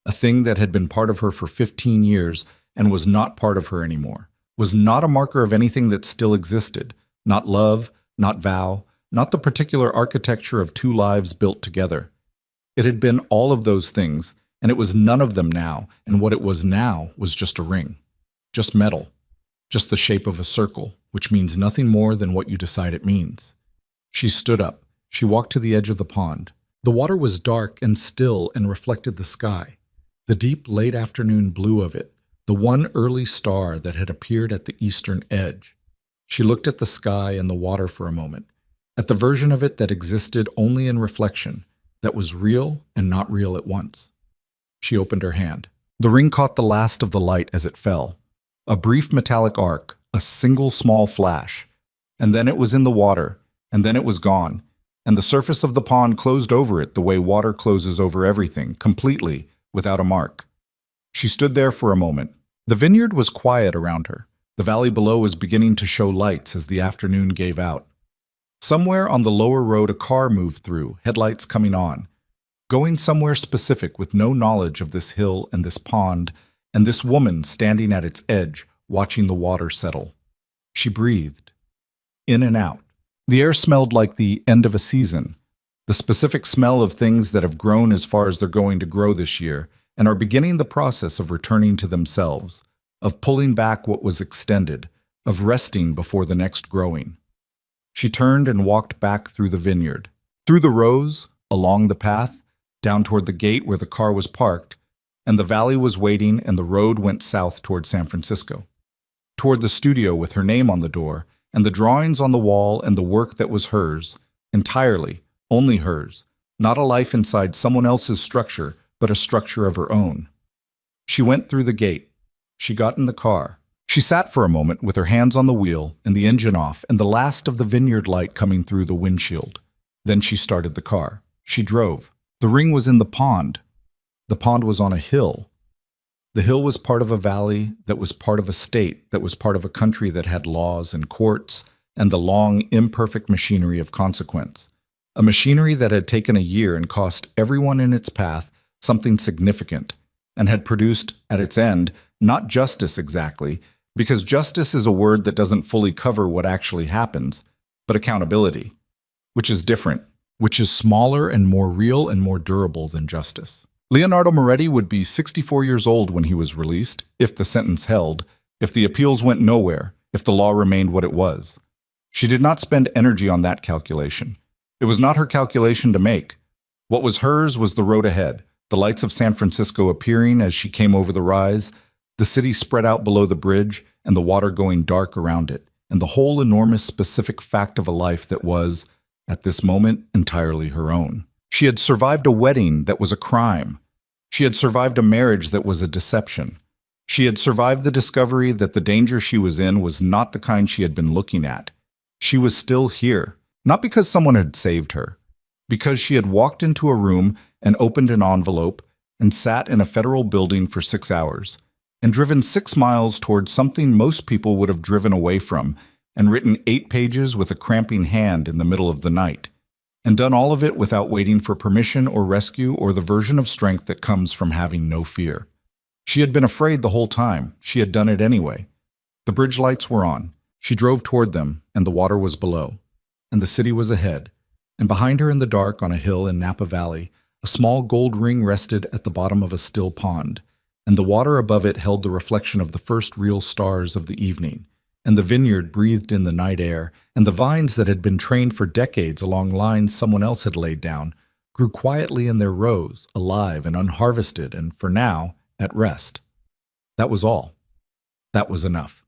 a thing that had been part of her for 15 years and was not part of her anymore, was not a marker of anything that still existed, not love, not vow, not the particular architecture of two lives built together. It had been all of those things, and it was none of them now, and what it was now was just a ring, just metal, just the shape of a circle, which means nothing more than what you decide it means. She stood up. She walked to the edge of the pond. The water was dark and still and reflected the sky, the deep late afternoon blue of it, the one early star that had appeared at the eastern edge. She looked at the sky and the water for a moment, at the version of it that existed only in reflection, that was real and not real at once. She opened her hand. The ring caught the last of the light as it fell. A brief metallic arc, a single small flash, and then it was in the water, and then it was gone, and the surface of the pond closed over it the way water closes over everything, completely, without a mark. She stood there for a moment. The vineyard was quiet around her. The valley below was beginning to show lights as the afternoon gave out. Somewhere on the lower road a car moved through, headlights coming on, going somewhere specific with no knowledge of this hill and this pond, and this woman standing at its edge, watching the water settle. She breathed, in and out. The air smelled like the end of a season, the specific smell of things that have grown as far as they're going to grow this year, and are beginning the process of returning to themselves, of pulling back what was extended, of resting before the next growing. She turned and walked back through the vineyard, through the rows, along the path, down toward the gate where the car was parked, and the valley was waiting and the road went south toward San Francisco, toward the studio with her name on the door, and the drawings on the wall and the work that was hers, entirely, only hers, not a life inside someone else's structure, but a structure of her own. She went through the gate. She got in the car. She sat for a moment with her hands on the wheel and the engine off and the last of the vineyard light coming through the windshield. Then she started the car. She drove. The ring was in the pond. The pond was on a hill. The hill was part of a valley that was part of a state that was part of a country that had laws and courts and the long, imperfect machinery of consequence. A machinery that had taken a year and cost everyone in its path something significant, and had produced, at its end, not justice exactly, because justice is a word that doesn't fully cover what actually happens, but accountability, which is different, which is smaller and more real and more durable than justice. Leonardo Moretti would be 64 years old when he was released, if the sentence held, if the appeals went nowhere, if the law remained what it was. She did not spend energy on that calculation. It was not her calculation to make. What was hers was the road ahead, the lights of San Francisco appearing as she came over the rise, the city spread out below the bridge, and the water going dark around it, and the whole enormous specific fact of a life that was, at this moment, entirely her own. She had survived a wedding that was a crime. She had survived a marriage that was a deception. She had survived the discovery that the danger she was in was not the kind she had been looking at. She was still here, not because someone had saved her, because she had walked into a room and opened an envelope and sat in a federal building for 6 hours, and driven 6 miles towards something most people would have driven away from, and written 8 pages with a cramping hand in the middle of the night, and done all of it without waiting for permission or rescue or the version of strength that comes from having no fear. She had been afraid the whole time. She had done it anyway. The bridge lights were on. She drove toward them, and the water was below, and the city was ahead, and behind her in the dark on a hill in Napa Valley, a small gold ring rested at the bottom of a still pond, and the water above it held the reflection of the first real stars of the evening, and the vineyard breathed in the night air, and the vines that had been trained for decades along lines someone else had laid down grew quietly in their rows, alive and unharvested and, for now, at rest. That was all. That was enough.